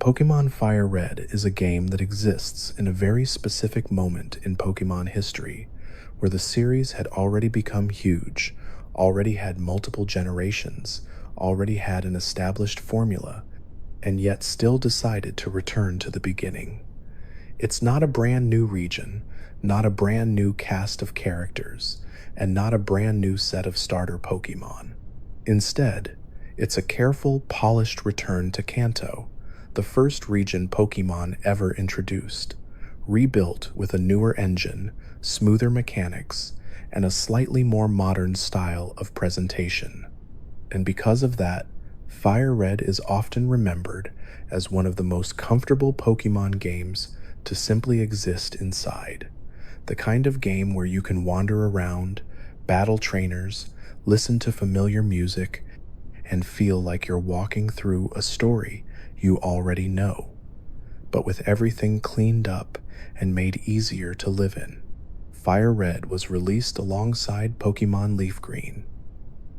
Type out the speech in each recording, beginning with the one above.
Pokémon FireRed is a game that exists in a very specific moment in Pokémon history, where the series had already become huge, already had multiple generations, already had an established formula, and yet still decided to return to the beginning. It's not a brand new region, not a brand new cast of characters, and not a brand new set of starter Pokémon. Instead, it's a careful, polished return to Kanto, the first region Pokémon ever introduced, rebuilt with a newer engine, smoother mechanics, and a slightly more modern style of presentation. And because of that, FireRed is often remembered as one of the most comfortable Pokémon games to simply exist inside. The kind of game where you can wander around, battle trainers, listen to familiar music, and feel like you're walking through a story you already know, but with everything cleaned up and made easier to live in. FireRed was released alongside Pokémon Leaf Green,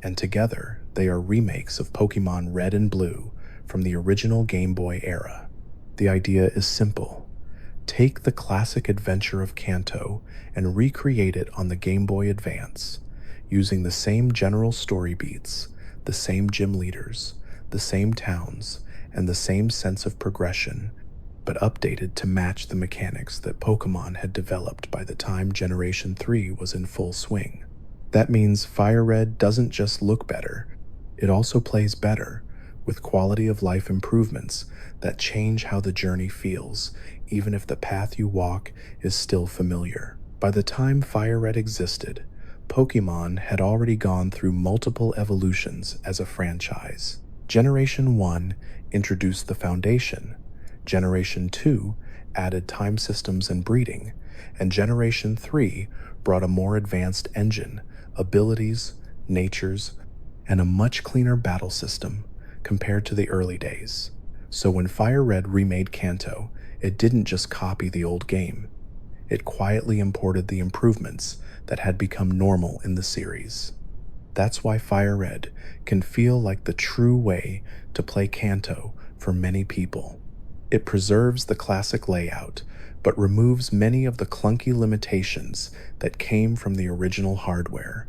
and together they are remakes of Pokémon Red and Blue from the original Game Boy era. The idea is simple. Take the classic adventure of Kanto and recreate it on the Game Boy Advance, using the same general story beats, the same gym leaders, the same towns, and the same sense of progression, but updated to match the mechanics that Pokémon had developed by the time Generation 3 was in full swing. That means FireRed doesn't just look better, it also plays better, with quality of life improvements that change how the journey feels, even if the path you walk is still familiar. By the time FireRed existed, Pokémon had already gone through multiple evolutions as a franchise. Generation 1 introduced the foundation, Generation 2 added time systems and breeding, and Generation 3 brought a more advanced engine, abilities, natures, and a much cleaner battle system compared to the early days. So when FireRed remade Kanto, it didn't just copy the old game. It quietly imported the improvements that had become normal in the series. That's why FireRed can feel like the true way to play Kanto for many people. It preserves the classic layout, but removes many of the clunky limitations that came from the original hardware.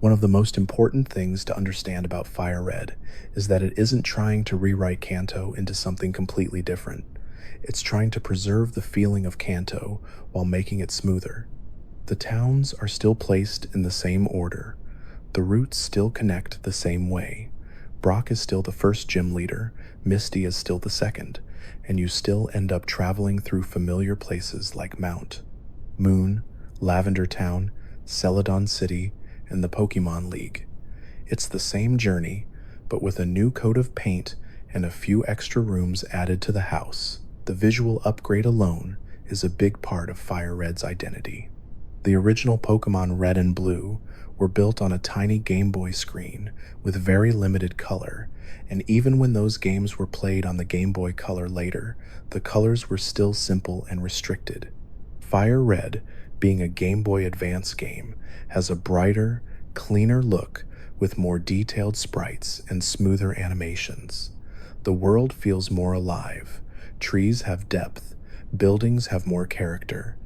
One of the most important things to understand about FireRed is that it isn't trying to rewrite Kanto into something completely different. It's trying to preserve the feeling of Kanto while making it smoother. The towns are still placed in the same order. The routes still connect the same way. Brock is still the first gym leader, Misty is still the second, and you still end up traveling through familiar places like Mount, Moon, Lavender Town, Celadon City, and the Pokémon League. It's the same journey, but with a new coat of paint and a few extra rooms added to the house. The visual upgrade alone is a big part of FireRed's identity. The original Pokémon Red and Blue were built on a tiny Game Boy screen with very limited color, and even when those games were played on the Game Boy Color later, the colors were still simple and restricted. FireRed, being a Game Boy Advance game, has a brighter, cleaner look with more detailed sprites and smoother animations. The world feels more alive, trees have depth, buildings have more character,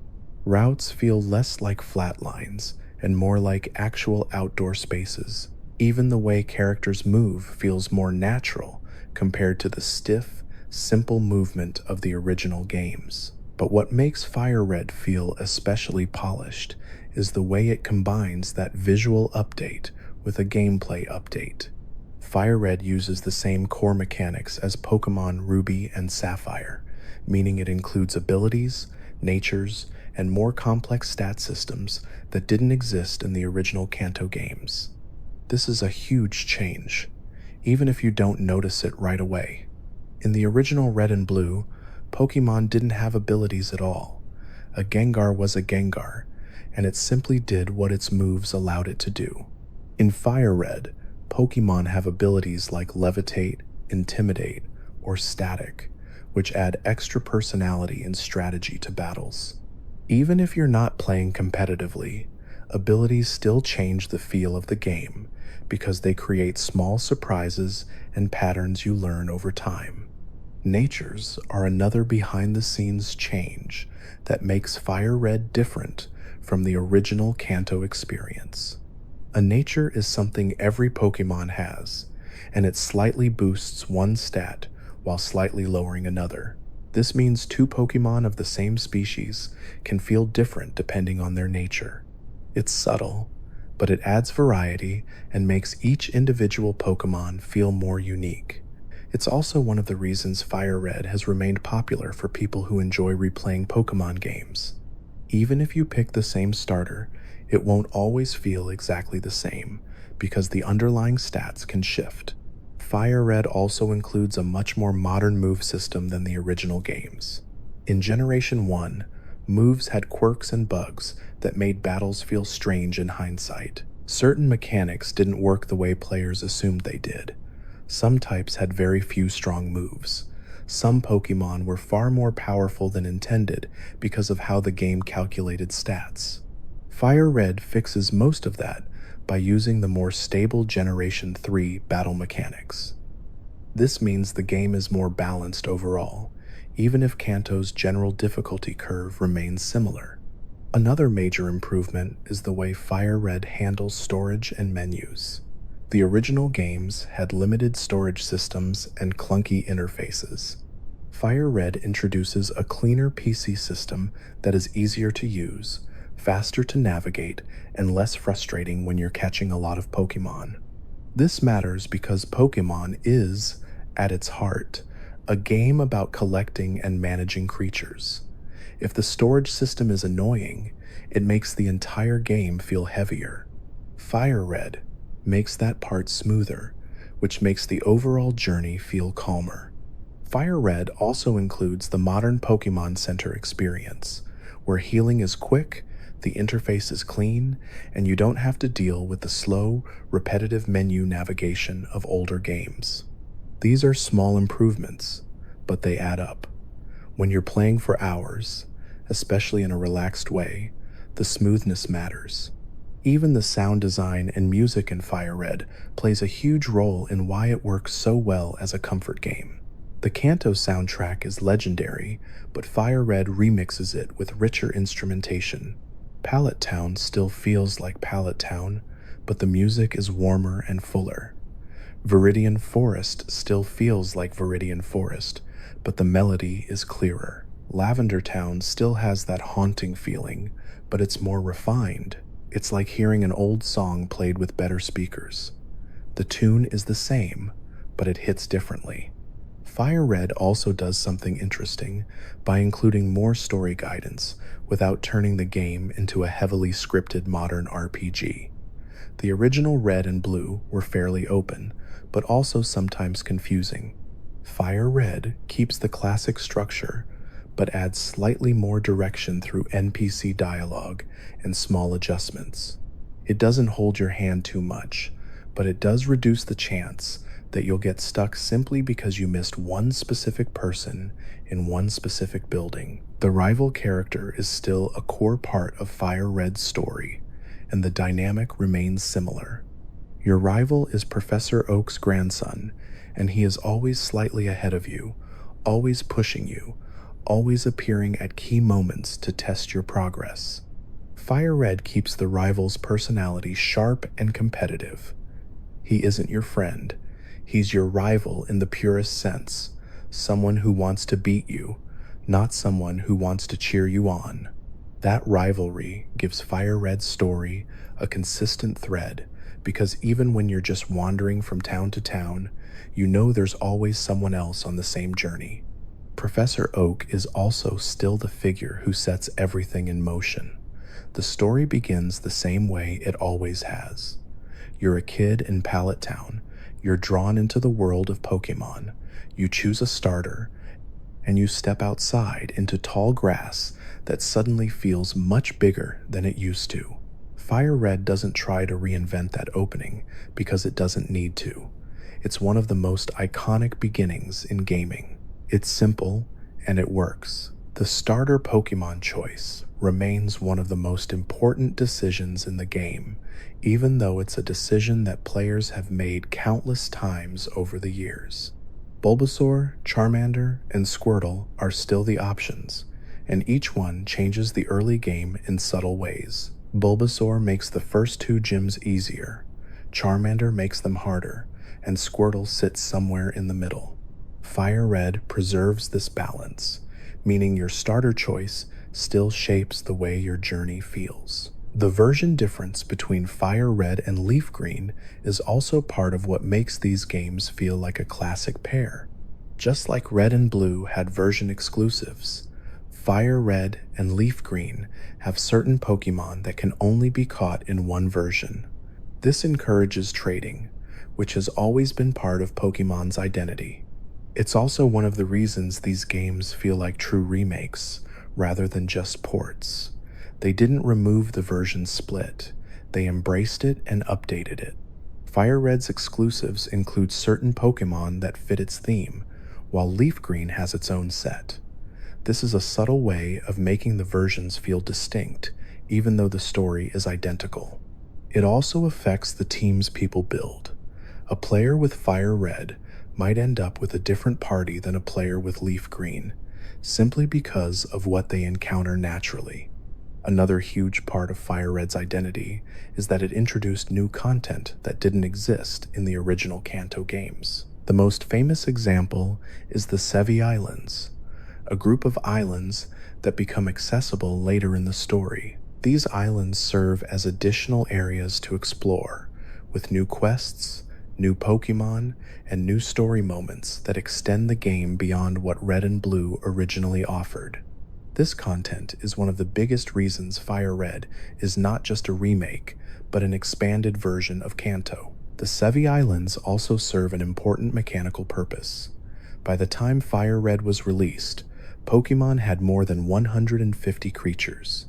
routes feel less like flat lines and more like actual outdoor spaces. Even the way characters move feels more natural compared to the stiff, simple movement of the original games. But what makes FireRed feel especially polished is the way it combines that visual update with a gameplay update. FireRed uses the same core mechanics as Pokémon Ruby and Sapphire, meaning it includes abilities, natures, and more complex stat systems that didn't exist in the original Kanto games. This is a huge change, even if you don't notice it right away. In the original Red and Blue, Pokémon didn't have abilities at all. A Gengar was a Gengar, and it simply did what its moves allowed it to do. In FireRed, Pokémon have abilities like Levitate, Intimidate, or Static, which add extra personality and strategy to battles. Even if you're not playing competitively, abilities still change the feel of the game because they create small surprises and patterns you learn over time. Natures are another behind-the-scenes change that makes FireRed different from the original Kanto experience. A nature is something every Pokemon has, and it slightly boosts one stat while slightly lowering another. This means two Pokemon of the same species can feel different depending on their nature. It's subtle, but it adds variety and makes each individual Pokemon feel more unique. It's also one of the reasons FireRed has remained popular for people who enjoy replaying Pokemon games. Even if you pick the same starter, it won't always feel exactly the same because the underlying stats can shift. FireRed also includes a much more modern move system than the original games. In Generation 1, moves had quirks and bugs that made battles feel strange in hindsight. Certain mechanics didn't work the way players assumed they did. Some types had very few strong moves. Some Pokemon were far more powerful than intended because of how the game calculated stats. FireRed fixes most of that by using the more stable Generation 3 battle mechanics. This means the game is more balanced overall, even if Kanto's general difficulty curve remains similar. Another major improvement is the way FireRed handles storage and menus. The original games had limited storage systems and clunky interfaces. FireRed introduces a cleaner PC system that is easier to use, faster to navigate, and less frustrating when you're catching a lot of Pokemon. This matters because Pokemon is, at its heart, a game about collecting and managing creatures. If the storage system is annoying, it makes the entire game feel heavier. FireRed makes that part smoother, which makes the overall journey feel calmer. FireRed also includes the modern Pokemon Center experience, where healing is quick, the interface is clean, and you don't have to deal with the slow, repetitive menu navigation of older games. These are small improvements, but they add up. When you're playing for hours, especially in a relaxed way, the smoothness matters. Even the sound design and music in FireRed plays a huge role in why it works so well as a comfort game. The Kanto soundtrack is legendary, but FireRed remixes it with richer instrumentation. Pallet Town still feels like Pallet Town, but the music is warmer and fuller. Viridian Forest still feels like Viridian Forest, but the melody is clearer. Lavender Town still has that haunting feeling, but it's more refined. It's like hearing an old song played with better speakers. The tune is the same, but it hits differently. FireRed also does something interesting by including more story guidance without turning the game into a heavily scripted modern RPG. The original Red and Blue were fairly open, but also sometimes confusing. FireRed keeps the classic structure, but adds slightly more direction through NPC dialogue and small adjustments. It doesn't hold your hand too much, but it does reduce the chance that you'll get stuck simply because you missed one specific person in one specific building. The rival character is still a core part of FireRed's story, and the dynamic remains similar. Your rival is Professor Oak's grandson, and he is always slightly ahead of you, always pushing you, always appearing at key moments to test your progress. FireRed keeps the rival's personality sharp and competitive. He isn't your friend. He's your rival in the purest sense, someone who wants to beat you, not someone who wants to cheer you on. That rivalry gives FireRed's story a consistent thread, because even when you're just wandering from town to town, you know there's always someone else on the same journey. Professor Oak is also still the figure who sets everything in motion. The story begins the same way it always has. You're a kid in Pallet Town. You're drawn into the world of Pokemon. You choose a starter, and you step outside into tall grass that suddenly feels much bigger than it used to. FireRed doesn't try to reinvent that opening because it doesn't need to. It's one of the most iconic beginnings in gaming. It's simple, and it works. The starter Pokemon choice remains one of the most important decisions in the game, even though it's a decision that players have made countless times over the years. Bulbasaur, Charmander, and Squirtle are still the options, and each one changes the early game in subtle ways. Bulbasaur makes the first two gyms easier, Charmander makes them harder, and Squirtle sits somewhere in the middle. FireRed preserves this balance, meaning your starter choice still shapes the way your journey feels. The version difference between FireRed and Leaf Green is also part of what makes these games feel like a classic pair. Just like Red and Blue had version exclusives, FireRed and Leaf Green have certain Pokémon that can only be caught in one version. This encourages trading, which has always been part of Pokémon's identity. It's also one of the reasons these games feel like true remakes, rather than just ports. They didn't remove the version split, they embraced it and updated it. FireRed's exclusives include certain Pokémon that fit its theme, while Leaf Green has its own set. This is a subtle way of making the versions feel distinct, even though the story is identical. It also affects the teams people build. A player with FireRed might end up with a different party than a player with Leaf Green, simply because of what they encounter naturally. Another huge part of FireRed's identity is that it introduced new content that didn't exist in the original Kanto games. The most famous example is the Sevi Islands, a group of islands that become accessible later in the story. These islands serve as additional areas to explore, with new quests, new Pokémon, and new story moments that extend the game beyond what Red and Blue originally offered. This content is one of the biggest reasons FireRed is not just a remake, but an expanded version of Kanto. The Sevi Islands also serve an important mechanical purpose. By the time FireRed was released, Pokémon had more than 150 creatures.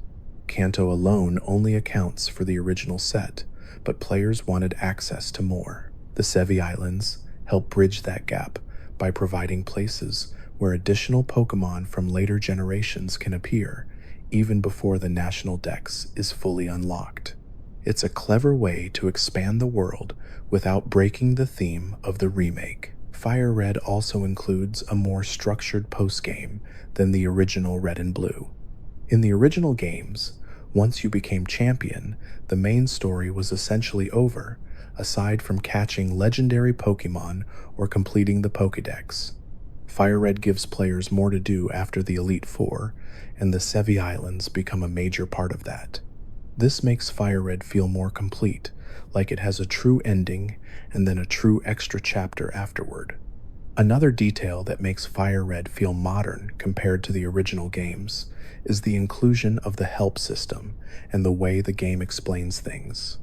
Kanto alone only accounts for the original set, but players wanted access to more. The Sevi Islands help bridge that gap by providing places where additional Pokémon from later generations can appear, even before the national dex is fully unlocked. It's a clever way to expand the world without breaking the theme of the remake. FireRed also includes a more structured postgame than the original Red and Blue. In the original games, once you became champion, the main story was essentially over, aside from catching legendary Pokémon or completing the Pokédex. FireRed gives players more to do after the Elite Four, and the Sevi Islands become a major part of that. This makes FireRed feel more complete, like it has a true ending and then a true extra chapter afterward. Another detail that makes FireRed feel modern compared to the original games is the inclusion of the help system and the way the game explains things.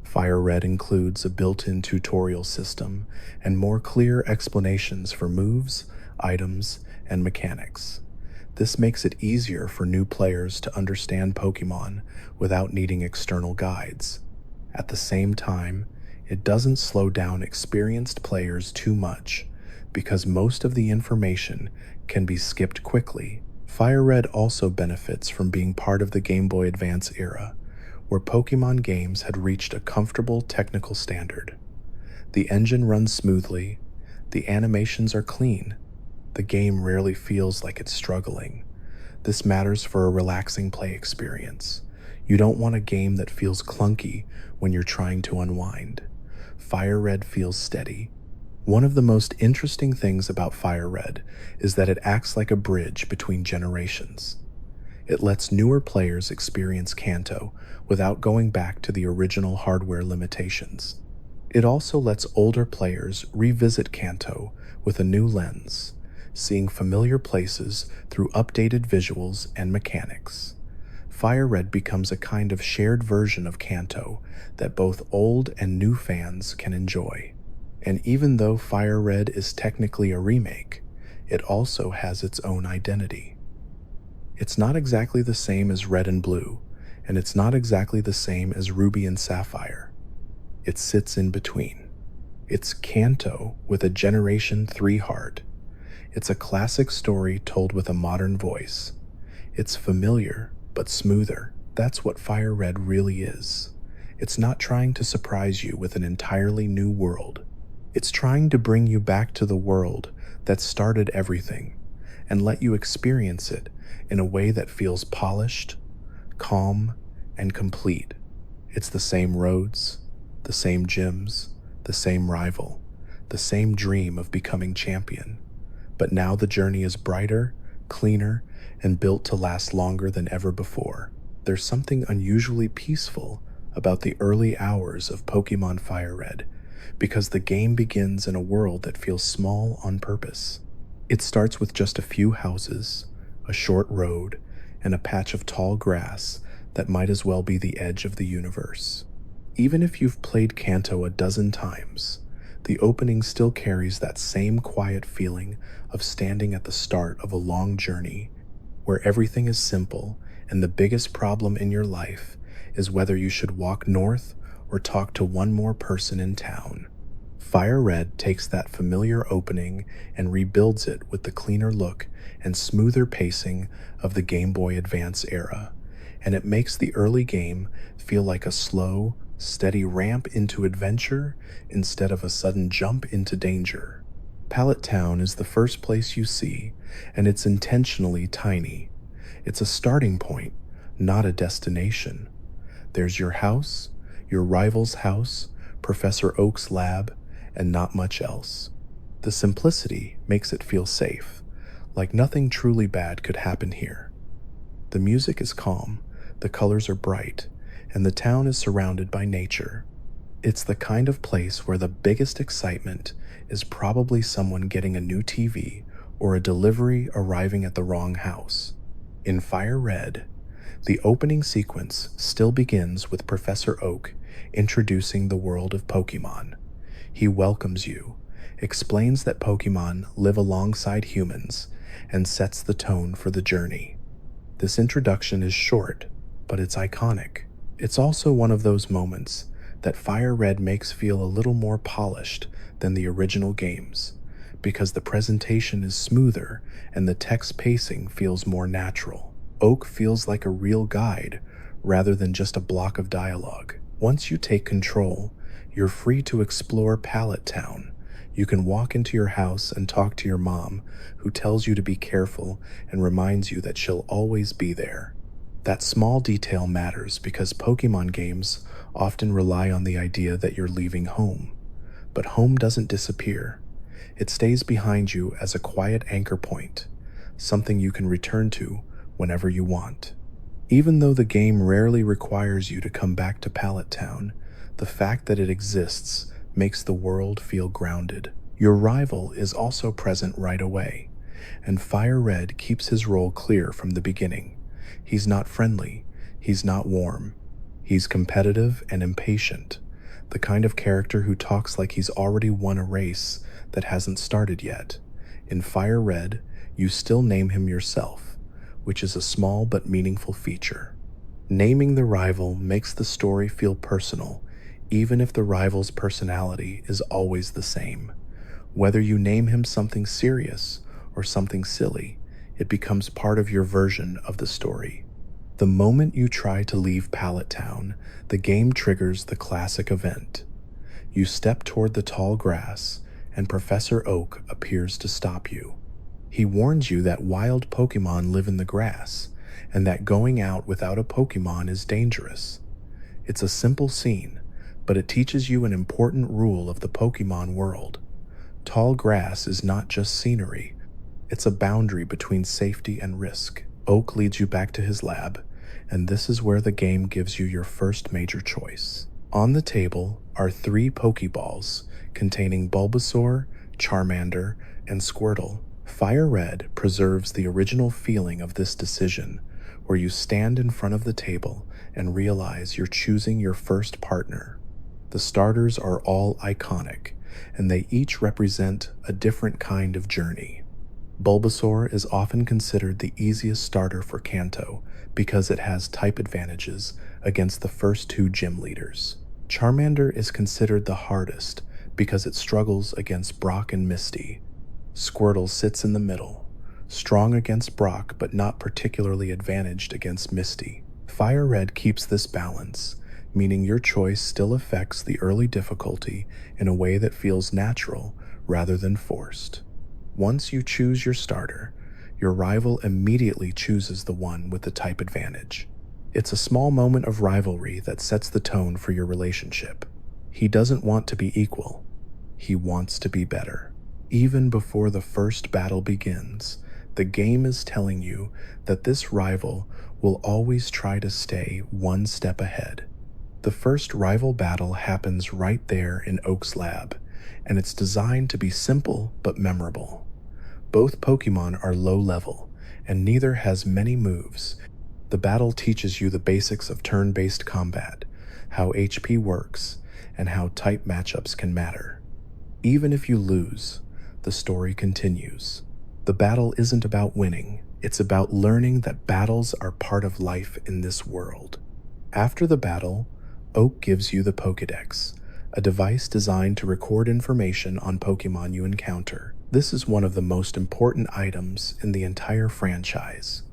FireRed includes a built-in tutorial system and more clear explanations for moves, items, and mechanics. This makes it easier for new players to understand Pokémon without needing external guides. At the same time, it doesn't slow down experienced players too much, because most of the information can be skipped quickly. FireRed also benefits from being part of the Game Boy Advance era, where Pokémon games had reached a comfortable technical standard. The engine runs smoothly, the animations are clean, the game rarely feels like it's struggling. This matters for a relaxing play experience. You don't want a game that feels clunky when you're trying to unwind. FireRed feels steady. One of the most interesting things about FireRed is that it acts like a bridge between generations. It lets newer players experience Kanto without going back to the original hardware limitations. It also lets older players revisit Kanto with a new lens, seeing familiar places through updated visuals and mechanics. FireRed becomes a kind of shared version of Kanto that both old and new fans can enjoy. And even though FireRed is technically a remake, it also has its own identity. It's not exactly the same as Red and Blue, and it's not exactly the same as Ruby and Sapphire. It sits in between. It's Kanto with a Generation 3 heart. It's a classic story told with a modern voice. It's familiar, but smoother. That's what FireRed really is. It's not trying to surprise you with an entirely new world. It's trying to bring you back to the world that started everything and let you experience it in a way that feels polished, calm, and complete. It's the same roads, the same gyms, the same rival, the same dream of becoming champion. But now the journey is brighter, cleaner, and built to last longer than ever before. There's something unusually peaceful about the early hours of Pokémon FireRed, because the game begins in a world that feels small on purpose. It starts with just a few houses, a short road, and a patch of tall grass that might as well be the edge of the universe. Even if you've played Kanto a dozen times, the opening still carries that same quiet feeling of standing at the start of a long journey where everything is simple and the biggest problem in your life is whether you should walk north or talk to one more person in town. FireRed takes that familiar opening and rebuilds it with the cleaner look and smoother pacing of the Game Boy Advance era, and it makes the early game feel like a slow, steady ramp into adventure instead of a sudden jump into danger. Pallet Town is the first place you see, and it's intentionally tiny. It's a starting point, not a destination. There's your house, your rival's house, Professor Oak's lab, and not much else. The simplicity makes it feel safe, like nothing truly bad could happen here. The music is calm, the colors are bright, and the town is surrounded by nature. It's the kind of place where the biggest excitement is probably someone getting a new TV or a delivery arriving at the wrong house. In FireRed, the opening sequence still begins with Professor Oak introducing the world of Pokémon. He welcomes you, explains that Pokémon live alongside humans, and sets the tone for the journey. This introduction is short, but it's iconic. It's also one of those moments that FireRed makes feel a little more polished than the original games, because the presentation is smoother and the text pacing feels more natural. Oak feels like a real guide rather than just a block of dialogue. Once you take control, you're free to explore Pallet Town. You can walk into your house and talk to your mom, who tells you to be careful and reminds you that she'll always be there. That small detail matters because Pokémon games often rely on the idea that you're leaving home. But home doesn't disappear. It stays behind you as a quiet anchor point, something you can return to whenever you want. Even though the game rarely requires you to come back to Pallet Town, the fact that it exists makes the world feel grounded. Your rival is also present right away, and FireRed keeps his role clear from the beginning. He's not friendly, he's not warm. He's competitive and impatient, the kind of character who talks like he's already won a race that hasn't started yet. In FireRed, you still name him yourself, which is a small but meaningful feature. Naming the rival makes the story feel personal, even if the rival's personality is always the same. Whether you name him something serious or something silly, it becomes part of your version of the story. The moment you try to leave Pallet Town, the game triggers the classic event. You step toward the tall grass, and Professor Oak appears to stop you. He warns you that wild Pokémon live in the grass, and that going out without a Pokémon is dangerous. It's a simple scene, but it teaches you an important rule of the Pokémon world. Tall grass is not just scenery, it's a boundary between safety and risk. Oak leads you back to his lab, and this is where the game gives you your first major choice. On the table are 3 Pokéballs containing Bulbasaur, Charmander, and Squirtle. FireRed preserves the original feeling of this decision, where you stand in front of the table and realize you're choosing your first partner. The starters are all iconic, and they each represent a different kind of journey. Bulbasaur is often considered the easiest starter for Kanto because it has type advantages against the first 2 gym leaders. Charmander is considered the hardest because it struggles against Brock and Misty. Squirtle sits in the middle, strong against Brock but not particularly advantaged against Misty. FireRed keeps this balance, meaning your choice still affects the early difficulty in a way that feels natural rather than forced. Once you choose your starter, your rival immediately chooses the one with the type advantage. It's a small moment of rivalry that sets the tone for your relationship. He doesn't want to be equal. He wants to be better. Even before the first battle begins, the game is telling you that this rival will always try to stay one step ahead. The first rival battle happens right there in Oak's lab, and it's designed to be simple but memorable. Both Pokemon are low level, and neither has many moves. The battle teaches you the basics of turn-based combat, how HP works, and how type matchups can matter. Even if you lose, the story continues. The battle isn't about winning, it's about learning that battles are part of life in this world. After the battle, Oak gives you the Pokédex, a device designed to record information on Pokemon you encounter. This is one of the most important items in the entire franchise,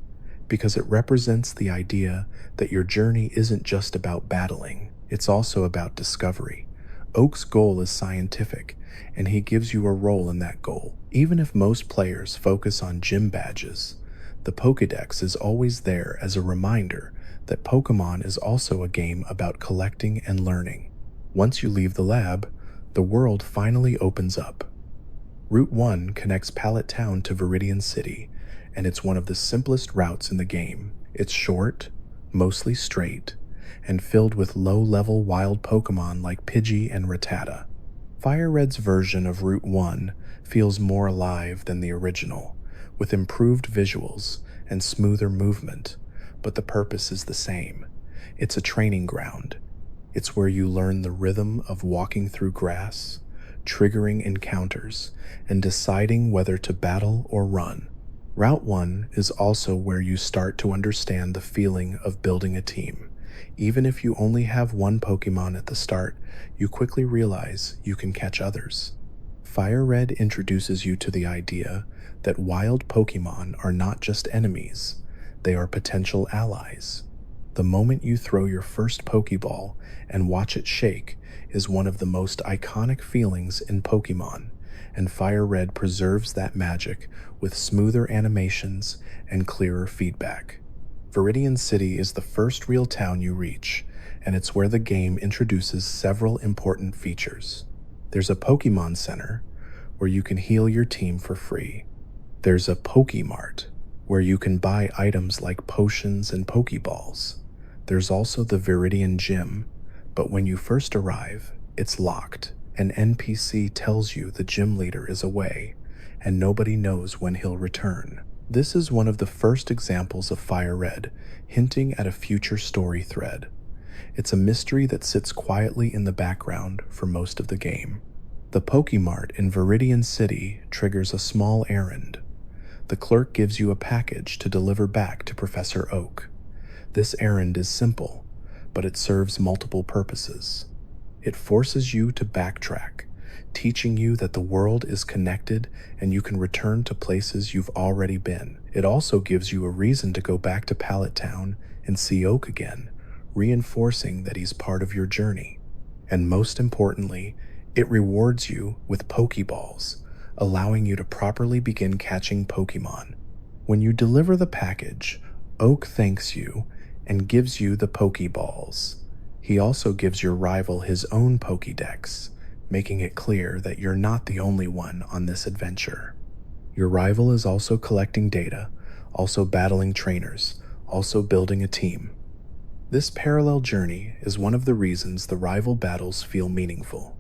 because it represents the idea that your journey isn't just about battling, it's also about discovery. Oak's goal is scientific, and he gives you a role in that goal. Even if most players focus on gym badges, the Pokédex is always there as a reminder that Pokemon is also a game about collecting and learning. Once you leave the lab, the world finally opens up. Route 1 connects Pallet Town to Viridian City, and it's one of the simplest routes in the game. It's short, mostly straight, and filled with low-level wild Pokemon like Pidgey and Rattata. FireRed's version of Route 1 feels more alive than the original, with improved visuals and smoother movement, but the purpose is the same. It's a training ground. It's where you learn the rhythm of walking through grass, triggering encounters, and deciding whether to battle or run. Route 1 is also where you start to understand the feeling of building a team. Even if you only have one Pokemon at the start, you quickly realize you can catch others. FireRed introduces you to the idea that wild Pokemon are not just enemies, they are potential allies. The moment you throw your first Pokeball and watch it shake is one of the most iconic feelings in Pokemon, and FireRed preserves that magic with smoother animations and clearer feedback. Viridian City is the first real town you reach, and it's where the game introduces several important features. There's a Pokemon Center, where you can heal your team for free. There's a Pokemart, where you can buy items like potions and Pokeballs. There's also the Viridian Gym, but when you first arrive, it's locked. An NPC tells you the gym leader is away, and nobody knows when he'll return. This is one of the first examples of FireRed hinting at a future story thread. It's a mystery that sits quietly in the background for most of the game. The Pokemart in Viridian City triggers a small errand. The clerk gives you a package to deliver back to Professor Oak. This errand is simple, but it serves multiple purposes. It forces you to backtrack, teaching you that the world is connected and you can return to places you've already been. It also gives you a reason to go back to Pallet Town and see Oak again, reinforcing that he's part of your journey. And most importantly, it rewards you with Pokeballs, allowing you to properly begin catching Pokemon. When you deliver the package, Oak thanks you and gives you the Pokeballs. He also gives your rival his own Pokédex, making it clear that you're not the only one on this adventure. Your rival is also collecting data, also battling trainers, also building a team. This parallel journey is one of the reasons the rival battles feel meaningful.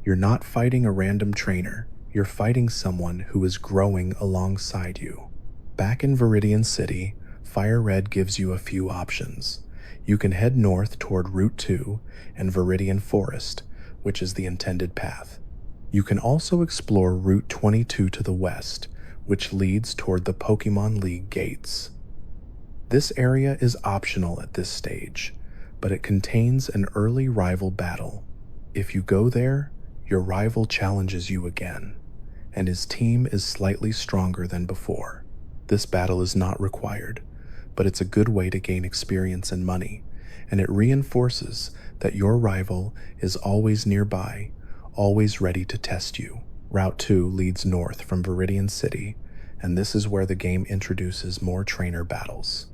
You're not fighting a random trainer, you're fighting someone who is growing alongside you. Back in Viridian City, FireRed gives you a few options. You can head north toward Route 2 and Viridian Forest, which is the intended path. You can also explore Route 22 to the west, which leads toward the Pokemon League gates. This area is optional at this stage, but it contains an early rival battle. If you go there, your rival challenges you again, and his team is slightly stronger than before. This battle is not required, but it's a good way to gain experience and money, and it reinforces that your rival is always nearby, always ready to test you. Route 2 leads north from Viridian City, and this is where the game introduces more trainer battles.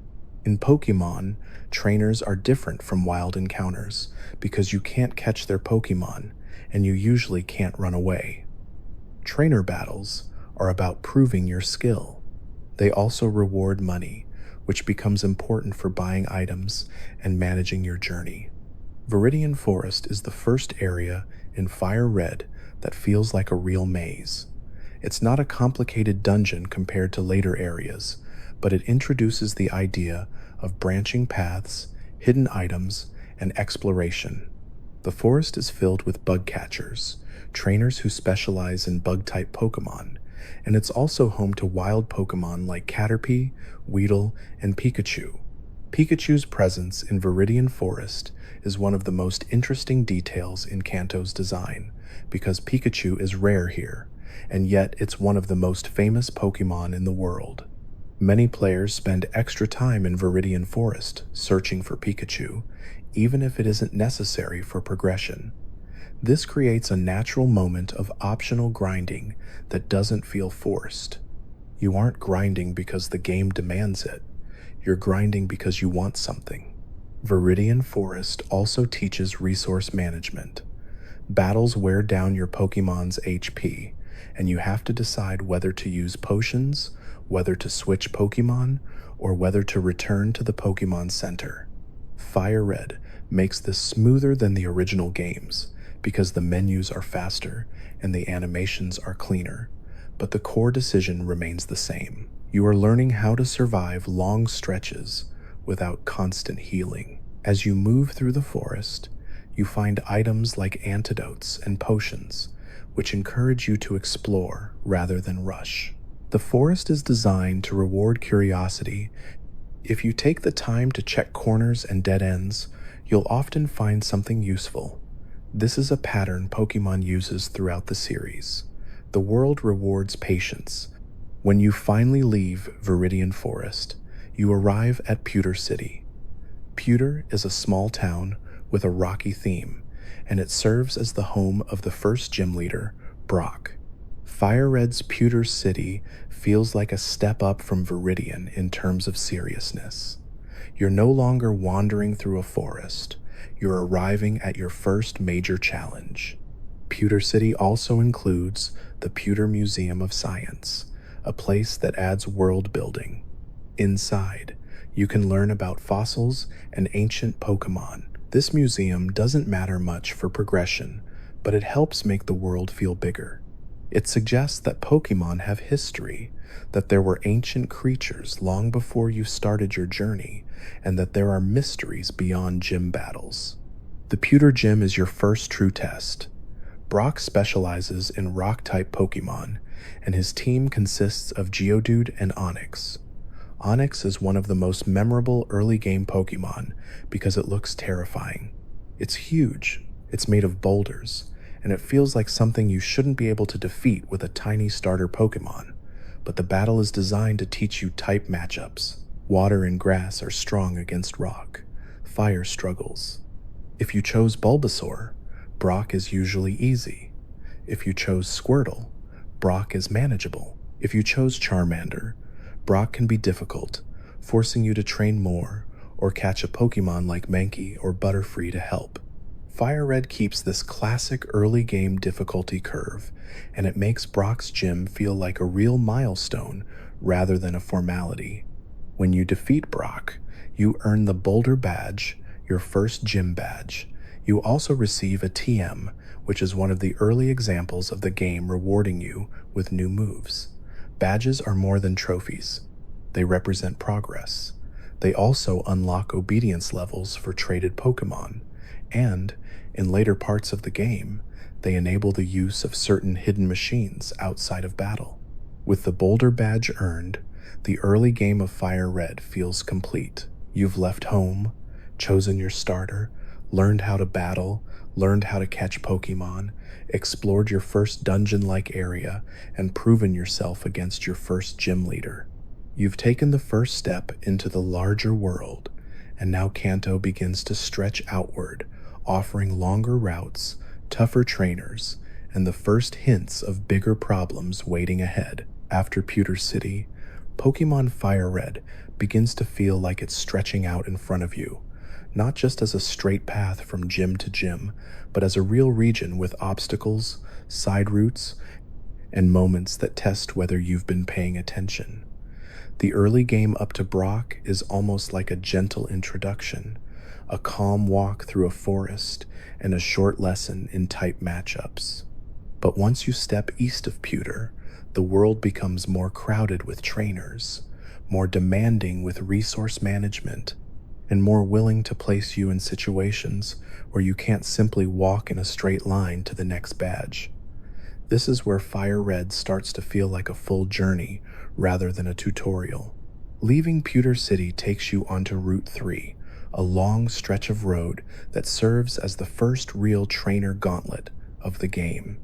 In Pokémon, trainers are different from wild encounters because you can't catch their Pokémon, and you usually can't run away. Trainer battles are about proving your skill. They also reward money, which becomes important for buying items and managing your journey. Viridian Forest is the first area in FireRed that feels like a real maze. It's not a complicated dungeon compared to later areas, but it introduces the idea of branching paths, hidden items, and exploration. The forest is filled with bug catchers, trainers who specialize in bug-type Pokémon, and it's also home to wild Pokémon like Caterpie, Weedle, and Pikachu. Pikachu's presence in Viridian Forest is one of the most interesting details in Kanto's design, because Pikachu is rare here, and yet it's one of the most famous Pokémon in the world. Many players spend extra time in Viridian Forest searching for Pikachu, even if it isn't necessary for progression. This creates a natural moment of optional grinding that doesn't feel forced. You aren't grinding because the game demands it. You're grinding because you want something. Viridian Forest also teaches resource management. Battles wear down your Pokémon's HP, and you have to decide whether to use potions, whether to switch Pokémon, or whether to return to the Pokémon Center. FireRed makes this smoother than the original games because the menus are faster and the animations are cleaner, but the core decision remains the same. You are learning how to survive long stretches without constant healing. As you move through the forest, you find items like antidotes and potions, which encourage you to explore rather than rush. The forest is designed to reward curiosity. If you take the time to check corners and dead ends, you'll often find something useful. This is a pattern Pokémon uses throughout the series. The world rewards patience. When you finally leave Viridian Forest, you arrive at Pewter City. Pewter is a small town with a rocky theme, and it serves as the home of the first gym leader, Brock. FireRed's Pewter City feels like a step up from Viridian in terms of seriousness. You're no longer wandering through a forest. You're arriving at your first major challenge. Pewter City also includes the Pewter Museum of Science, a place that adds world building. Inside, you can learn about fossils and ancient Pokémon. This museum doesn't matter much for progression, but it helps make the world feel bigger. It suggests that Pokémon have history, that there were ancient creatures long before you started your journey, and that there are mysteries beyond gym battles. The Pewter Gym is your first true test. Brock specializes in rock-type Pokémon, and his team consists of Geodude and Onix. Onix is one of the most memorable early-game Pokémon because it looks terrifying. It's huge, it's made of boulders, and it feels like something you shouldn't be able to defeat with a tiny starter Pokémon. But the battle is designed to teach you type matchups. Water and grass are strong against rock. Fire struggles. If you chose Bulbasaur, Brock is usually easy. If you chose Squirtle, Brock is manageable. If you chose Charmander, Brock can be difficult, forcing you to train more or catch a Pokémon like Mankey or Butterfree to help. FireRed keeps this classic early game difficulty curve, and it makes Brock's gym feel like a real milestone rather than a formality. When you defeat Brock, you earn the Boulder Badge, your first gym badge. You also receive a TM, which is one of the early examples of the game rewarding you with new moves. Badges are more than trophies. They represent progress. They also unlock obedience levels for traded Pokémon, and, in later parts of the game, they enable the use of certain hidden machines outside of battle. With the Boulder Badge earned, the early game of FireRed feels complete. You've left home, chosen your starter, learned how to battle, learned how to catch Pokémon, explored your first dungeon-like area, and proven yourself against your first gym leader. You've taken the first step into the larger world, and now Kanto begins to stretch outward, offering longer routes, tougher trainers, and the first hints of bigger problems waiting ahead. After Pewter City, Pokémon FireRed begins to feel like it's stretching out in front of you, not just as a straight path from gym to gym, but as a real region with obstacles, side routes, and moments that test whether you've been paying attention. The early game up to Brock is almost like a gentle introduction, a calm walk through a forest, and a short lesson in type matchups. But once you step east of Pewter, the world becomes more crowded with trainers, more demanding with resource management, and more willing to place you in situations where you can't simply walk in a straight line to the next badge. This is where FireRed starts to feel like a full journey rather than a tutorial. Leaving Pewter City takes you onto Route 3, a long stretch of road that serves as the first real trainer gauntlet of the game.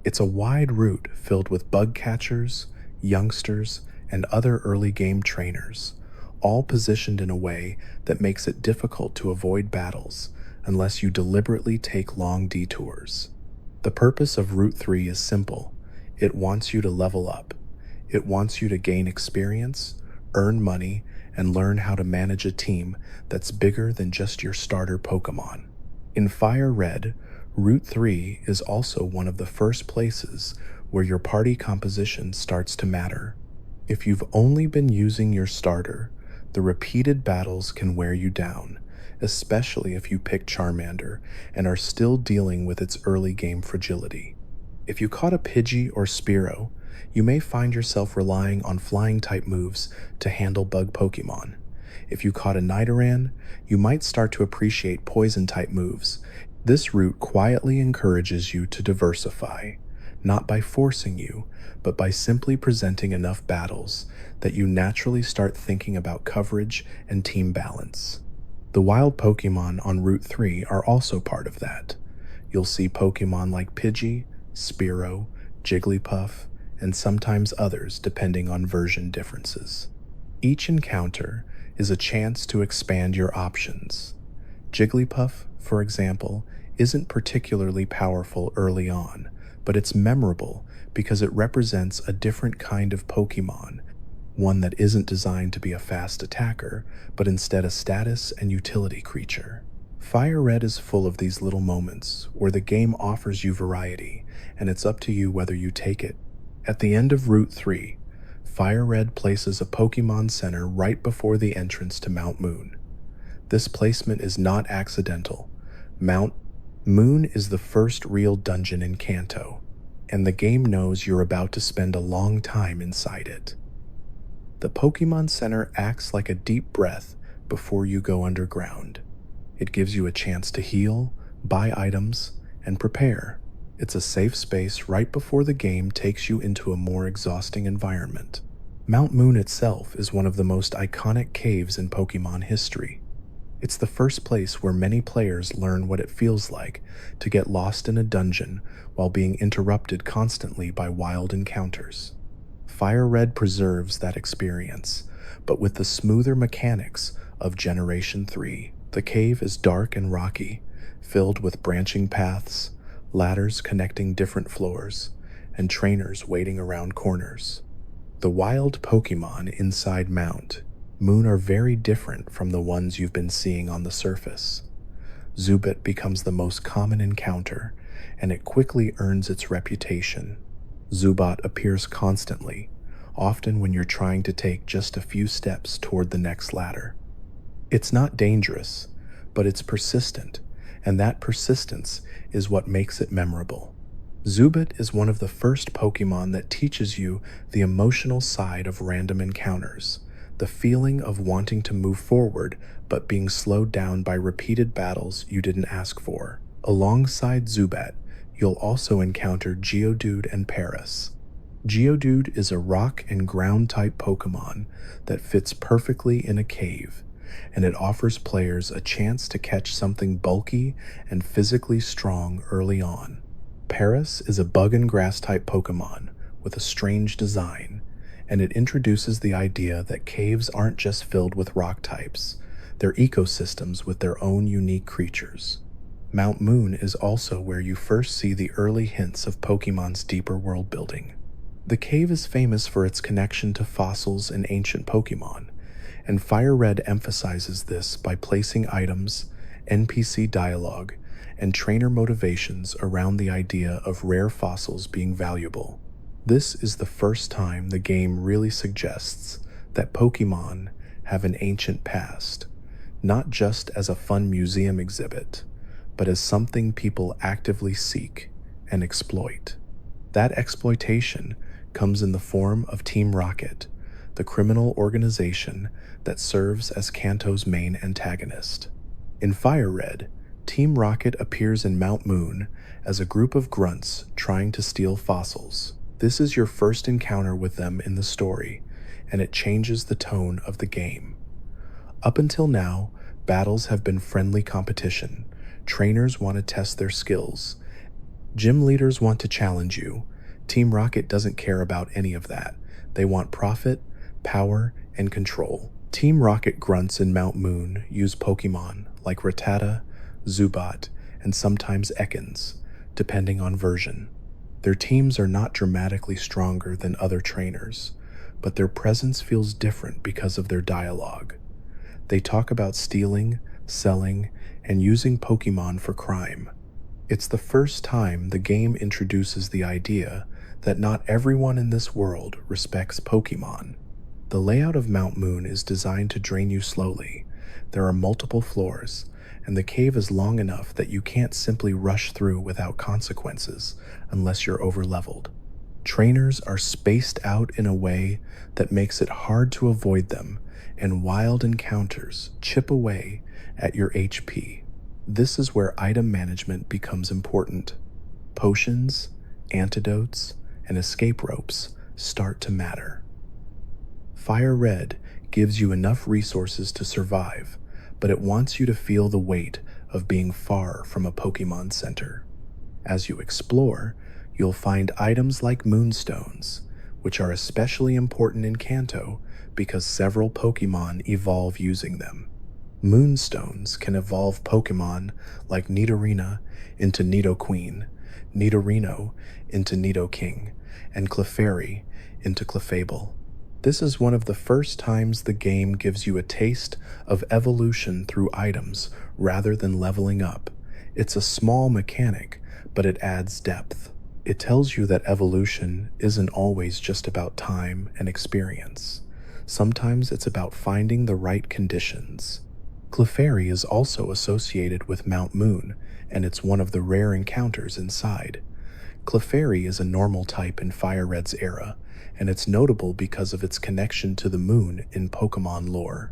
It's a wide route filled with bug catchers, youngsters, and other early game trainers, all positioned in a way that makes it difficult to avoid battles unless you deliberately take long detours. The purpose of Route 3 is simple. It wants you to level up. It wants you to gain experience, earn money, and learn how to manage a team that's bigger than just your starter Pokémon. In FireRed, Route 3 is also one of the first places where your party composition starts to matter. If you've only been using your starter, the repeated battles can wear you down, especially if you pick Charmander and are still dealing with its early game fragility. If you caught a Pidgey or Spearow, you may find yourself relying on flying-type moves to handle bug Pokémon. If you caught a Nidoran, you might start to appreciate poison-type moves. This route quietly encourages you to diversify, not by forcing you, but by simply presenting enough battles that you naturally start thinking about coverage and team balance. The wild Pokémon on Route 3 are also part of that. You'll see Pokémon like Pidgey, Spearow, Jigglypuff, and sometimes others depending on version differences. Each encounter is a chance to expand your options. Jigglypuff, for example, isn't particularly powerful early on, but it's memorable because it represents a different kind of Pokémon, one that isn't designed to be a fast attacker, but instead a status and utility creature. FireRed is full of these little moments where the game offers you variety, and it's up to you whether you take it. At the end of Route 3, FireRed places a Pokémon Center right before the entrance to Mount Moon. This placement is not accidental. Mount Moon is the first real dungeon in Kanto, and the game knows you're about to spend a long time inside it. The Pokémon Center acts like a deep breath before you go underground. It gives you a chance to heal, buy items, and prepare. It's a safe space right before the game takes you into a more exhausting environment. Mount Moon itself is one of the most iconic caves in Pokémon history. It's the first place where many players learn what it feels like to get lost in a dungeon while being interrupted constantly by wild encounters. FireRed preserves that experience, but with the smoother mechanics of Generation 3. The cave is dark and rocky, filled with branching paths, ladders connecting different floors, and trainers waiting around corners. The wild Pokémon inside Mount Moon are very different from the ones you've been seeing on the surface. Zubat becomes the most common encounter, and it quickly earns its reputation. Zubat appears constantly, often when you're trying to take just a few steps toward the next ladder. It's not dangerous, but it's persistent, and that persistence is what makes it memorable. Zubat is one of the first Pokémon that teaches you the emotional side of random encounters, the feeling of wanting to move forward but being slowed down by repeated battles you didn't ask for. Alongside Zubat, you'll also encounter Geodude and Paras. Geodude is a rock and ground type Pokémon that fits perfectly in a cave, and it offers players a chance to catch something bulky and physically strong early on. Paras is a bug and grass type Pokémon with a strange design, and it introduces the idea that caves aren't just filled with rock types, they're ecosystems with their own unique creatures. Mount Moon is also where you first see the early hints of Pokemon's deeper world building. The cave is famous for its connection to fossils and ancient Pokemon, and FireRed emphasizes this by placing items, NPC dialogue, and trainer motivations around the idea of rare fossils being valuable. This is the first time the game really suggests that Pokemon have an ancient past, not just as a fun museum exhibit, but as something people actively seek and exploit. That exploitation comes in the form of Team Rocket, the criminal organization that serves as Kanto's main antagonist. In FireRed, Team Rocket appears in Mount Moon as a group of grunts trying to steal fossils. This is your first encounter with them in the story, and it changes the tone of the game. Up until now, battles have been friendly competition. Trainers want to test their skills. Gym leaders want to challenge you. Team Rocket doesn't care about any of that. They want profit, power, and control. Team Rocket grunts in Mount Moon use Pokemon like Rattata, Zubat, and sometimes Ekans, depending on version. Their teams are not dramatically stronger than other trainers, but their presence feels different because of their dialogue. They talk about stealing, selling, and using Pokemon for crime. It's the first time the game introduces the idea that not everyone in this world respects Pokemon. The layout of Mount Moon is designed to drain you slowly. There are multiple floors, and the cave is long enough that you can't simply rush through without consequences unless you're overleveled. Trainers are spaced out in a way that makes it hard to avoid them, and wild encounters chip away at your HP. This is where item management becomes important. Potions, antidotes, and escape ropes start to matter. FireRed gives you enough resources to survive, but it wants you to feel the weight of being far from a Pokemon Center. As you explore, you'll find items like Moonstones, which are especially important in Kanto because several Pokemon evolve using them. Moonstones can evolve Pokemon like Nidorina into Nidoqueen, Nidorino into Nidoking, and Clefairy into Clefable. This is one of the first times the game gives you a taste of evolution through items rather than leveling up. It's a small mechanic, but it adds depth. It tells you that evolution isn't always just about time and experience. Sometimes it's about finding the right conditions. Clefairy is also associated with Mount Moon, and it's one of the rare encounters inside. Clefairy is a normal type in FireRed's era, and it's notable because of its connection to the moon in Pokemon lore.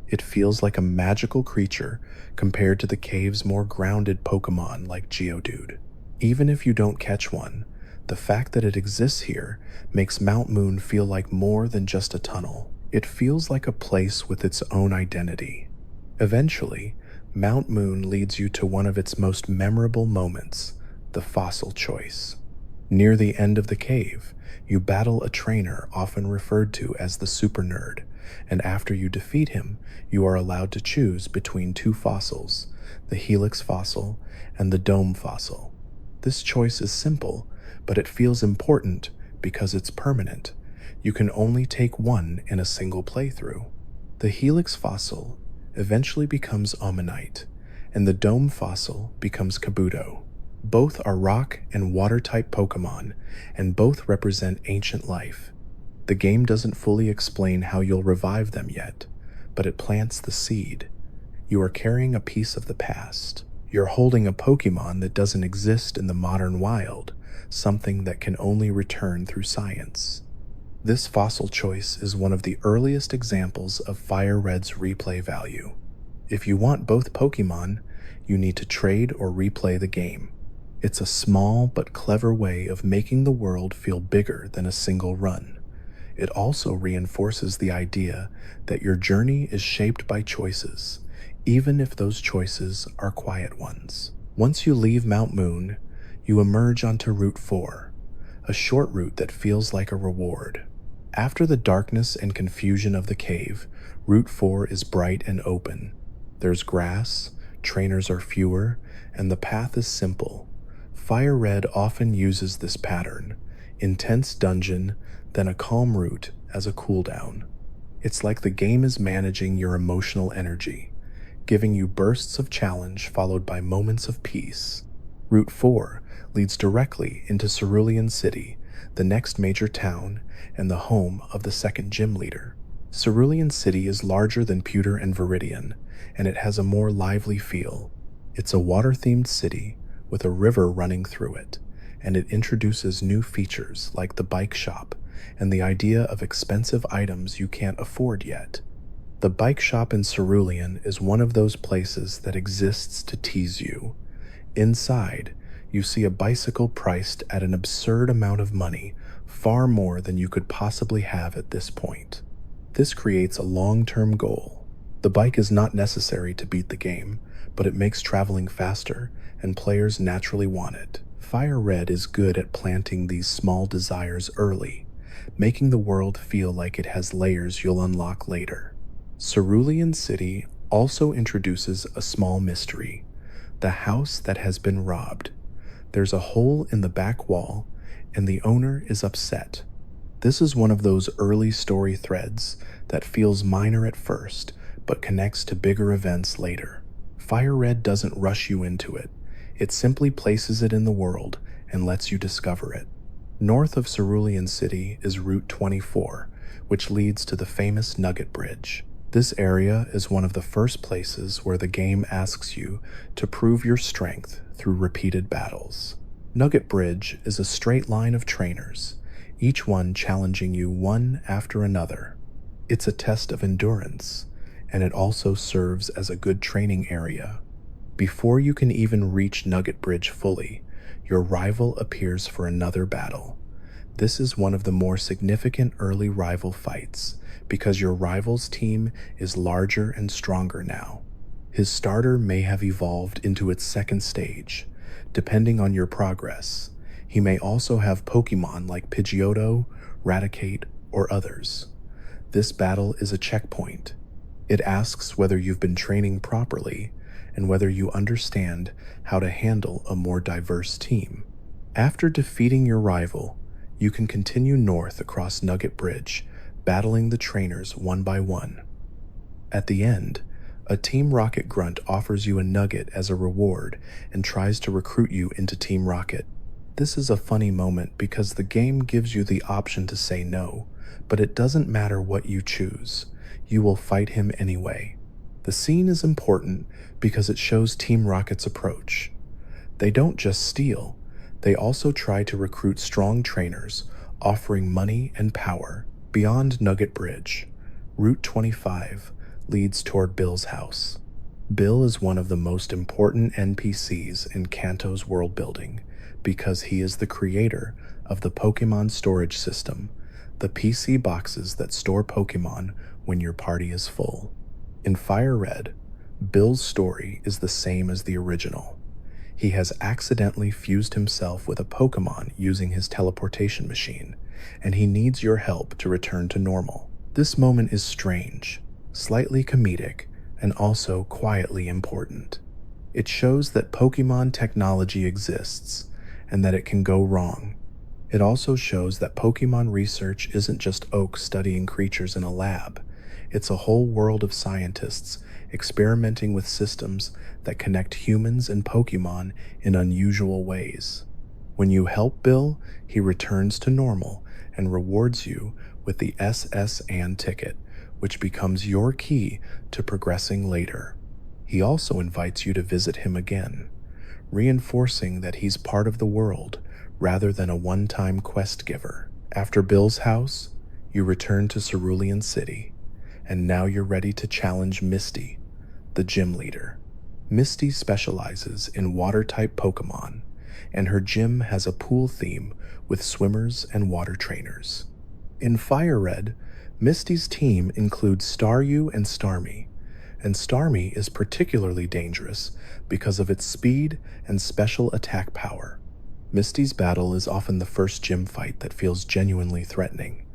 It feels like a magical creature compared to the cave's more grounded Pokemon like Geodude. Even if you don't catch one, the fact that it exists here makes Mount Moon feel like more than just a tunnel. It feels like a place with its own identity. Eventually, Mount Moon leads you to one of its most memorable moments, the fossil choice. Near the end of the cave, you battle a trainer often referred to as the Super Nerd, and after you defeat him, you are allowed to choose between two fossils, the Helix fossil and the Dome fossil. This choice is simple, but it feels important because it's permanent. You can only take one in a single playthrough. The Helix fossil eventually becomes Omanyte, and the Dome fossil becomes Kabuto. Both are rock and water-type Pokemon, and both represent ancient life. The game doesn't fully explain how you'll revive them yet, but it plants the seed. You are carrying a piece of the past. You're holding a Pokemon that doesn't exist in the modern wild, something that can only return through science. This fossil choice is one of the earliest examples of FireRed's replay value. If you want both Pokemon, you need to trade or replay the game. It's a small but clever way of making the world feel bigger than a single run. It also reinforces the idea that your journey is shaped by choices, even if those choices are quiet ones. Once you leave Mount Moon, you emerge onto Route 4, a short route that feels like a reward. After the darkness and confusion of the cave, Route 4 is bright and open. There's grass, trainers are fewer, and the path is simple. FireRed often uses this pattern: intense dungeon, then a calm route as a cooldown. It's like the game is managing your emotional energy, giving you bursts of challenge followed by moments of peace. Route 4 leads directly into Cerulean City, the next major town and the home of the second gym leader. Cerulean City is larger than Pewter and Viridian, and it has a more lively feel. It's a water-themed city with a river running through it, and it introduces new features like the bike shop and the idea of expensive items you can't afford yet. The bike shop in Cerulean is one of those places that exists to tease you. Inside, you see a bicycle priced at an absurd amount of money, far more than you could possibly have at this point. This creates a long-term goal. The bike is not necessary to beat the game, but it makes traveling faster, and players naturally want it. FireRed is good at planting these small desires early, making the world feel like it has layers you'll unlock later. Cerulean City also introduces a small mystery: the house that has been robbed. There's a hole in the back wall, and the owner is upset. This is one of those early story threads that feels minor at first, but connects to bigger events later. FireRed doesn't rush you into it. It simply places it in the world and lets you discover it. North of Cerulean City is Route 24, which leads to the famous Nugget Bridge. This area is one of the first places where the game asks you to prove your strength through repeated battles. Nugget Bridge is a straight line of trainers, each one challenging you one after another. It's a test of endurance, and it also serves as a good training area. Before you can even reach Nugget Bridge fully, your rival appears for another battle. This is one of the more significant early rival fights, because your rival's team is larger and stronger now. His starter may have evolved into its second stage, depending on your progress. He may also have Pokémon like Pidgeotto, Raticate, or others. This battle is a checkpoint. It asks whether you've been training properly and whether you understand how to handle a more diverse team. After defeating your rival, you can continue north across Nugget Bridge, battling the trainers one by one. At the end, a Team Rocket grunt offers you a nugget as a reward and tries to recruit you into Team Rocket. This is a funny moment because the game gives you the option to say no, but it doesn't matter what you choose. You will fight him anyway. The scene is important because it shows Team Rocket's approach. They don't just steal, they also try to recruit strong trainers, offering money and power. Beyond Nugget Bridge, Route 25 leads toward Bill's house. Bill is one of the most important NPCs in Kanto's world building because he is the creator of the Pokémon storage system, the PC boxes that store Pokémon when your party is full. In FireRed, Bill's story is the same as the original. He has accidentally fused himself with a Pokémon using his teleportation machine, and he needs your help to return to normal. This moment is strange, slightly comedic, and also quietly important. It shows that Pokémon technology exists, and that it can go wrong. It also shows that Pokémon research isn't just Oak studying creatures in a lab. It's a whole world of scientists experimenting with systems that connect humans and Pokémon in unusual ways. When you help Bill, he returns to normal and rewards you with the SS and ticket, which becomes your key to progressing later. He also invites you to visit him again, reinforcing that he's part of the world rather than a one-time quest giver. After Bill's house, you return to Cerulean City, and now you're ready to challenge Misty, the gym leader. Misty specializes in water-type Pokémon, and her gym has a pool theme with swimmers and water trainers. In FireRed, Misty's team includes Staryu and Starmie, and Starmie is particularly dangerous because of its speed and special attack power. Misty's battle is often the first gym fight that feels genuinely threatening,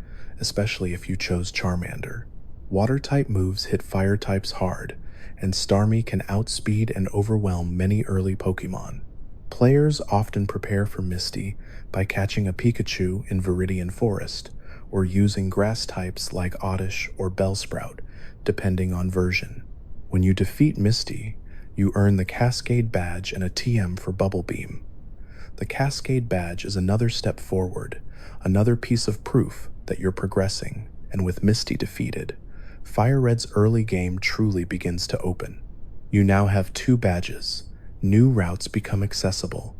especially if you chose Charmander. Water-type moves hit fire types hard, and Starmie can outspeed and overwhelm many early Pokémon. Players often prepare for Misty by catching a Pikachu in Viridian Forest, or using grass types like Oddish or Bellsprout, depending on version. When you defeat Misty, you earn the Cascade Badge and a TM for Bubble Beam. The Cascade Badge is another step forward, another piece of proof that you're progressing, and with Misty defeated, FireRed's early game truly begins to open. You now have 2 badges, new routes become accessible,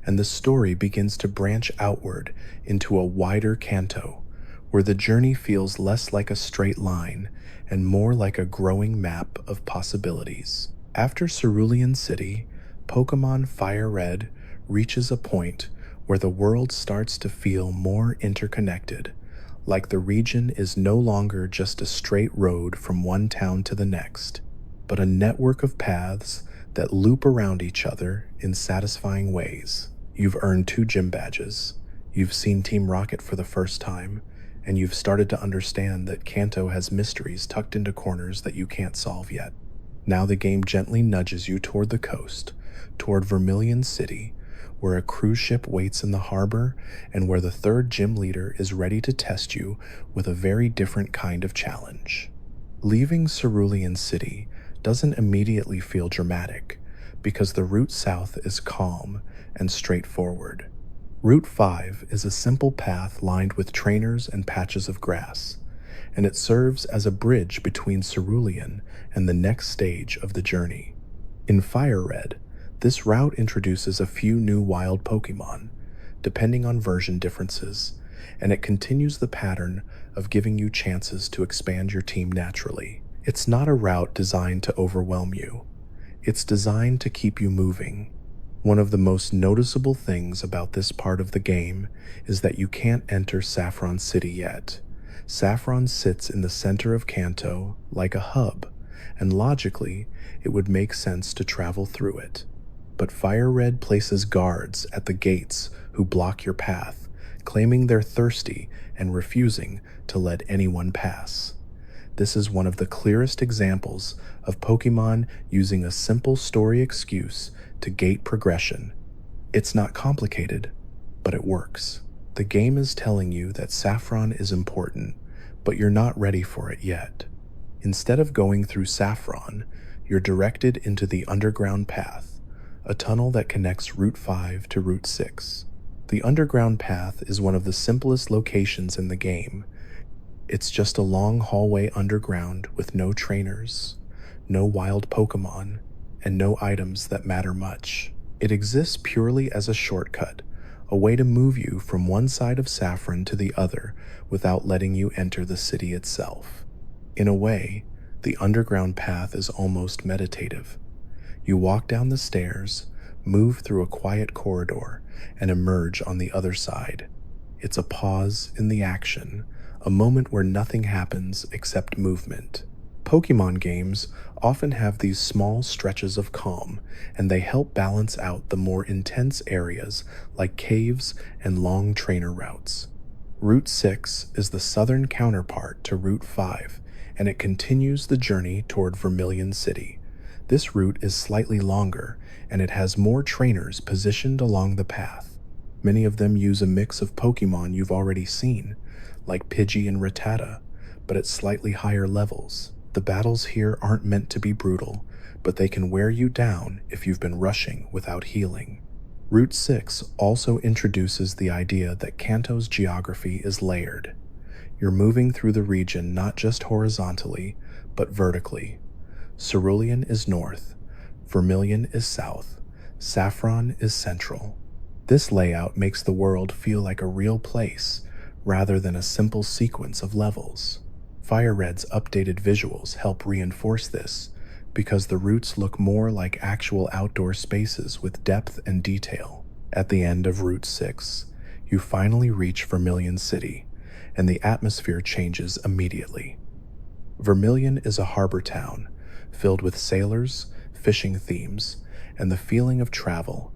and the story begins to branch outward into a wider Kanto, where the journey feels less like a straight line and more like a growing map of possibilities. After Cerulean City, Pokémon FireRed reaches a point where the world starts to feel more interconnected, like the region is no longer just a straight road from one town to the next, but a network of paths that loop around each other in satisfying ways. You've earned 2 gym badges, you've seen Team Rocket for the first time, and you've started to understand that Kanto has mysteries tucked into corners that you can't solve yet. Now the game gently nudges you toward the coast, toward Vermilion City, where a cruise ship waits in the harbor and where the 3rd gym leader is ready to test you with a very different kind of challenge. Leaving Cerulean City doesn't immediately feel dramatic because the route south is calm and straightforward. Route 5 is a simple path lined with trainers and patches of grass, and it serves as a bridge between Cerulean and the next stage of the journey. In FireRed, this route introduces a few new wild Pokémon, depending on version differences, and it continues the pattern of giving you chances to expand your team naturally. It's not a route designed to overwhelm you. It's designed to keep you moving. One of the most noticeable things about this part of the game is that you can't enter Saffron City yet. Saffron sits in the center of Kanto like a hub, and logically, it would make sense to travel through it. But FireRed places guards at the gates who block your path, claiming they're thirsty and refusing to let anyone pass. This is one of the clearest examples of Pokémon using a simple story excuse to gate progression. It's not complicated, but it works. The game is telling you that Saffron is important, but you're not ready for it yet. Instead of going through Saffron, you're directed into the underground path, a tunnel that connects Route 5 to Route 6. The underground path is one of the simplest locations in the game. It's just a long hallway underground with no trainers, no wild Pokémon, and no items that matter much. It exists purely as a shortcut, a way to move you from one side of Saffron to the other without letting you enter the city itself. In a way, the underground path is almost meditative. You walk down the stairs, move through a quiet corridor, and emerge on the other side. It's a pause in the action, a moment where nothing happens except movement. Pokémon games often have these small stretches of calm, and they help balance out the more intense areas like caves and long trainer routes. Route 6 is the southern counterpart to Route 5, and it continues the journey toward Vermilion City. This route is slightly longer, and it has more trainers positioned along the path. Many of them use a mix of Pokémon you've already seen, like Pidgey and Rattata, but at slightly higher levels. The battles here aren't meant to be brutal, but they can wear you down if you've been rushing without healing. Route 6 also introduces the idea that Kanto's geography is layered. You're moving through the region not just horizontally, but vertically. Cerulean is north, Vermilion is south, Saffron is central. This layout makes the world feel like a real place, rather than a simple sequence of levels. FireRed's updated visuals help reinforce this, because the routes look more like actual outdoor spaces with depth and detail. At the end of Route 6, you finally reach Vermilion City, and the atmosphere changes immediately. Vermilion is a harbor town, filled with sailors, fishing themes, and the feeling of travel.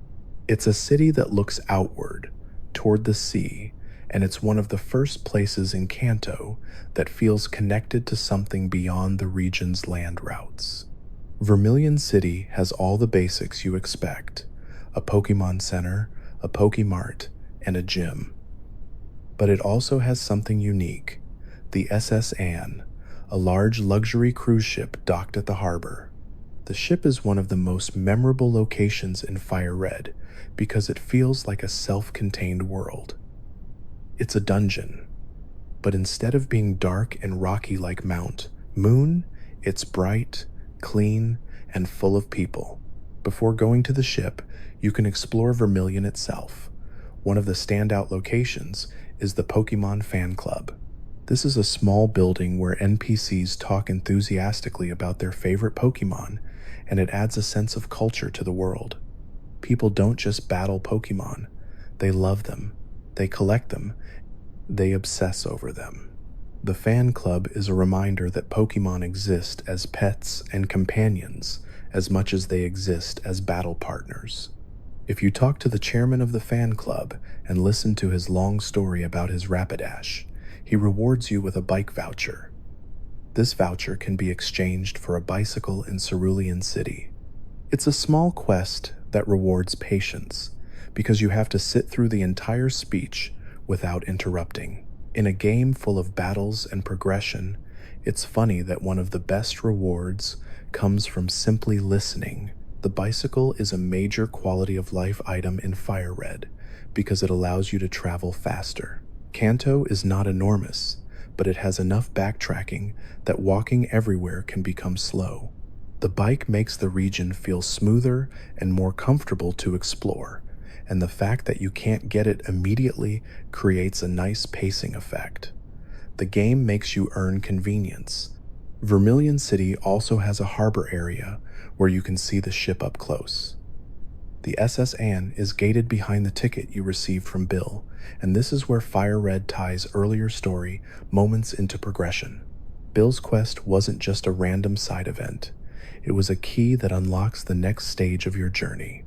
It's a city that looks outward, toward the sea, and it's one of the first places in Kanto that feels connected to something beyond the region's land routes. Vermilion City has all the basics you expect: a Pokemon Center, a Pokemart, and a gym. But it also has something unique: the SS Anne, a large luxury cruise ship docked at the harbor. The ship is one of the most memorable locations in FireRed because it feels like a self-contained world. It's a dungeon, but instead of being dark and rocky like Mount Moon, it's bright, clean, and full of people. Before going to the ship, you can explore Vermilion itself. One of the standout locations is the Pokemon Fan Club. This is a small building where NPCs talk enthusiastically about their favorite Pokemon, and it adds a sense of culture to the world. People don't just battle Pokemon, they love them, they collect them, they obsess over them. The fan club is a reminder that Pokemon exist as pets and companions as much as they exist as battle partners. If you talk to the chairman of the fan club and listen to his long story about his Rapidash, he rewards you with a bike voucher. This voucher can be exchanged for a bicycle in Cerulean City. It's a small quest that rewards patience, because you have to sit through the entire speech without interrupting. In a game full of battles and progression, it's funny that one of the best rewards comes from simply listening. The bicycle is a major quality of life item in FireRed because it allows you to travel faster. Kanto is not enormous, but it has enough backtracking that walking everywhere can become slow. The bike makes the region feel smoother and more comfortable to explore, and the fact that you can't get it immediately creates a nice pacing effect. The game makes you earn convenience. Vermilion City also has a harbor area where you can see the ship up close. The SS Anne is gated behind the ticket you received from Bill, and this is where FireRed ties earlier story moments into progression. Bill's quest wasn't just a random side event, it was a key that unlocks the next stage of your journey.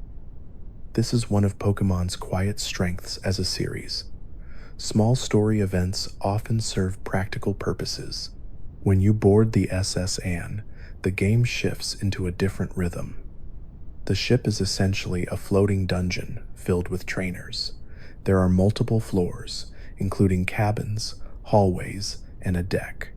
This is one of Pokemon's quiet strengths as a series. Small story events often serve practical purposes. When you board the SS Anne, the game shifts into a different rhythm. The ship is essentially a floating dungeon filled with trainers. There are multiple floors, including cabins, hallways, and a deck.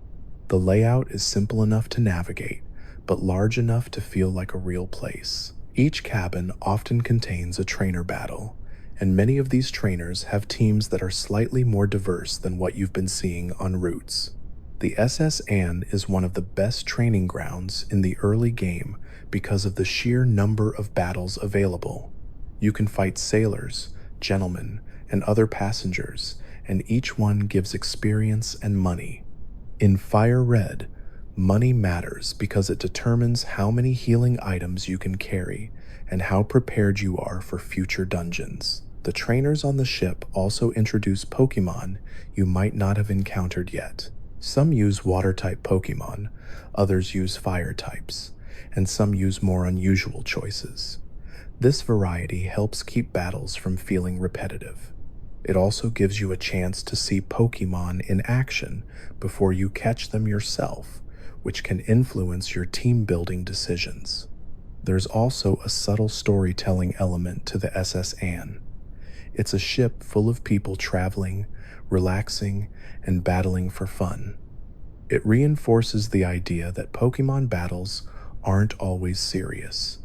The layout is simple enough to navigate, but large enough to feel like a real place. Each cabin often contains a trainer battle, and many of these trainers have teams that are slightly more diverse than what you've been seeing on Routes. The SS Anne is one of the best training grounds in the early game because of the sheer number of battles available. You can fight sailors, gentlemen, and other passengers, and each one gives experience and money. In FireRed, money matters because it determines how many healing items you can carry and how prepared you are for future dungeons. The trainers on the ship also introduce Pokemon you might not have encountered yet. Some use water-type Pokemon, others use fire types, and some use more unusual choices. This variety helps keep battles from feeling repetitive. It also gives you a chance to see Pokemon in action before you catch them yourself, which can influence your team-building decisions. There's also a subtle storytelling element to the SS Anne. It's a ship full of people traveling, relaxing, and battling for fun. It reinforces the idea that Pokemon battles aren't always serious.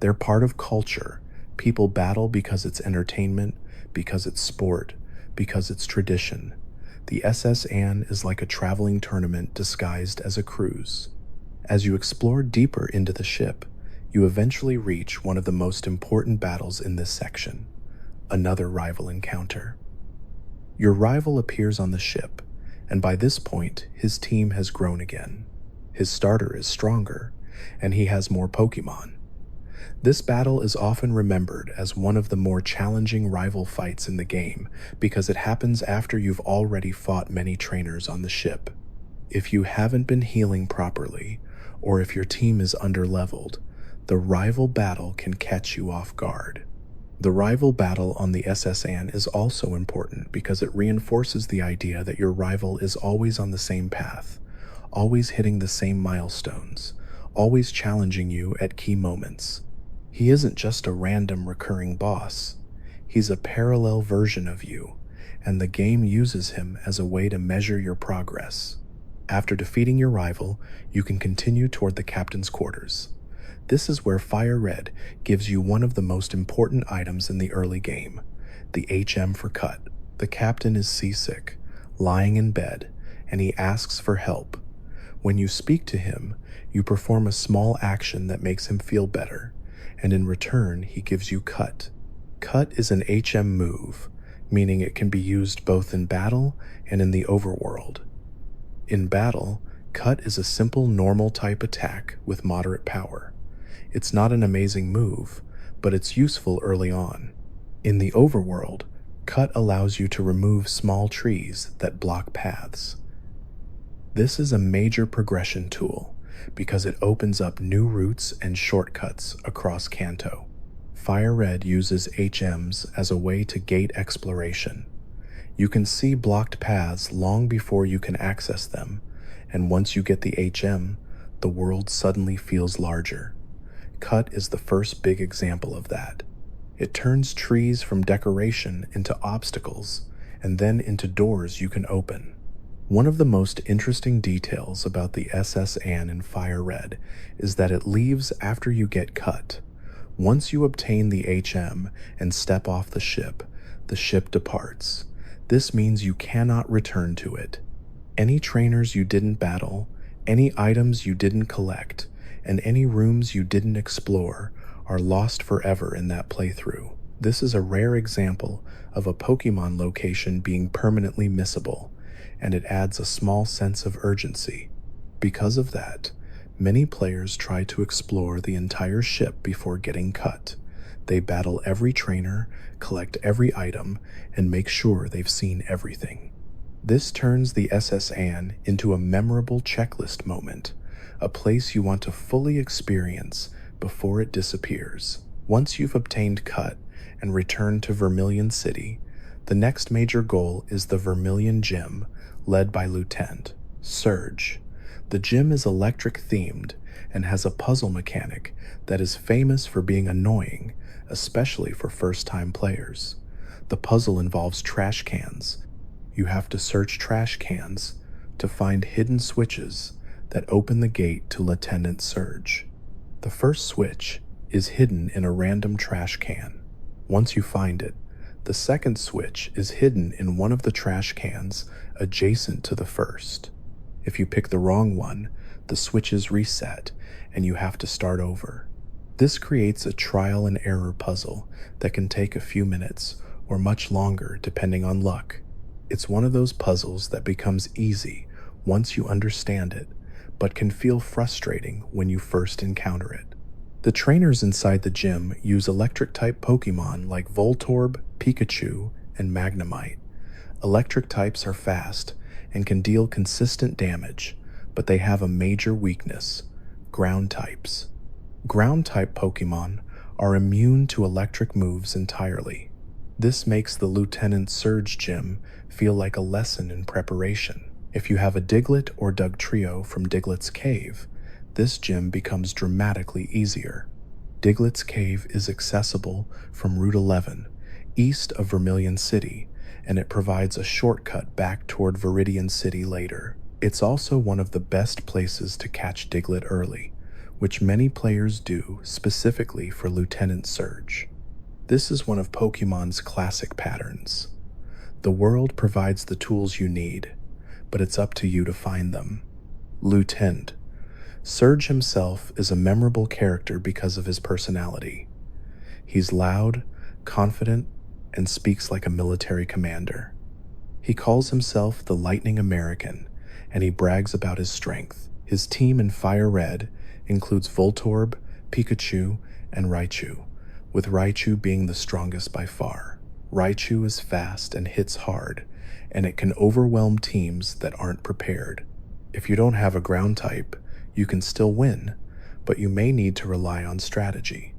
They're part of culture. People battle because it's entertainment, because it's sport, because it's tradition. The SS Anne is like a traveling tournament disguised as a cruise. As you explore deeper into the ship, you eventually reach one of the most important battles in this section, another rival encounter. Your rival appears on the ship, and by this point, his team has grown again. His starter is stronger, and he has more Pokemon. This battle is often remembered as one of the more challenging rival fights in the game because it happens after you've already fought many trainers on the ship. If you haven't been healing properly, or if your team is underleveled, the rival battle can catch you off guard. The rival battle on the SS Anne is also important because it reinforces the idea that your rival is always on the same path, always hitting the same milestones, always challenging you at key moments. He isn't just a random recurring boss, he's a parallel version of you, and the game uses him as a way to measure your progress. After defeating your rival, you can continue toward the captain's quarters. This is where FireRed gives you one of the most important items in the early game, the HM for Cut. The captain is seasick, lying in bed, and he asks for help. When you speak to him, you perform a small action that makes him feel better, and in return he gives you Cut. Cut is an HM move, meaning it can be used both in battle and in the overworld. In battle, Cut is a simple normal type attack with moderate power. It's not an amazing move, but it's useful early on. In the overworld, Cut allows you to remove small trees that block paths. This is a major progression tool because it opens up new routes and shortcuts across Kanto. FireRed uses HMs as a way to gate exploration. You can see blocked paths long before you can access them, and once you get the HM, the world suddenly feels larger. Cut is the first big example of that. It turns trees from decoration into obstacles, and then into doors you can open. One of the most interesting details about the SS Anne in FireRed is that it leaves after you get Cut. Once you obtain the HM and step off the ship departs. This means you cannot return to it. Any trainers you didn't battle, any items you didn't collect, and any rooms you didn't explore are lost forever in that playthrough. This is a rare example of a Pokemon location being permanently missable, and it adds a small sense of urgency. Because of that, many players try to explore the entire ship before getting Cut. They battle every trainer, collect every item, and make sure they've seen everything. This turns the SS Anne into a memorable checklist moment, a place you want to fully experience before it disappears. Once you've obtained Cut and returned to Vermilion City, the next major goal is the Vermilion Gym, led by Lieutenant Surge. The gym is electric themed and has a puzzle mechanic that is famous for being annoying, especially for first-time players. The puzzle involves trash cans. You have to search trash cans to find hidden switches that open the gate to Lieutenant Surge. The first switch is hidden in a random trash can. Once you find it, the second switch is hidden in one of the trash cans adjacent to the first. If you pick the wrong one, the switches reset and you have to start over. This creates a trial and error puzzle that can take a few minutes or much longer depending on luck. It's one of those puzzles that becomes easy once you understand it, but can feel frustrating when you first encounter it. The trainers inside the gym use electric-type Pokemon like Voltorb, Pikachu, and Magnemite. Electric types are fast and can deal consistent damage, but they have a major weakness: ground types. Ground-type Pokemon are immune to electric moves entirely. This makes the Lieutenant Surge gym feel like a lesson in preparation. If you have a Diglett or Dugtrio from Diglett's Cave, this gym becomes dramatically easier. Diglett's Cave is accessible from Route 11, east of Vermilion City, and it provides a shortcut back toward Viridian City later. It's also one of the best places to catch Diglett early, which many players do specifically for Lieutenant Surge. This is one of Pokemon's classic patterns. The world provides the tools you need, but it's up to you to find them. Lieutenant Surge himself is a memorable character because of his personality. He's loud, confident, and speaks like a military commander. He calls himself the Lightning American, and he brags about his strength. His team in FireRed includes Voltorb, Pikachu, and Raichu, with Raichu being the strongest by far. Raichu is fast and hits hard, and it can overwhelm teams that aren't prepared. If you don't have a ground type, you can still win, but you may need to rely on strategy.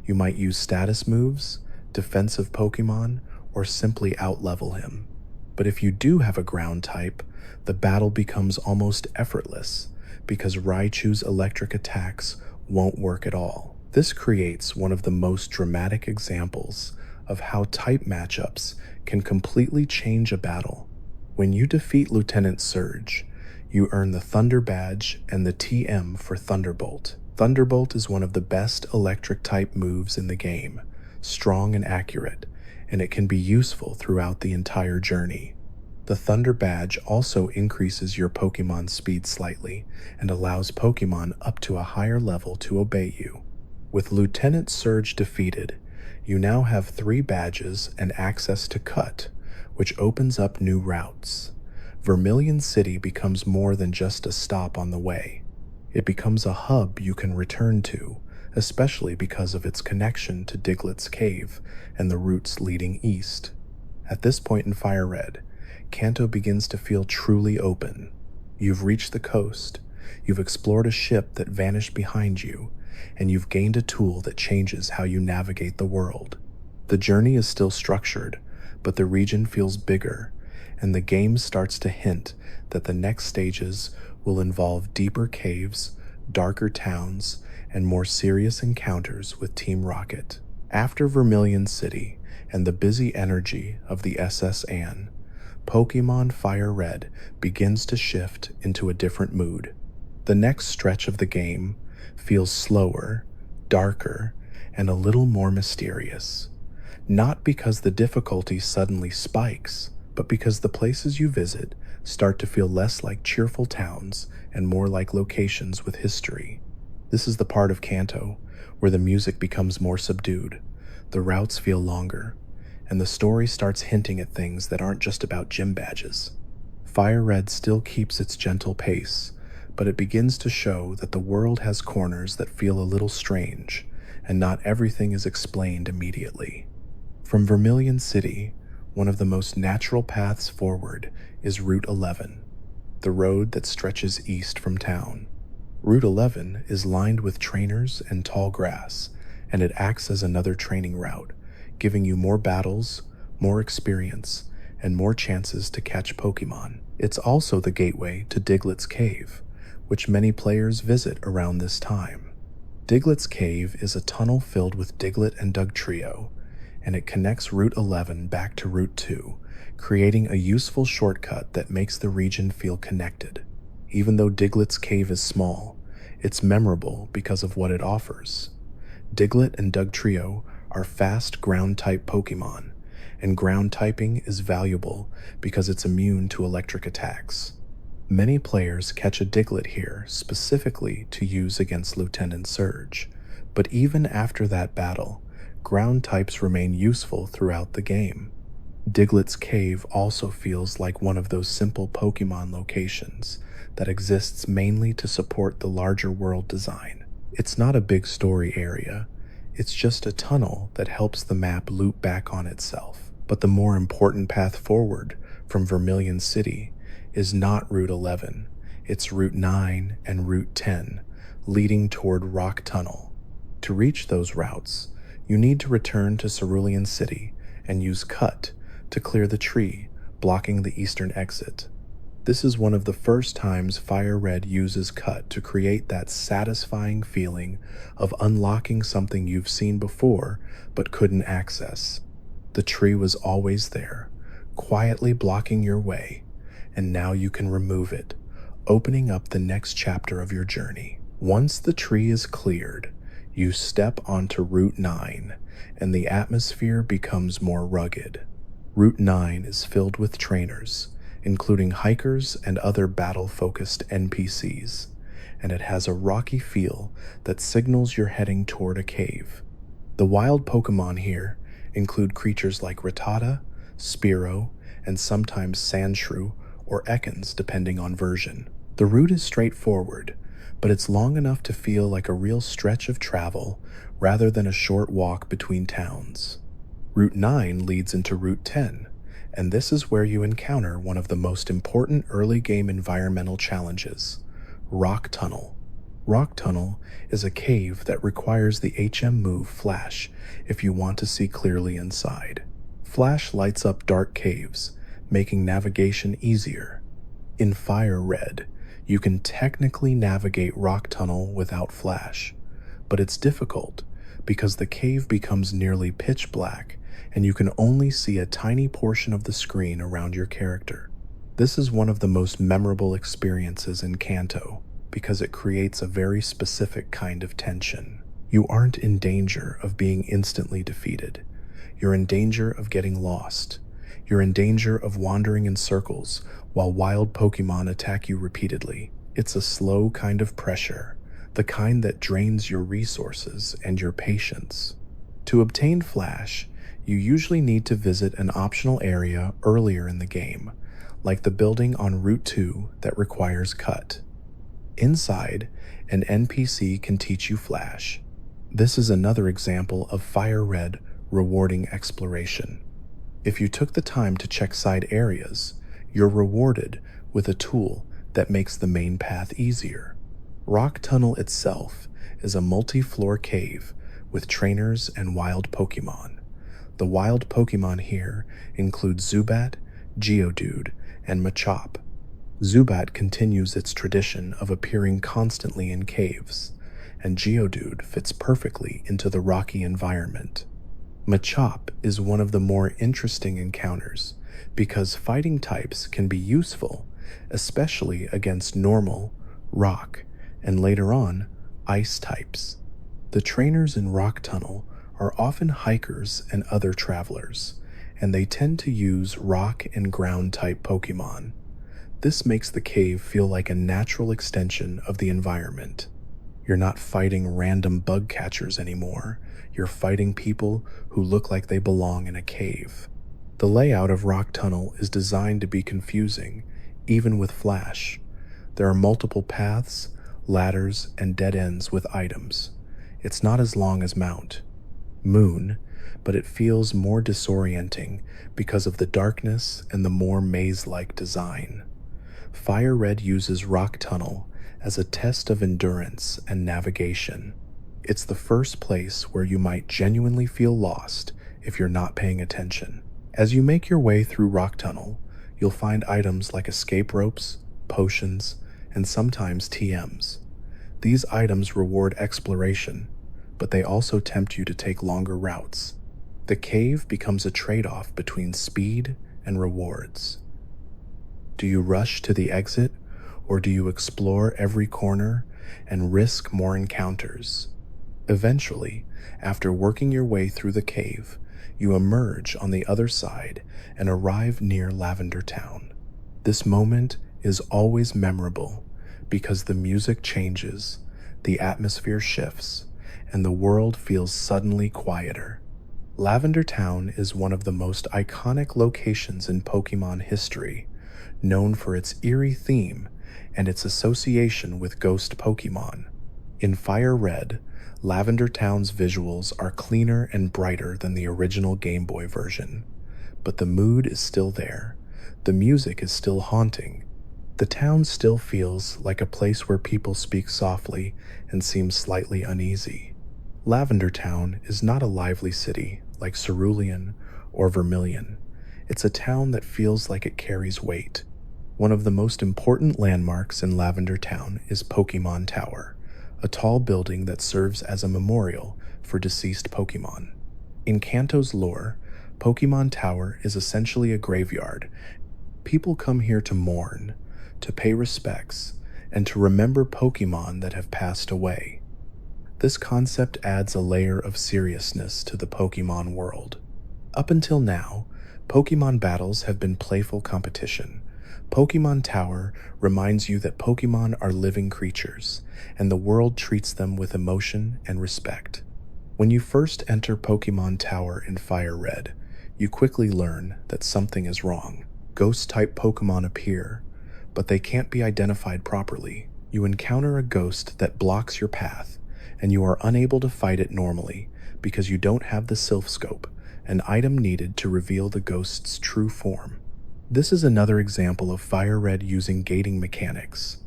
You might use status moves, defensive Pokemon, or simply outlevel him. But if you do have a ground type, the battle becomes almost effortless because Raichu's electric attacks won't work at all. This creates one of the most dramatic examples of how type matchups can completely change a battle. When you defeat Lieutenant Surge, you earn the Thunder Badge and the TM for Thunderbolt. Thunderbolt is one of the best electric type moves in the game, strong and accurate, and it can be useful throughout the entire journey. The Thunder Badge also increases your Pokémon speed slightly and allows Pokémon up to a higher level to obey you. With Lieutenant Surge defeated, you now have 3 badges and access to Cut, which opens up new routes. Vermilion City becomes more than just a stop on the way. It becomes a hub you can return to, especially because of its connection to Diglett's cave and the routes leading east. At this point in FireRed, Kanto begins to feel truly open. You've reached the coast, you've explored a ship that vanished behind you, and you've gained a tool that changes how you navigate the world. The journey is still structured, but the region feels bigger, and the game starts to hint that the next stages will involve deeper caves, darker towns, and more serious encounters with Team Rocket. After Vermilion City and the busy energy of the SS Anne, Pokémon FireRed begins to shift into a different mood. The next stretch of the game feels slower, darker, and a little more mysterious. Not because the difficulty suddenly spikes, but because the places you visit start to feel less like cheerful towns and more like locations with history. This is the part of Kanto where the music becomes more subdued, the routes feel longer, and the story starts hinting at things that aren't just about gym badges. FireRed still keeps its gentle pace, but it begins to show that the world has corners that feel a little strange, and not everything is explained immediately. From Vermilion City, one of the most natural paths forward is Route 11, the road that stretches east from town. Route 11 is lined with trainers and tall grass, and it acts as another training route, giving you more battles, more experience, and more chances to catch Pokémon. It's also the gateway to Diglett's Cave, which many players visit around this time. Diglett's Cave is a tunnel filled with Diglett and Dugtrio, and it connects Route 11 back to Route 2, creating a useful shortcut that makes the region feel connected. Even though Diglett's Cave is small, it's memorable because of what it offers. Diglett and Dugtrio are fast ground-type Pokémon, and ground typing is valuable because it's immune to electric attacks. Many players catch a Diglett here specifically to use against Lieutenant Surge, but even after that battle, ground types remain useful throughout the game. Diglett's Cave also feels like one of those simple Pokémon locations that exists mainly to support the larger world design. It's not a big story area, it's just a tunnel that helps the map loop back on itself. But the more important path forward from Vermilion City is not Route 11, it's Route 9 and Route 10, leading toward Rock Tunnel. To reach those routes, you need to return to Cerulean City and use Cut to clear the tree blocking the eastern exit. This is one of the first times FireRed uses Cut to create that satisfying feeling of unlocking something you've seen before but couldn't access. The tree was always there, quietly blocking your way, and now you can remove it, opening up the next chapter of your journey. Once the tree is cleared, you step onto Route 9, and the atmosphere becomes more rugged. Route 9 is filled with trainers, including hikers and other battle-focused NPCs, and it has a rocky feel that signals you're heading toward a cave. The wild Pokémon here include creatures like Rattata, Spearow, and sometimes Sandshrew or Ekans depending on version. The route is straightforward, but it's long enough to feel like a real stretch of travel rather than a short walk between towns. Route 9 leads into Route 10, and this is where you encounter one of the most important early game environmental challenges, Rock Tunnel. Rock Tunnel is a cave that requires the HM move Flash if you want to see clearly inside. Flash lights up dark caves, making navigation easier. In FireRed, You can technically navigate Rock Tunnel without flash, but it's difficult because the cave becomes nearly pitch black and you can only see a tiny portion of the screen around your character. This is one of the most memorable experiences in Kanto because it creates a very specific kind of tension. You aren't in danger of being instantly defeated. You're in danger of getting lost. You're in danger of wandering in circles while wild Pokemon attack you repeatedly. It's a slow kind of pressure, the kind that drains your resources and your patience. To obtain Flash, you usually need to visit an optional area earlier in the game, like the building on Route 2 that requires Cut. Inside, an NPC can teach you Flash. This is another example of FireRed rewarding exploration. If you took the time to check side areas, you're rewarded with a tool that makes the main path easier. Rock Tunnel itself is a multi-floor cave with trainers and wild Pokemon. The wild Pokemon here include Zubat, Geodude, and Machop. Zubat continues its tradition of appearing constantly in caves, and Geodude fits perfectly into the rocky environment. Machop is one of the more interesting encounters because fighting types can be useful, especially against normal, rock, and later on, ice types. The trainers in Rock Tunnel are often hikers and other travelers, and they tend to use rock and ground type Pokemon. This makes the cave feel like a natural extension of the environment. You're not fighting random bug catchers anymore. You're fighting people who look like they belong in a cave. The layout of Rock Tunnel is designed to be confusing, even with Flash. There are multiple paths, ladders, and dead ends with items. It's not as long as Moon, but it feels more disorienting because of the darkness and the more maze-like design. FireRed uses Rock Tunnel as a test of endurance and navigation. It's the first place where you might genuinely feel lost if you're not paying attention. As you make your way through Rock Tunnel, you'll find items like escape ropes, potions, and sometimes TMs. These items reward exploration, but they also tempt you to take longer routes. The cave becomes a trade-off between speed and rewards. Do you rush to the exit, or do you explore every corner and risk more encounters? Eventually, after working your way through the cave, you emerge on the other side and arrive near Lavender Town. This moment is always memorable because the music changes, the atmosphere shifts, and the world feels suddenly quieter. Lavender Town is one of the most iconic locations in Pokemon history, known for its eerie theme and its association with ghost Pokemon. In FireRed, Lavender Town's visuals are cleaner and brighter than the original Game Boy version, but the mood is still there. The music is still haunting. The town still feels like a place where people speak softly and seem slightly uneasy. Lavender Town is not a lively city like Cerulean or Vermilion. It's a town that feels like it carries weight. One of the most important landmarks in Lavender Town is Pokemon Tower, a tall building that serves as a memorial for deceased Pokemon. In Kanto's lore, Pokemon Tower is essentially a graveyard. People come here to mourn, to pay respects, and to remember Pokemon that have passed away. This concept adds a layer of seriousness to the Pokemon world. Up until now, Pokemon battles have been playful competition. Pokemon Tower reminds you that Pokemon are living creatures, and the world treats them with emotion and respect. When you first enter Pokemon Tower in FireRed, you quickly learn that something is wrong. Ghost-type Pokemon appear, but they can't be identified properly. You encounter a ghost that blocks your path, and you are unable to fight it normally because you don't have the Silph Scope, an item needed to reveal the ghost's true form. This is another example of FireRed using gating mechanics.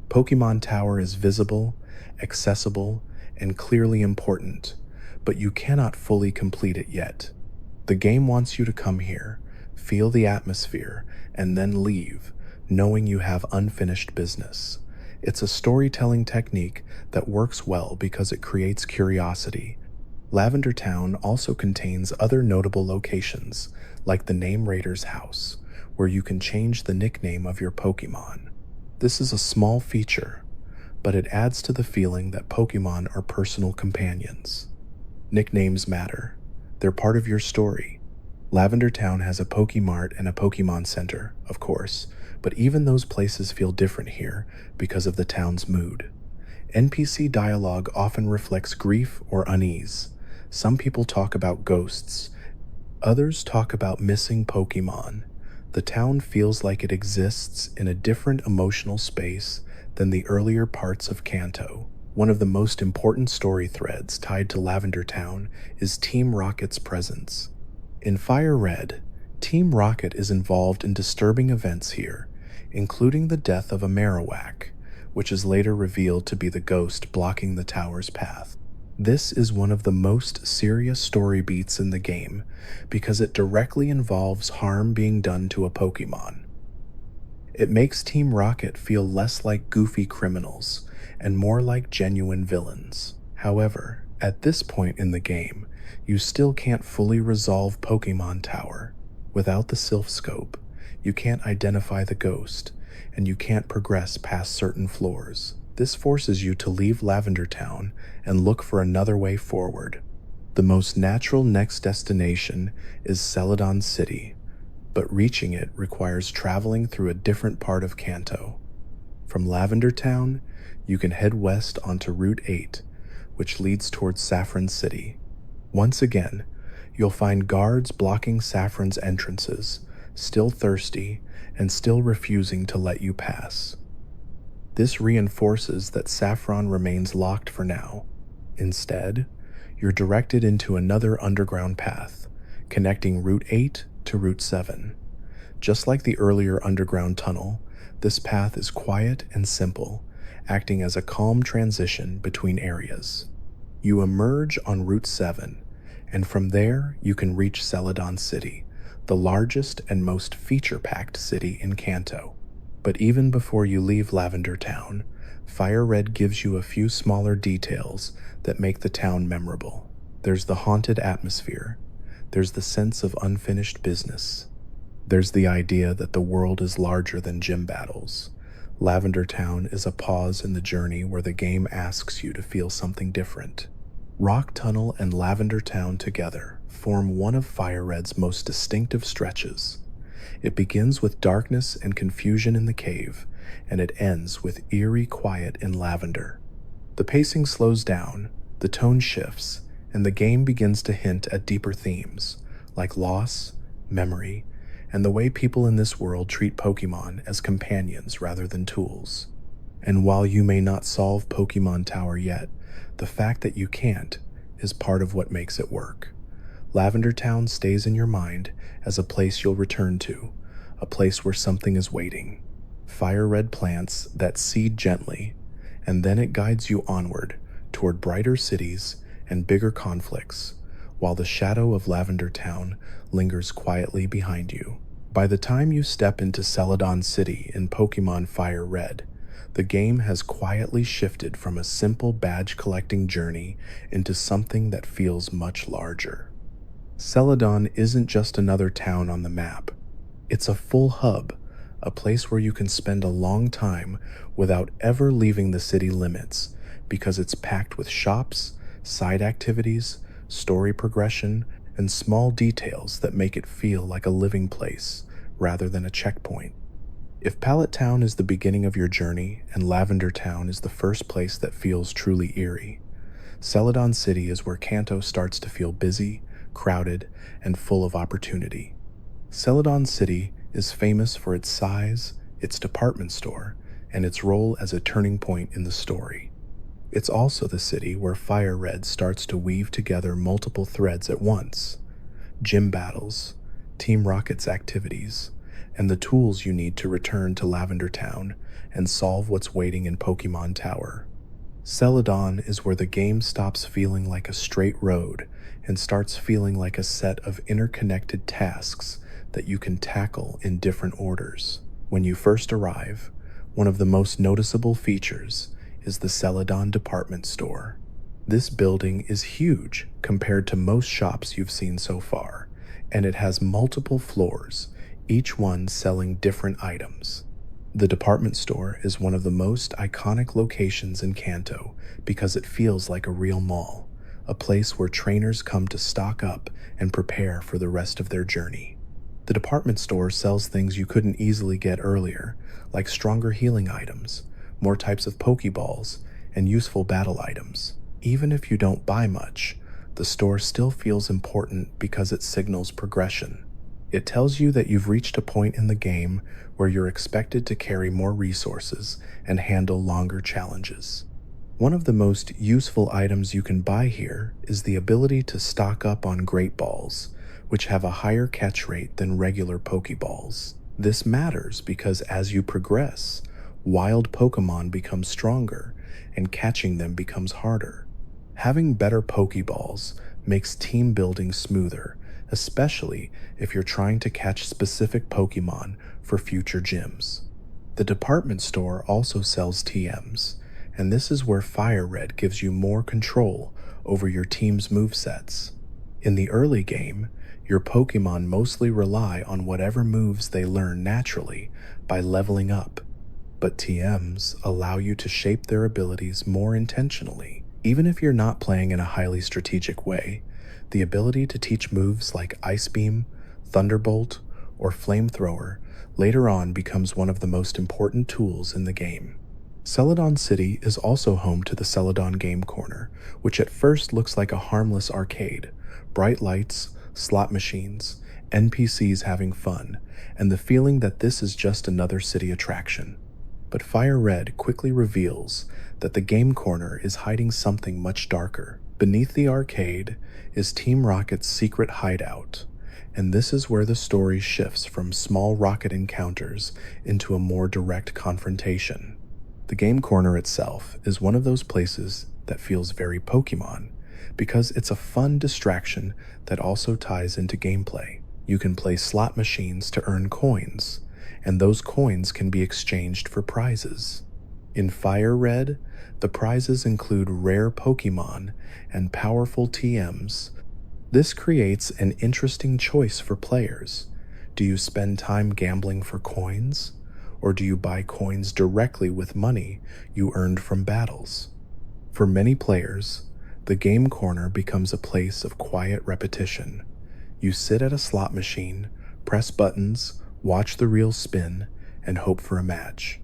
Pokemon Tower is visible, accessible, and clearly important, but you cannot fully complete it yet. The game wants you to come here, feel the atmosphere, and then leave, knowing you have unfinished business. It's a storytelling technique that works well because it creates curiosity. Lavender Town also contains other notable locations, like the Name Raider's house, where you can change the nickname of your Pokémon. This is a small feature, but it adds to the feeling that Pokémon are personal companions. Nicknames matter. They're part of your story. Lavender Town has a Pokémart and a Pokémon Center, of course, but even those places feel different here because of the town's mood. NPC dialogue often reflects grief or unease. Some people talk about ghosts. Others talk about missing Pokémon. The town feels like it exists in a different emotional space than the earlier parts of Kanto. One of the most important story threads tied to Lavender Town is Team Rocket's presence. In FireRed, Team Rocket is involved in disturbing events here, including the death of a Marowak, which is later revealed to be the ghost blocking the tower's path. This is one of the most serious story beats in the game because it directly involves harm being done to a Pokémon. It makes Team Rocket feel less like goofy criminals and more like genuine villains. However, at this point in the game, you still can't fully resolve Pokémon Tower. Without the Silph Scope, you can't identify the ghost, and you can't progress past certain floors. This forces you to leave Lavender Town and look for another way forward. The most natural next destination is Celadon City, but reaching it requires traveling through a different part of Kanto. From Lavender Town, you can head west onto Route 8, which leads towards Saffron City. Once again, you'll find guards blocking Saffron's entrances, still thirsty and still refusing to let you pass. This reinforces that Saffron remains locked for now. Instead, you're directed into another underground path, connecting Route 8 to Route 7. Just like the earlier underground tunnel, this path is quiet and simple, acting as a calm transition between areas. You emerge on Route 7, and from there you can reach Celadon City, the largest and most feature-packed city in Kanto. But even before you leave Lavender Town, FireRed gives you a few smaller details that make the town memorable. There's the haunted atmosphere. There's the sense of unfinished business. There's the idea that the world is larger than gym battles. Lavender Town is a pause in the journey where the game asks you to feel something different. Rock Tunnel and Lavender Town together form one of FireRed's most distinctive stretches. It begins with darkness and confusion in the cave, and it ends with eerie quiet in Lavender. The pacing slows down, the tone shifts, and the game begins to hint at deeper themes, like loss, memory, and the way people in this world treat Pokémon as companions rather than tools. And while you may not solve Pokémon Tower yet, the fact that you can't is part of what makes it work. Lavender Town stays in your mind as a place you'll return to, a place where something is waiting. FireRed plants that seed gently, and then it guides you onward toward brighter cities and bigger conflicts, while the shadow of Lavender Town lingers quietly behind you. By the time you step into Celadon City in Pokémon FireRed, the game has quietly shifted from a simple badge-collecting journey into something that feels much larger. Celadon isn't just another town on the map. It's a full hub, a place where you can spend a long time without ever leaving the city limits, because it's packed with shops, side activities, story progression, and small details that make it feel like a living place rather than a checkpoint. If Pallet Town is the beginning of your journey and Lavender Town is the first place that feels truly eerie, Celadon City is where Kanto starts to feel busy, crowded, and full of opportunity. Celadon City is famous for its size, its department store, and its role as a turning point in the story. It's also the city where FireRed starts to weave together multiple threads at once: gym battles, Team Rocket's activities, and the tools you need to return to Lavender Town and solve what's waiting in Pokémon Tower. Celadon is where the game stops feeling like a straight road and starts feeling like a set of interconnected tasks that you can tackle in different orders. When you first arrive, One of the most noticeable features is the Celadon department store. This building is huge compared to most shops you've seen so far, and it has multiple floors, each one selling different items. The department store is one of the most iconic locations in Kanto because it feels like a real mall, a place where trainers come to stock up and prepare for the rest of their journey. The department store sells things you couldn't easily get earlier, like stronger healing items, more types of Pokeballs, and useful battle items. Even if you don't buy much, the store still feels important because it signals progression. It tells you that you've reached a point in the game where you're expected to carry more resources and handle longer challenges. One of the most useful items you can buy here is the ability to stock up on Great Balls, which have a higher catch rate than regular Pokeballs. This matters because as you progress, wild Pokemon become stronger and catching them becomes harder. Having better Pokeballs makes team building smoother, especially if you're trying to catch specific Pokemon for future gyms. The department store also sells TMs, and this is where FireRed gives you more control over your team's movesets. In the early game, your Pokemon mostly rely on whatever moves they learn naturally by leveling up, but TMs allow you to shape their abilities more intentionally. Even if you're not playing in a highly strategic way, the ability to teach moves like Ice Beam, Thunderbolt, or Flamethrower later on becomes one of the most important tools in the game. Celadon City is also home to the Celadon Game Corner, which at first looks like a harmless arcade. Bright lights, slot machines, NPCs having fun, and the feeling that this is just another city attraction. But FireRed quickly reveals that the Game Corner is hiding something much darker. Beneath the arcade is Team Rocket's secret hideout, and this is where the story shifts from small rocket encounters into a more direct confrontation. The Game Corner itself is one of those places that feels very Pokemon, because it's a fun distraction that also ties into gameplay. You can play slot machines to earn coins, and those coins can be exchanged for prizes. In FireRed, the prizes include rare Pokemon and powerful TMs. This creates an interesting choice for players. Do you spend time gambling for coins, or do you buy coins directly with money you earned from battles? For many players, the Game Corner becomes a place of quiet repetition. You sit at a slot machine, press buttons, watch the reel spin, and hope for a match.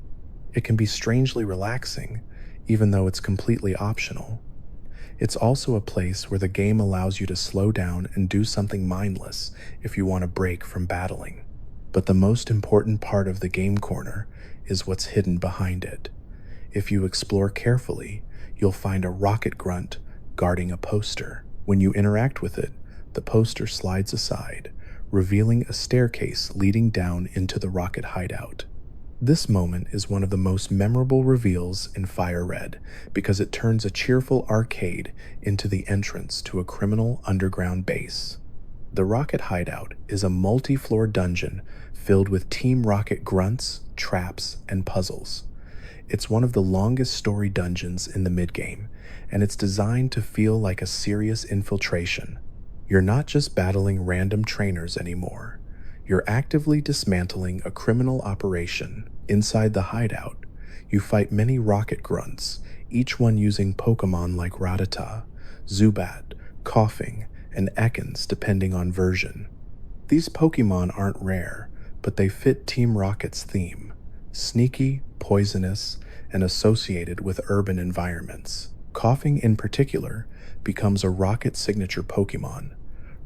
It can be strangely relaxing, even though it's completely optional. It's also a place where the game allows you to slow down and do something mindless if you want a break from battling. But the most important part of the Game Corner is what's hidden behind it. If you explore carefully, you'll find a rocket grunt guarding a poster. When you interact with it, the poster slides aside, revealing a staircase leading down into the rocket hideout. This moment is one of the most memorable reveals in FireRed because it turns a cheerful arcade into the entrance to a criminal underground base. The Rocket Hideout is a multi-floor dungeon filled with Team Rocket grunts, traps, and puzzles. It's one of the longest story dungeons in the mid-game, and it's designed to feel like a serious infiltration. You're not just battling random trainers anymore. You're actively dismantling a criminal operation. Inside the hideout, you fight many rocket grunts, each one using Pokemon like Rattata, Zubat, Koffing, and Ekans depending on version. These Pokemon aren't rare, but they fit Team Rocket's theme: sneaky, poisonous, and associated with urban environments. Koffing in particular becomes a Rocket signature Pokemon,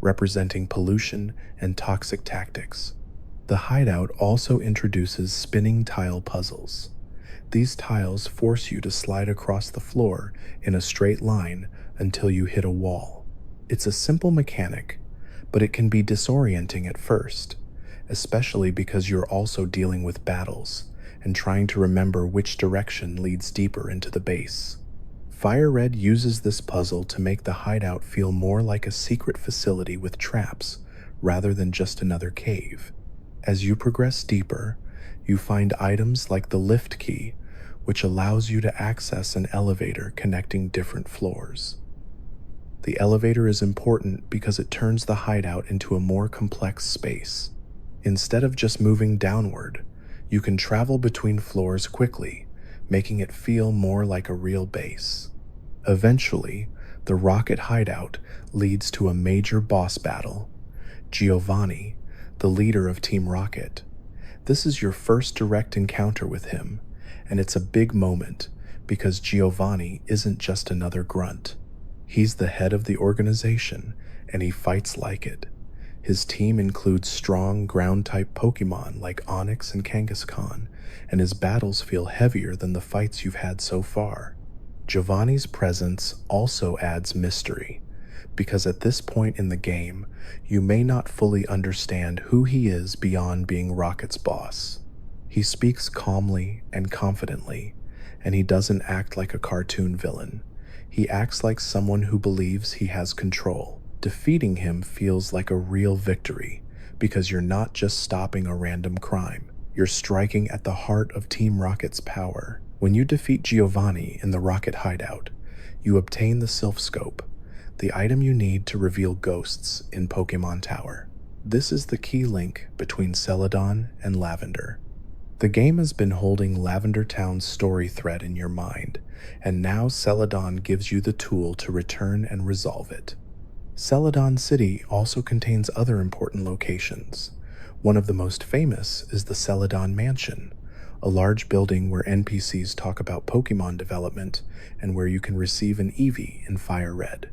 representing pollution and toxic tactics. The hideout also introduces spinning tile puzzles. These tiles force you to slide across the floor in a straight line until you hit a wall. It's a simple mechanic, but it can be disorienting at first, especially because you're also dealing with battles and trying to remember which direction leads deeper into the base. FireRed uses this puzzle to make the hideout feel more like a secret facility with traps rather than just another cave. As you progress deeper, You find items like the lift key, which allows you to access an elevator connecting different floors. The elevator is important because it turns the hideout into a more complex space. Instead of just moving downward, you can travel between floors quickly, making it feel more like a real base. Eventually, the rocket hideout leads to a major boss battle. Giovanni, the leader of Team Rocket. This is your first direct encounter with him, and it's a big moment because Giovanni isn't just another grunt. He's the head of the organization, and he fights like it. His team includes strong ground-type Pokémon like Onix and Kangaskhan, and his battles feel heavier than the fights you've had so far. Giovanni's presence also adds mystery, because at this point in the game, you may not fully understand who he is beyond being Rocket's boss. He speaks calmly and confidently, and he doesn't act like a cartoon villain. He acts like someone who believes he has control. Defeating him feels like a real victory, because you're not just stopping a random crime. You're striking at the heart of Team Rocket's power. When you defeat Giovanni in the Rocket Hideout, you obtain the Silph Scope, the item you need to reveal ghosts in Pokémon Tower. This is the key link between Celadon and Lavender. The game has been holding Lavender Town's story thread in your mind, and now Celadon gives you the tool to return and resolve it. Celadon City also contains other important locations. One of the most famous is the Celadon Mansion, a large building where NPCs talk about Pokémon development and where you can receive an Eevee in FireRed.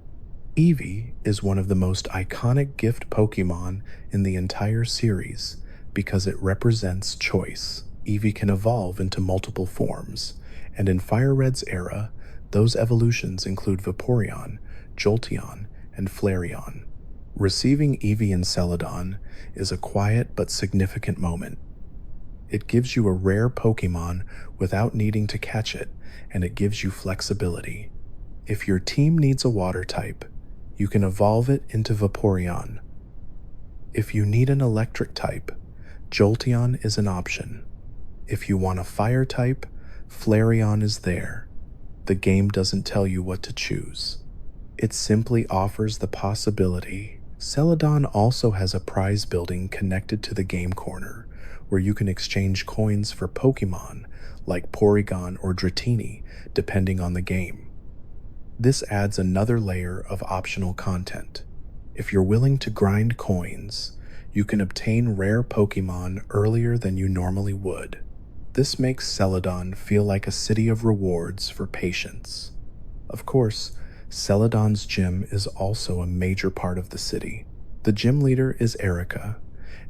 Eevee is one of the most iconic gift Pokémon in the entire series because it represents choice. Eevee can evolve into multiple forms, and in FireRed's era, those evolutions include Vaporeon, Jolteon, and Flareon. Receiving Eevee in Celadon is a quiet but significant moment. It gives you a rare Pokémon without needing to catch it, and it gives you flexibility. If your team needs a water type, you can evolve it into Vaporeon. If you need an electric type, Jolteon is an option. If you want a fire type, Flareon is there. The game doesn't tell you what to choose. It simply offers the possibility. Celadon also has a prize building connected to the game corner, where you can exchange coins for Pokémon like Porygon or Dratini, depending on the game. This adds another layer of optional content. If you're willing to grind coins, you can obtain rare Pokémon earlier than you normally would. This makes Celadon feel like a city of rewards for patience. Of course, Celadon's gym is also a major part of the city. The gym leader is Erika,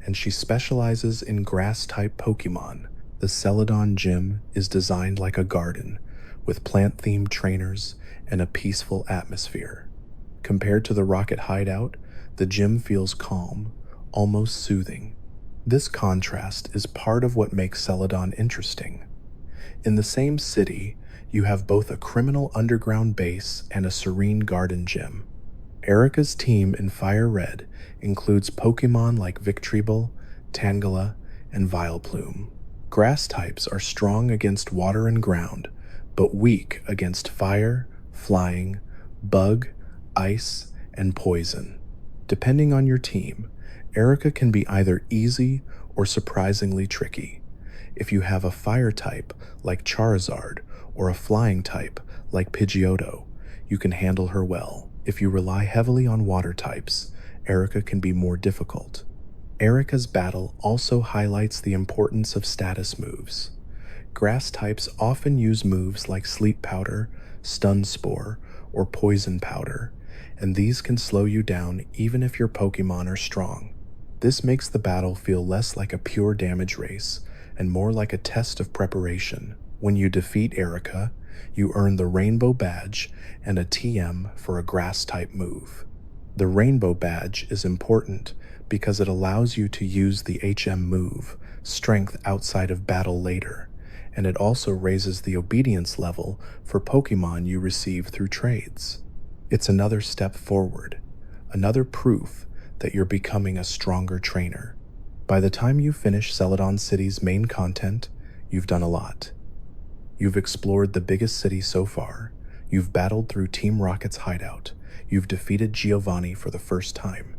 and she specializes in grass-type Pokémon. The Celadon gym is designed like a garden, with plant-themed trainers and a peaceful atmosphere. Compared to the Rocket Hideout, the gym feels calm, almost soothing. This contrast is part of what makes Celadon interesting. In the same city, you have both a criminal underground base and a serene garden gym. Erika's team in FireRed includes Pokémon like Victreebel, Tangela, and Vileplume. Grass types are strong against water and ground, but weak against fire, flying, bug, ice, and poison. Depending on your team, Erika can be either easy or surprisingly tricky. If you have a fire type like Charizard or a flying type like Pidgeotto, you can handle her well. If you rely heavily on water types, Erika can be more difficult. Erika's battle also highlights the importance of status moves. Grass types often use moves like Sleep Powder, Stun Spore, or Poison Powder, and these can slow you down even if your Pokémon are strong. This makes the battle feel less like a pure damage race and more like a test of preparation. When you defeat Erika, you earn the Rainbow Badge and a TM for a Grass-type move. The Rainbow Badge is important because it allows you to use the HM move, Strength, outside of battle later, and it also raises the obedience level for Pokémon you receive through trades. It's another step forward, another proof that you're becoming a stronger trainer. By the time you finish Celadon City's main content, you've done a lot. You've explored the biggest city so far, you've battled through Team Rocket's hideout, you've defeated Giovanni for the first time,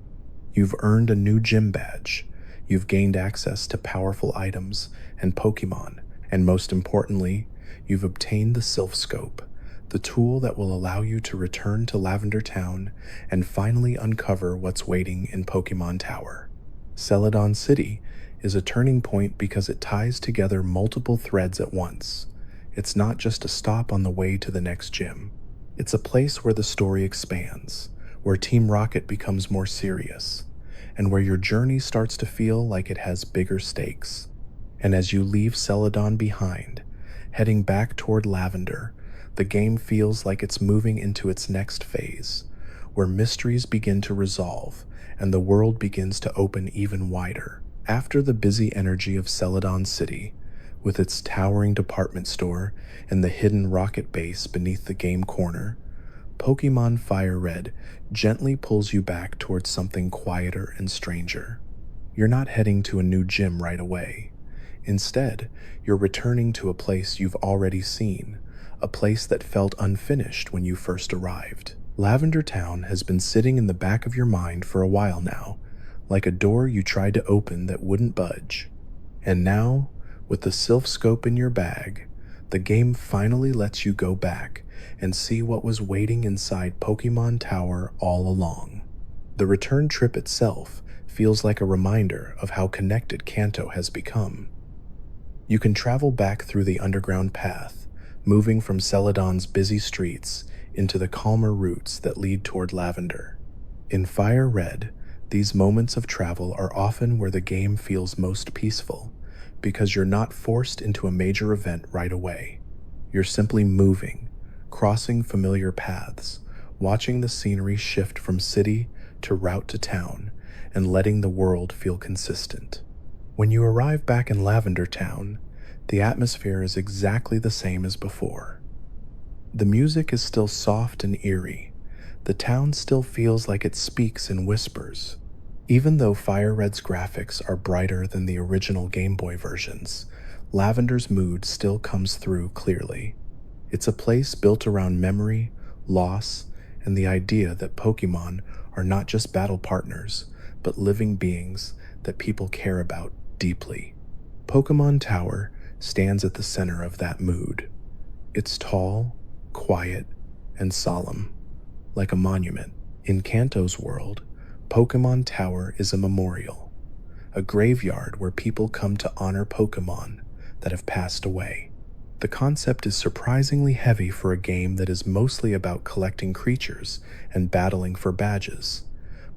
you've earned a new gym badge, you've gained access to powerful items and Pokémon, and most importantly, you've obtained the Silph Scope, the tool that will allow you to return to Lavender Town and finally uncover what's waiting in Pokémon Tower. Celadon City is a turning point because it ties together multiple threads at once. It's not just a stop on the way to the next gym. It's a place where the story expands, where Team Rocket becomes more serious, and where your journey starts to feel like it has bigger stakes. And as you leave Celadon behind, heading back toward Lavender, the game feels like it's moving into its next phase, where mysteries begin to resolve and the world begins to open even wider. After the busy energy of Celadon City, with its towering department store and the hidden rocket base beneath the game corner, Pokémon FireRed gently pulls you back towards something quieter and stranger. You're not heading to a new gym right away. Instead, you're returning to a place you've already seen, a place that felt unfinished when you first arrived. Lavender Town has been sitting in the back of your mind for a while now, like a door you tried to open that wouldn't budge. And now, with the Silph Scope in your bag, the game finally lets you go back and see what was waiting inside Pokémon Tower all along. The return trip itself feels like a reminder of how connected Kanto has become. You can travel back through the underground path, moving from Celadon's busy streets into the calmer routes that lead toward Lavender. In FireRed, these moments of travel are often where the game feels most peaceful, because you're not forced into a major event right away. You're simply moving, crossing familiar paths, watching the scenery shift from city to route to town, and letting the world feel consistent. When you arrive back in Lavender Town, the atmosphere is exactly the same as before. The music is still soft and eerie. The town still feels like it speaks in whispers. Even though FireRed's graphics are brighter than the original Game Boy versions, Lavender's mood still comes through clearly. It's a place built around memory, loss, and the idea that Pokémon are not just battle partners, but living beings that people care about deeply. Pokémon Tower stands at the center of that mood. It's tall, quiet, and solemn, like a monument. In Kanto's world, Pokémon Tower is a memorial, a graveyard where people come to honor Pokémon that have passed away. The concept is surprisingly heavy for a game that is mostly about collecting creatures and battling for badges,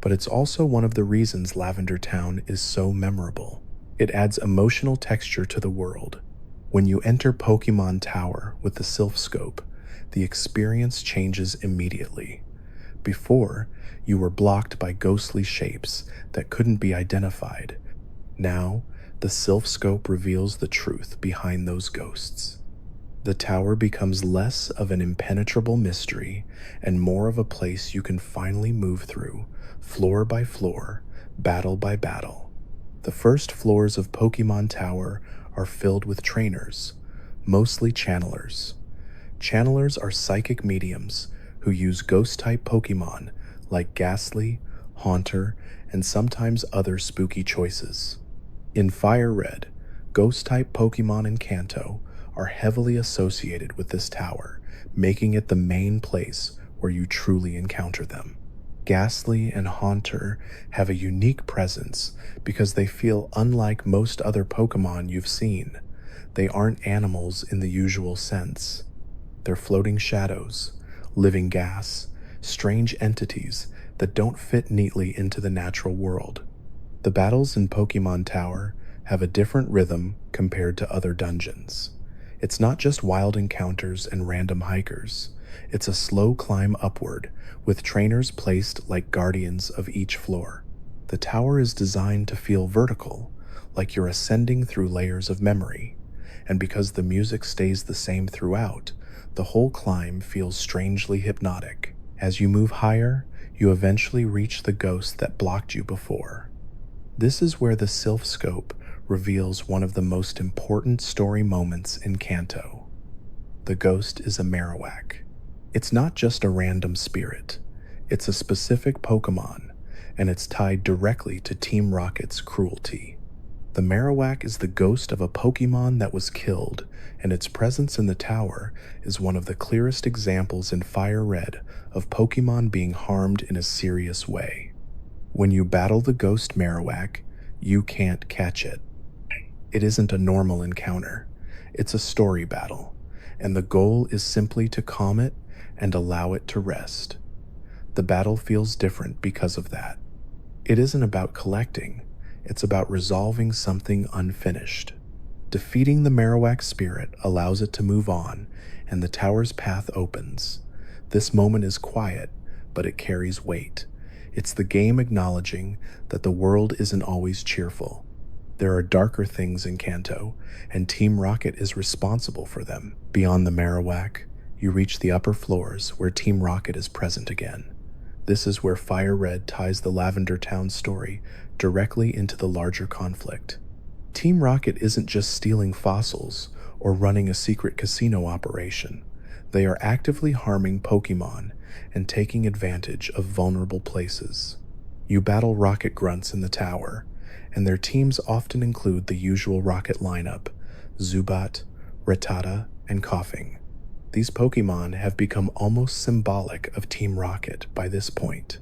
but it's also one of the reasons Lavender Town is so memorable. It adds emotional texture to the world. When you enter Pokémon Tower with the Silph Scope, the experience changes immediately. Before, you were blocked by ghostly shapes that couldn't be identified. Now, the Silph Scope reveals the truth behind those ghosts. The tower becomes less of an impenetrable mystery and more of a place you can finally move through, floor by floor, battle by battle. The first floors of Pokémon Tower are filled with trainers, mostly channelers. Channelers are psychic mediums who use ghost-type Pokémon like Ghastly, Haunter, and sometimes other spooky choices. In FireRed, ghost-type Pokémon in Kanto are heavily associated with this tower, making it the main place where you truly encounter them. Ghastly and Haunter have a unique presence because they feel unlike most other Pokémon you've seen. They aren't animals in the usual sense. They're floating shadows, living gas, strange entities that don't fit neatly into the natural world. The battles in Pokémon Tower have a different rhythm compared to other dungeons. It's not just wild encounters and random hikers. It's a slow climb upward, with trainers placed like guardians of each floor. The tower is designed to feel vertical, like you're ascending through layers of memory, and because the music stays the same throughout, the whole climb feels strangely hypnotic. As you move higher, you eventually reach the ghost that blocked you before. This is where the Silph scope reveals one of the most important story moments in Kanto. The ghost is a Marowak. It's not just a random spirit, it's a specific Pokémon, and it's tied directly to Team Rocket's cruelty. The Marowak is the ghost of a Pokémon that was killed, and its presence in the tower is one of the clearest examples in FireRed of Pokémon being harmed in a serious way. When you battle the ghost Marowak, you can't catch it. It isn't a normal encounter, it's a story battle, and the goal is simply to calm it and allow it to rest. The battle feels different because of that. It isn't about collecting, it's about resolving something unfinished. Defeating the Marowak spirit allows it to move on, and the tower's path opens. This moment is quiet, but it carries weight. It's the game acknowledging that the world isn't always cheerful. There are darker things in Kanto, and Team Rocket is responsible for them. Beyond the Marowak, you reach the upper floors where Team Rocket is present again. This is where FireRed ties the Lavender Town story directly into the larger conflict. Team Rocket isn't just stealing fossils or running a secret casino operation. They are actively harming Pokémon and taking advantage of vulnerable places. You battle Rocket Grunts in the tower, and their teams often include the usual Rocket lineup: Zubat, Rattata, and Coughing. These Pokémon have become almost symbolic of Team Rocket by this point,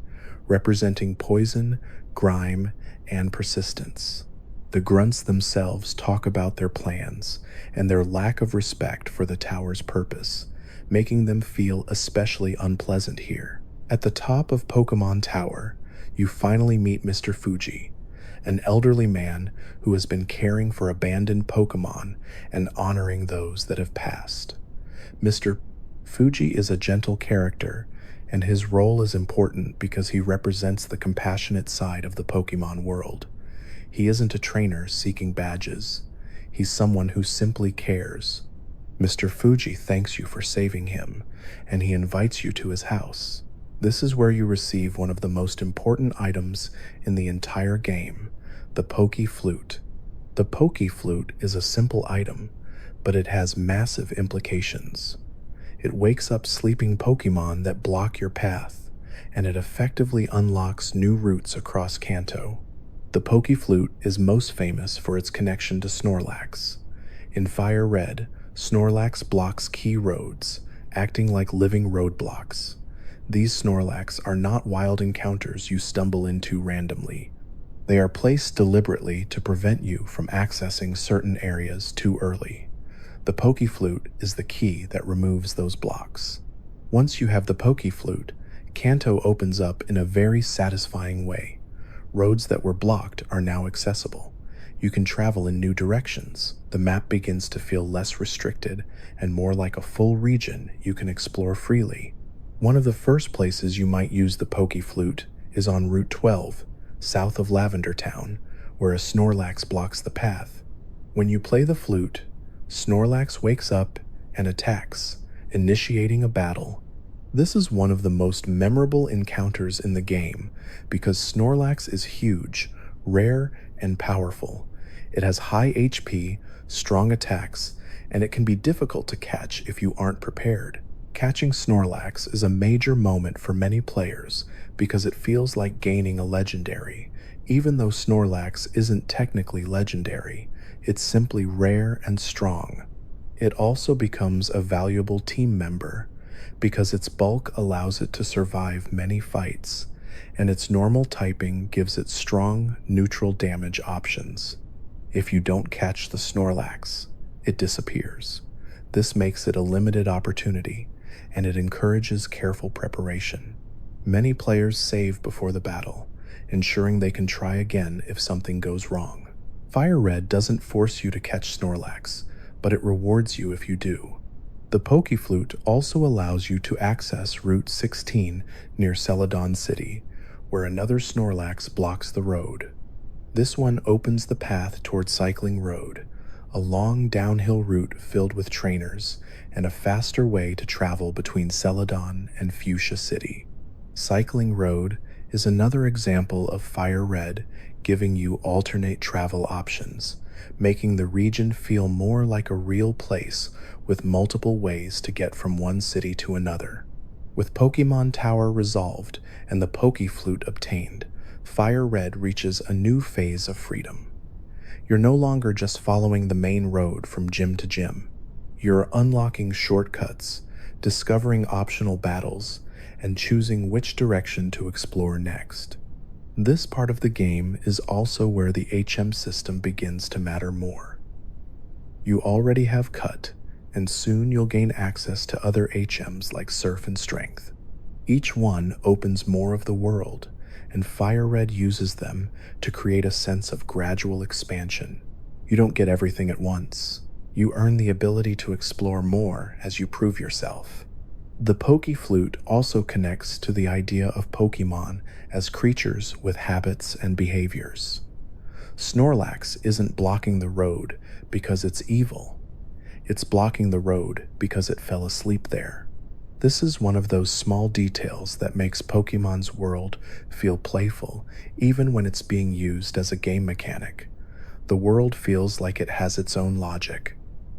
representing poison, grime, and persistence. The grunts themselves talk about their plans and their lack of respect for the tower's purpose, making them feel especially unpleasant here. At the top of Pokémon Tower, you finally meet Mr. Fuji, an elderly man who has been caring for abandoned Pokémon and honoring those that have passed. Mr. Fuji is a gentle character, and his role is important because he represents the compassionate side of the Pokémon world. He isn't a trainer seeking badges. He's someone who simply cares. Mr. Fuji thanks you for saving him, and he invites you to his house. This is where you receive one of the most important items in the entire game, the Poké Flute. The Poké Flute is a simple item, but it has massive implications. It wakes up sleeping Pokémon that block your path, and it effectively unlocks new routes across Kanto. The Poké Flute is most famous for its connection to Snorlaxs. In FireRed, Snorlax blocks key roads, acting like living roadblocks. These Snorlaxs are not wild encounters you stumble into randomly. They are placed deliberately to prevent you from accessing certain areas too early. The Poké Flute is the key that removes those blocks. Once you have the Poké Flute, Kanto opens up in a very satisfying way. Roads that were blocked are now accessible. You can travel in new directions. The map begins to feel less restricted and more like a full region you can explore freely. One of the first places you might use the Poké Flute is on Route 12, south of Lavender Town, where a Snorlax blocks the path. When you play the flute, Snorlax wakes up and attacks, initiating a battle. This is one of the most memorable encounters in the game because Snorlax is huge, rare, and powerful. It has high HP, strong attacks, and it can be difficult to catch if you aren't prepared. Catching Snorlax is a major moment for many players because it feels like gaining a legendary. Even though Snorlax isn't technically legendary, it's simply rare and strong. It also becomes a valuable team member because its bulk allows it to survive many fights, and its normal typing gives it strong, neutral damage options. If you don't catch the Snorlax, it disappears. This makes it a limited opportunity, and it encourages careful preparation. Many players save before the battle, ensuring they can try again if something goes wrong. FireRed doesn't force you to catch Snorlax, but it rewards you if you do. The Poké Flute also allows you to access Route 16 near Celadon City, where another Snorlax blocks the road. This one opens the path towards Cycling Road, a long downhill route filled with trainers and a faster way to travel between Celadon and Fuchsia City. Cycling Road is another example of FireRed giving you alternate travel options, making the region feel more like a real place with multiple ways to get from one city to another. With Pokemon Tower resolved and the Flute obtained, FireRed reaches a new phase of freedom. You're no longer just following the main road from gym to gym. You're unlocking shortcuts, discovering optional battles, and choosing which direction to explore next. This part of the game is also where the HM system begins to matter more. You already have Cut, and soon you'll gain access to other HMs like Surf and Strength. Each one opens more of the world, and FireRed uses them to create a sense of gradual expansion. You don't get everything at once. You earn the ability to explore more as you prove yourself. The Flute also connects to the idea of Pokemon as creatures with habits and behaviors. Snorlax isn't blocking the road because it's evil. It's blocking the road because it fell asleep there. This is one of those small details that makes Pokemon's world feel playful even when it's being used as a game mechanic. The world feels like it has its own logic.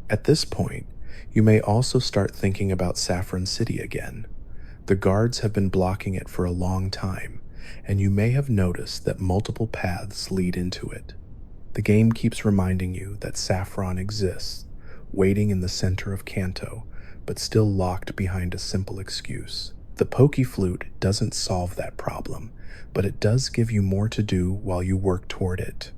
At this point, you may also start thinking about Saffron City again. The guards have been blocking it for a long time, and you may have noticed that multiple paths lead into it. The game keeps reminding you that Saffron exists, waiting in the center of Kanto, but still locked behind a simple excuse. The Flute doesn't solve that problem, but it does give you more to do while you work toward it.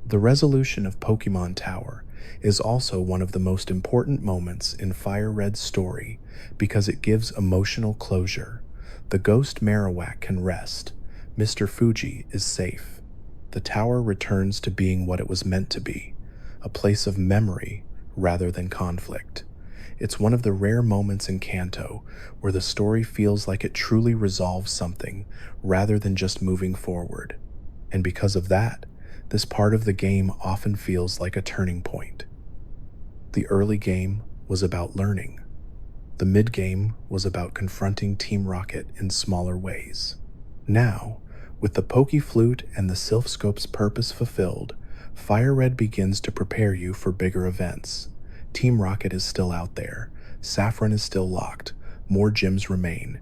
The resolution of Pokemon Tower is also one of the most important moments in FireRed's story because it gives emotional closure. The Ghost Marowak can rest. Mr. Fuji is safe. The tower returns to being what it was meant to be, a place of memory rather than conflict. It's one of the rare moments in Kanto where the story feels like it truly resolves something rather than just moving forward. And because of that, this part of the game often feels like a turning point. The early game was about learning. The mid-game was about confronting Team Rocket in smaller ways. Now, with the Flute and the Silph Scope's purpose fulfilled, FireRed begins to prepare you for bigger events. Team Rocket is still out there, Saffron is still locked, more gyms remain,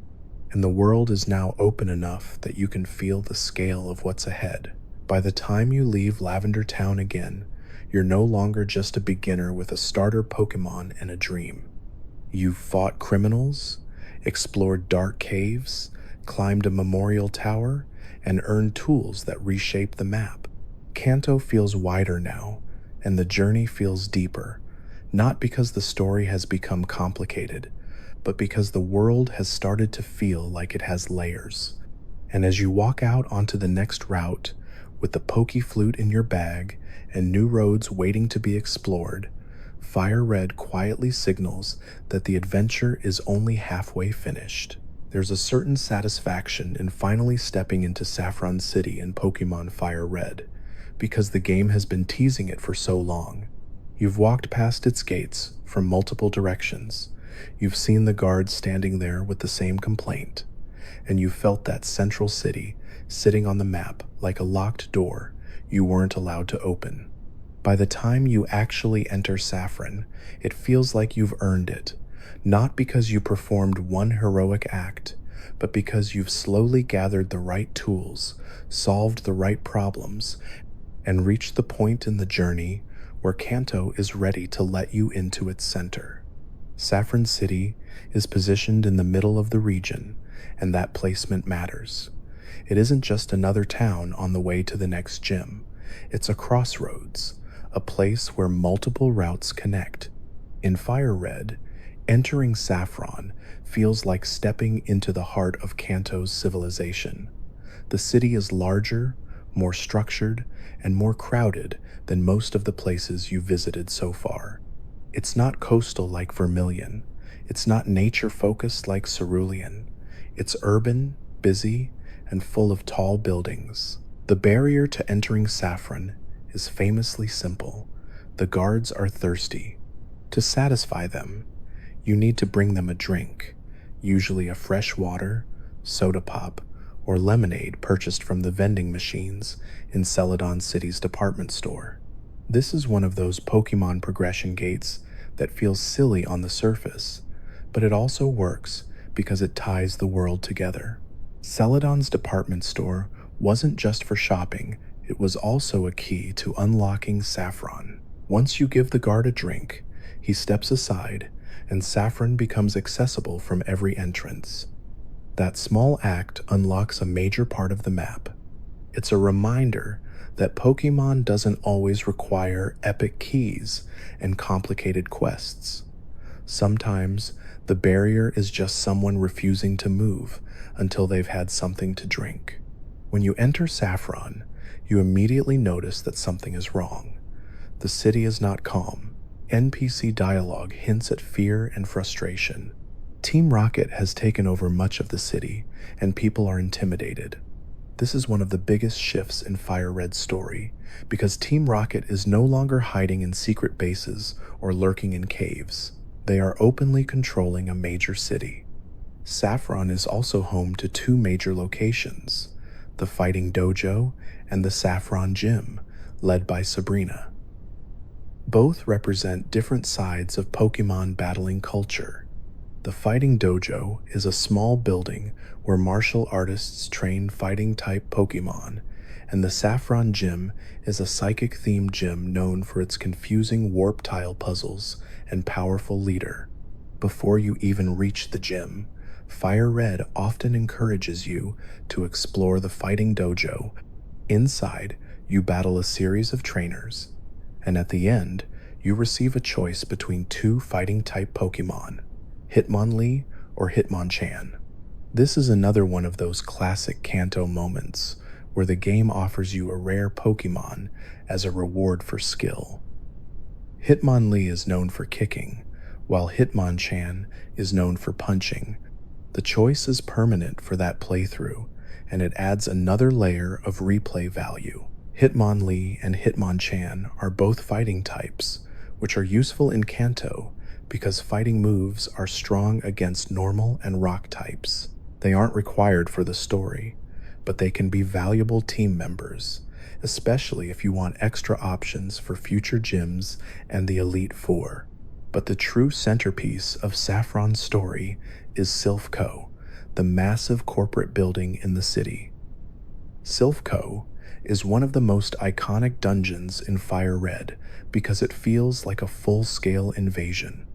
and the world is now open enough that you can feel the scale of what's ahead. By the time you leave Lavender Town again, you're no longer just a beginner with a starter Pokemon and a dream. You've fought criminals, explored dark caves, climbed a memorial tower, and earned tools that reshape the map. Kanto feels wider now, and the journey feels deeper, not because the story has become complicated, but because the world has started to feel like it has layers. And as you walk out onto the next route, with the Flute in your bag and new roads waiting to be explored, FireRed quietly signals that the adventure is only halfway finished. There's a certain satisfaction in finally stepping into Saffron City in Pokemon FireRed, because the game has been teasing it for so long. You've walked past its gates from multiple directions. You've seen the guards standing there with the same complaint, and you felt that central city sitting on the map like a locked door you weren't allowed to open. By the time you actually enter Saffron, it feels like you've earned it, not because you performed one heroic act, but because you've slowly gathered the right tools, solved the right problems, and reached the point in the journey where Kanto is ready to let you into its center. Saffron City is positioned in the middle of the region, and that placement matters. It isn't just another town on the way to the next gym. It's a crossroads, a place where multiple routes connect. In FireRed, entering Saffron feels like stepping into the heart of Kanto's civilization. The city is larger, more structured, and more crowded than most of the places you've visited so far. It's not coastal like Vermilion. It's not nature-focused like Cerulean. It's urban, busy, and full of tall buildings. The barrier to entering Saffron is famously simple. The guards are thirsty. To satisfy them, you need to bring them a drink, usually a fresh water, soda pop, or lemonade purchased from the vending machines in Celadon City's department store. This is one of those Pokemon progression gates that feels silly on the surface, but it also works because it ties the world together. Celadon's department store wasn't just for shopping, it was also a key to unlocking Saffron. Once you give the guard a drink, he steps aside and Saffron becomes accessible from every entrance. That small act unlocks a major part of the map. It's a reminder that Pokemon doesn't always require epic keys and complicated quests. Sometimes the barrier is just someone refusing to move until they've had something to drink. When you enter Saffron, you immediately notice that something is wrong. The city is not calm. NPC dialogue hints at fear and frustration. Team Rocket has taken over much of the city, and people are intimidated. This is one of the biggest shifts in FireRed's story, because Team Rocket is no longer hiding in secret bases or lurking in caves. They are openly controlling a major city. Saffron is also home to two major locations, the Fighting Dojo and the Saffron Gym, led by Sabrina. Both represent different sides of Pokemon battling culture. The Fighting Dojo is a small building where martial artists train fighting-type Pokemon, and the Saffron Gym is a psychic-themed gym known for its confusing warp tile puzzles and powerful leader. Before you even reach the gym, FireRed often encourages you to explore the Fighting Dojo. Inside, you battle a series of trainers, and at the end, you receive a choice between two fighting-type Pokemon, Hitmonlee or Hitmonchan. This is another one of those classic Kanto moments where the game offers you a rare Pokemon as a reward for skill. Hitmonlee is known for kicking, while Hitmonchan is known for punching. The choice is permanent for that playthrough, and it adds another layer of replay value. Hitmonlee and Hitmonchan are both fighting types, which are useful in Kanto because fighting moves are strong against normal and rock types. They aren't required for the story, but they can be valuable team members, especially if you want extra options for future gyms and the Elite Four. But the true centerpiece of Saffron's story is Silph Co, the massive corporate building in the city. Silph Co is one of the most iconic dungeons in FireRed because it feels like a full-scale invasion.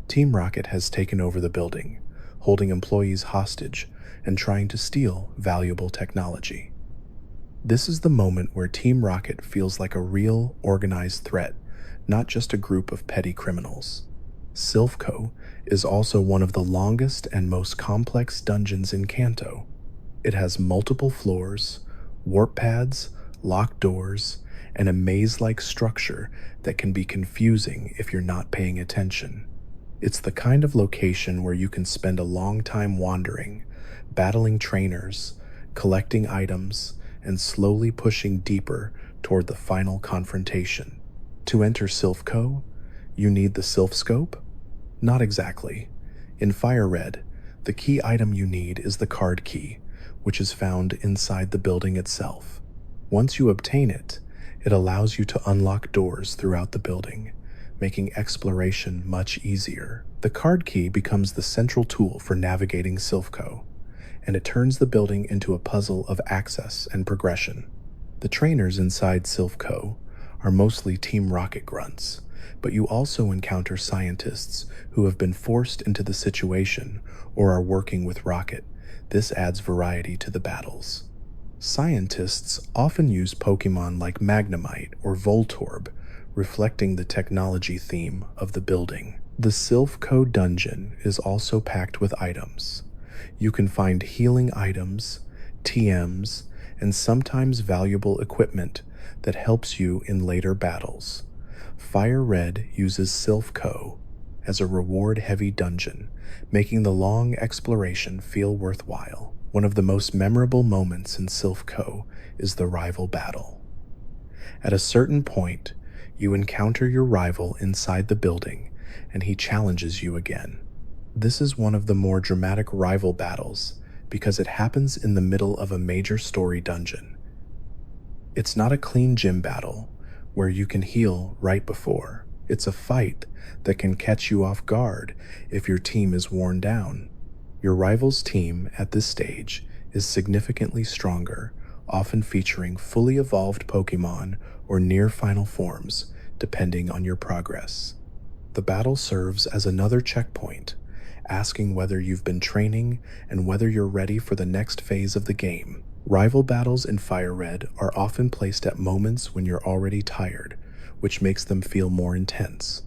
Team Rocket has taken over the building, holding employees hostage and trying to steal valuable technology. This is the moment where Team Rocket feels like a real, organized threat, not just a group of petty criminals. Silph Co is also one of the longest and most complex dungeons in Kanto. It has multiple floors, warp pads, locked doors, and a maze-like structure that can be confusing if you're not paying attention. It's the kind of location where you can spend a long time wandering, battling trainers, collecting items, and slowly pushing deeper toward the final confrontation. To enter Silph Co, you need the Silph Scope? Not exactly. In FireRed, the key item you need is the card key, which is found inside the building itself. Once you obtain it, it allows you to unlock doors throughout the building, making exploration much easier. The card key becomes the central tool for navigating Silph Co, and it turns the building into a puzzle of access and progression. The trainers inside Silph Co are mostly Team Rocket grunts, but you also encounter scientists who have been forced into the situation or are working with Rocket. This adds variety to the battles. Scientists often use Pokemon like Magnemite or Voltorb, reflecting the technology theme of the building. The Silph Co dungeon is also packed with items. You can find healing items, TMs, and sometimes valuable equipment that helps you in later battles. FireRed uses Silph Co as a reward-heavy dungeon, making the long exploration feel worthwhile. One of the most memorable moments in Silph Co is the rival battle. At a certain point, you encounter your rival inside the building, and he challenges you again. This is one of the more dramatic rival battles, because it happens in the middle of a major story dungeon. It's not a clean gym battle where you can heal right before. It's a fight that can catch you off guard if your team is worn down. Your rival's team at this stage is significantly stronger, often featuring fully evolved Pokémon or near final forms, depending on your progress. The battle serves as another checkpoint, asking whether you've been training and whether you're ready for the next phase of the game. Rival battles in FireRed are often placed at moments when you're already tired, which makes them feel more intense.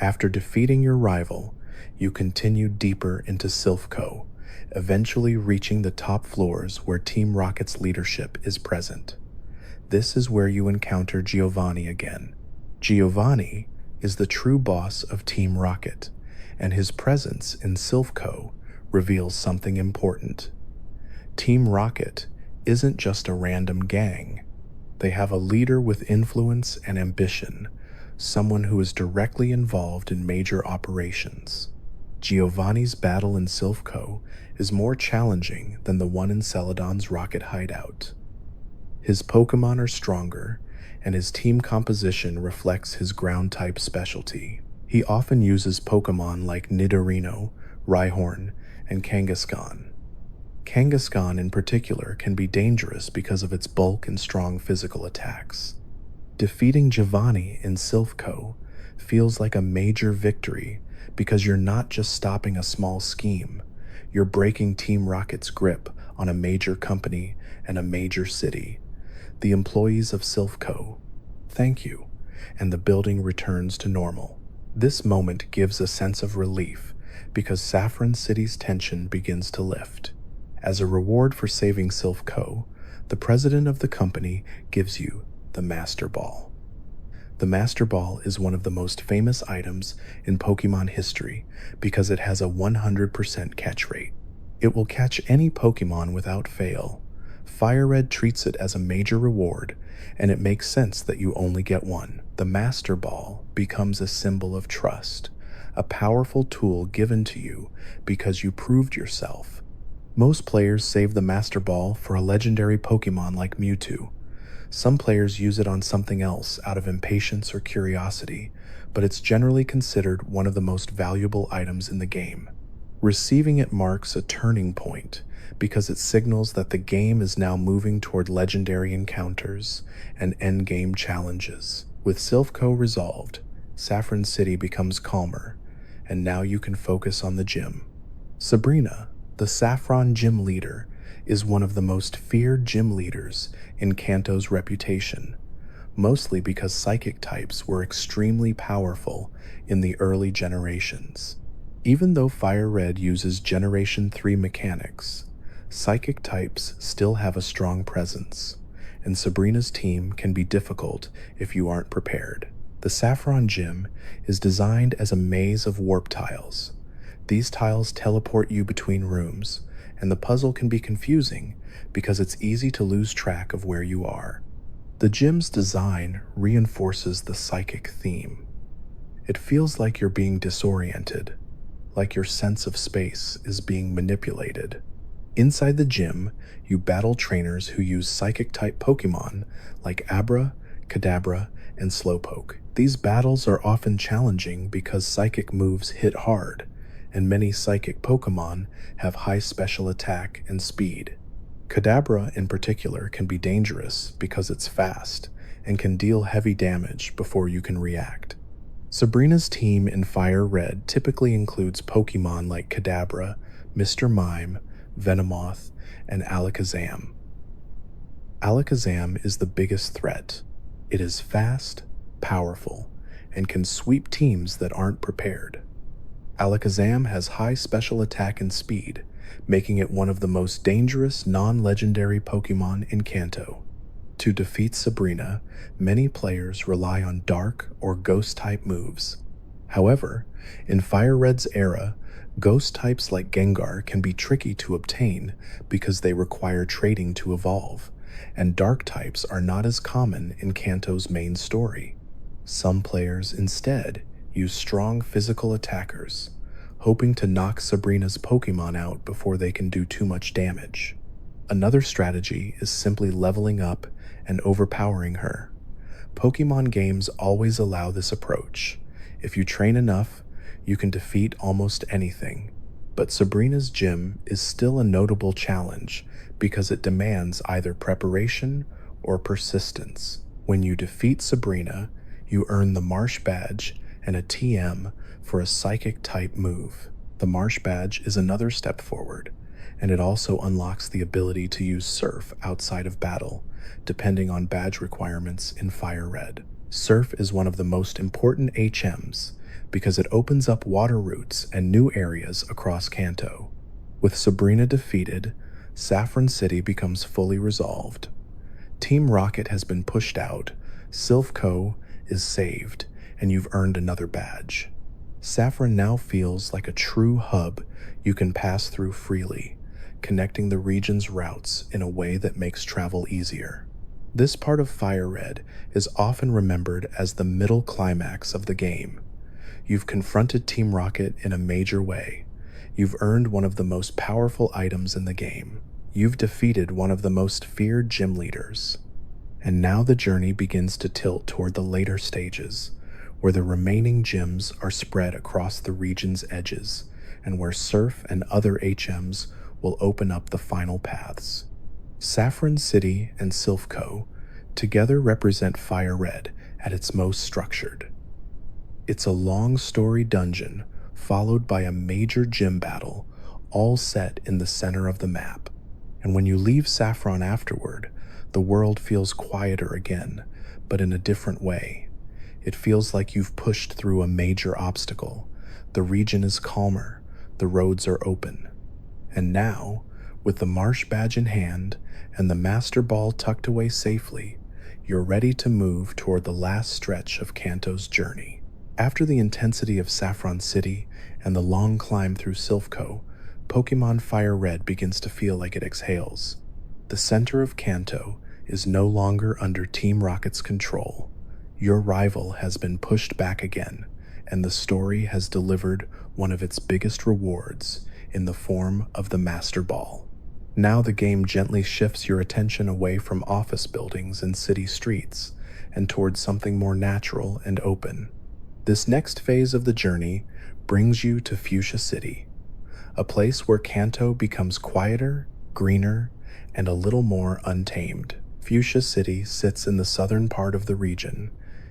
After defeating your rival, you continue deeper into Silph Co, eventually reaching the top floors where Team Rocket's leadership is present. This is where you encounter Giovanni again. Giovanni is the true boss of Team Rocket, and his presence in Silph Co reveals something important. Team Rocket isn't just a random gang. They have a leader with influence and ambition, someone who is directly involved in major operations. Giovanni's battle in Silph Co is more challenging than the one in Celadon's Rocket Hideout. His Pokémon are stronger, and his team composition reflects his ground-type specialty. He often uses Pokémon like Nidorino, Rhyhorn, and Kangaskhan. Kangaskhan in particular can be dangerous because of its bulk and strong physical attacks. Defeating Giovanni in Silph Co feels like a major victory because you're not just stopping a small scheme, you're breaking Team Rocket's grip on a major company and a major city. The employees of Silph Co thank you, and the building returns to normal. This moment gives a sense of relief because Saffron City's tension begins to lift. As a reward for saving Silph Co, the president of the company gives you the Master Ball. The Master Ball is one of the most famous items in Pokémon history because it has a 100% catch rate. It will catch any Pokémon without fail. FireRed treats it as a major reward, and it makes sense that you only get one. The Master Ball becomes a symbol of trust, a powerful tool given to you because you proved yourself. Most players save the Master Ball for a legendary Pokémon like Mewtwo. Some players use it on something else out of impatience or curiosity, but it's generally considered one of the most valuable items in the game. Receiving it marks a turning point because it signals that the game is now moving toward legendary encounters and endgame challenges. With Silph Co resolved, Saffron City becomes calmer, and now you can focus on the gym. Sabrina, the Saffron gym leader, is one of the most feared gym leaders in Kanto's reputation, mostly because psychic types were extremely powerful in the early generations. Even though FireRed uses Generation 3 mechanics, psychic types still have a strong presence, and Sabrina's team can be difficult if you aren't prepared. The Saffron Gym is designed as a maze of warp tiles. These tiles teleport you between rooms, and the puzzle can be confusing because it's easy to lose track of where you are. The gym's design reinforces the psychic theme. It feels like you're being disoriented, like your sense of space is being manipulated. Inside the gym, you battle trainers who use psychic-type Pokémon like Abra, Kadabra, and Slowpoke. These battles are often challenging because psychic moves hit hard, and many psychic Pokémon have high special attack and speed. Kadabra in particular can be dangerous because it's fast and can deal heavy damage before you can react. Sabrina's team in FireRed typically includes Pokémon like Kadabra, Mr. Mime, Venomoth, and Alakazam. Alakazam is the biggest threat. It is fast, powerful, and can sweep teams that aren't prepared. Alakazam has high special attack and speed, making it one of the most dangerous non-legendary Pokémon in Kanto. To defeat Sabrina, many players rely on dark or ghost-type moves. However, in FireRed's era, ghost types like Gengar can be tricky to obtain because they require trading to evolve, and dark types are not as common in Kanto's main story. Some players instead use strong physical attackers, hoping to knock Sabrina's Pokémon out before they can do too much damage. Another strategy is simply leveling up and overpowering her. Pokémon games always allow this approach. If you train enough, you can defeat almost anything. But Sabrina's gym is still a notable challenge because it demands either preparation or persistence. When you defeat Sabrina, you earn the Marsh Badge and a TM for a Psychic-type move. The Marsh Badge is another step forward, and it also unlocks the ability to use Surf outside of battle, depending on badge requirements in FireRed. Surf is one of the most important HMs because it opens up water routes and new areas across Kanto. With Sabrina defeated, Saffron City becomes fully resolved. Team Rocket has been pushed out, Silph Co is saved, and you've earned another badge. Saffron now feels like a true hub you can pass through freely, connecting the region's routes in a way that makes travel easier. This part of FireRed is often remembered as the middle climax of the game. You've confronted Team Rocket in a major way. You've earned one of the most powerful items in the game. You've defeated one of the most feared gym leaders. And now the journey begins to tilt toward the later stages, where the remaining gyms are spread across the region's edges, and where Surf and other HMs will open up the final paths. Saffron City and Silph Co together represent FireRed at its most structured. It's a long story dungeon followed by a major gym battle, all set in the center of the map. And when you leave Saffron afterward, the world feels quieter again, but in a different way. It feels like you've pushed through a major obstacle. The region is calmer, the roads are open. And now, with the Marsh Badge in hand and the Master Ball tucked away safely, you're ready to move toward the last stretch of Kanto's journey. After the intensity of Saffron City and the long climb through Silph Co, Pokémon FireRed begins to feel like it exhales. The center of Kanto is no longer under Team Rocket's control. Your rival has been pushed back again, and the story has delivered one of its biggest rewards in the form of the Master Ball. Now the game gently shifts your attention away from office buildings and city streets and towards something more natural and open. This next phase of the journey brings you to Fuchsia City, a place where Kanto becomes quieter, greener, and a little more untamed. Fuchsia City sits in the southern part of the region,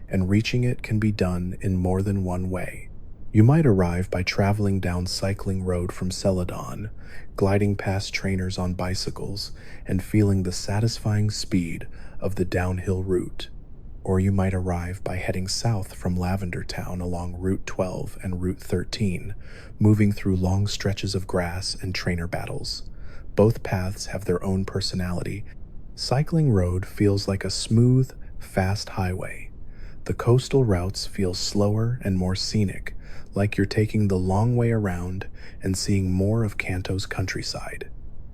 and reaching it can be done in more than one way. You might arrive by traveling down Cycling Road from Celadon, gliding past trainers on bicycles, and feeling the satisfying speed of the downhill route. Or you might arrive by heading south from Lavender Town along Route 12 and Route 13, moving through long stretches of grass and trainer battles. Both paths have their own personality. Cycling Road feels like a smooth, fast highway. The coastal routes feel slower and more scenic, like you're taking the long way around and seeing more of Kanto's countryside.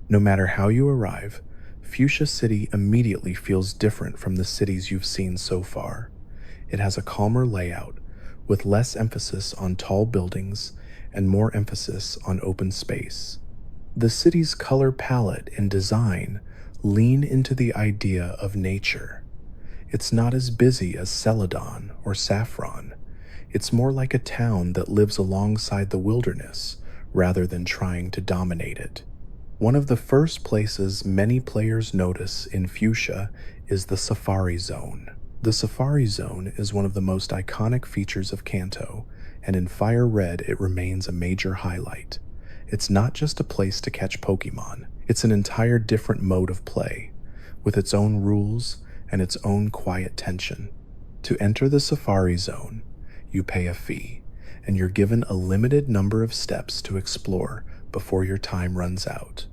No matter how you arrive, Fuchsia City immediately feels different from the cities you've seen so far. It has a calmer layout, with less emphasis on tall buildings and more emphasis on open space. The city's color palette and design lean into the idea of nature. It's not as busy as Celadon or Saffron. It's more like a town that lives alongside the wilderness rather than trying to dominate it. One of the first places many players notice in Fuchsia is the Safari Zone. The Safari Zone is one of the most iconic features of Kanto, and in FireRed it remains a major highlight. It's not just a place to catch Pokémon, it's an entire different mode of play, with its own rules and its own quiet tension. To enter the Safari Zone, you pay a fee, and you're given a limited number of steps to explore before your time runs out.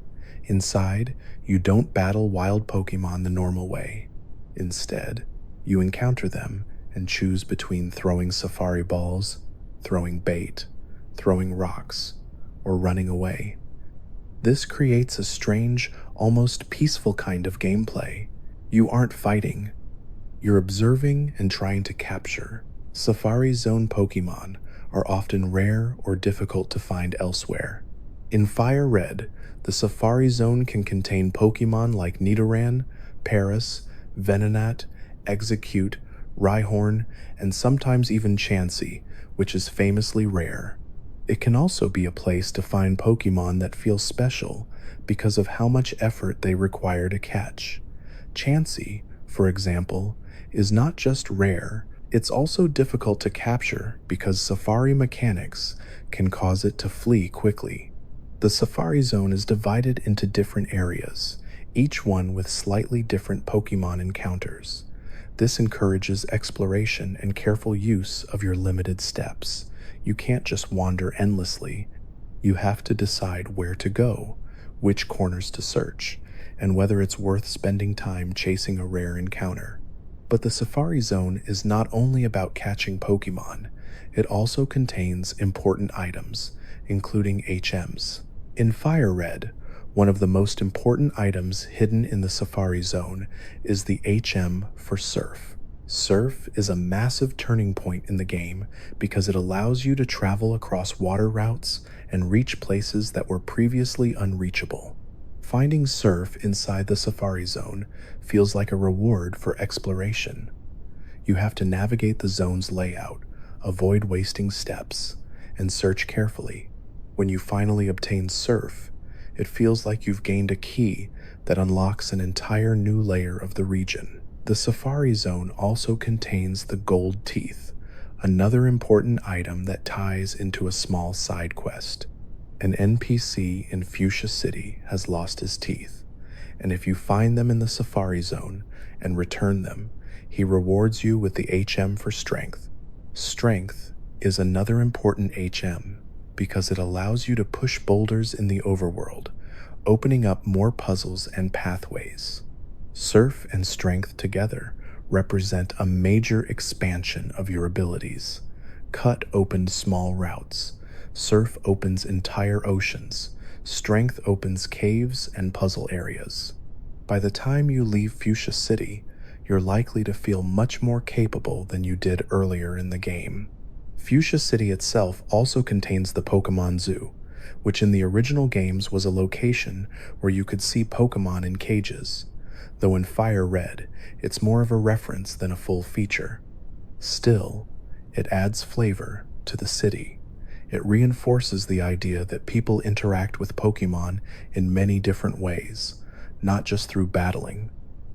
Inside, you don't battle wild Pokémon the normal way. Instead, you encounter them and choose between throwing safari balls, throwing bait, throwing rocks, or running away. This creates a strange, almost peaceful kind of gameplay. You aren't fighting. You're observing and trying to capture. Safari Zone Pokémon are often rare or difficult to find elsewhere. In FireRed, the Safari Zone can contain Pokémon like Nidoran, Paris, Venonat, Execute, Rhyhorn, and sometimes even Chansey, which is famously rare. It can also be a place to find Pokémon that feel special because of how much effort they require to catch. Chansey, for example, is not just rare, it's also difficult to capture because Safari mechanics can cause it to flee quickly. The Safari Zone is divided into different areas, each one with slightly different Pokémon encounters. This encourages exploration and careful use of your limited steps. You can't just wander endlessly. You have to decide where to go, which corners to search, and whether it's worth spending time chasing a rare encounter. But the Safari Zone is not only about catching Pokémon, it also contains important items, including HMs. In FireRed, one of the most important items hidden in the Safari Zone is the HM for Surf. Surf is a massive turning point in the game because it allows you to travel across water routes and reach places that were previously unreachable. Finding Surf inside the Safari Zone feels like a reward for exploration. You have to navigate the zone's layout, avoid wasting steps, and search carefully. When you finally obtain Surf, it feels like you've gained a key that unlocks an entire new layer of the region. The Safari Zone also contains the Gold Teeth, another important item that ties into a small side quest. An NPC in Fuchsia City has lost his teeth, and if you find them in the Safari Zone and return them, he rewards you with the HM for Strength. Strength is another important HM because it allows you to push boulders in the overworld, opening up more puzzles and pathways. Surf and Strength together represent a major expansion of your abilities. Cut opened small routes. Surf opens entire oceans. Strength opens caves and puzzle areas. By the time you leave Fuchsia City, you're likely to feel much more capable than you did earlier in the game. Fuchsia City itself also contains the Pokémon Zoo, which in the original games was a location where you could see Pokémon in cages, though in FireRed, it's more of a reference than a full feature. Still, it adds flavor to the city. It reinforces the idea that people interact with Pokémon in many different ways, not just through battling.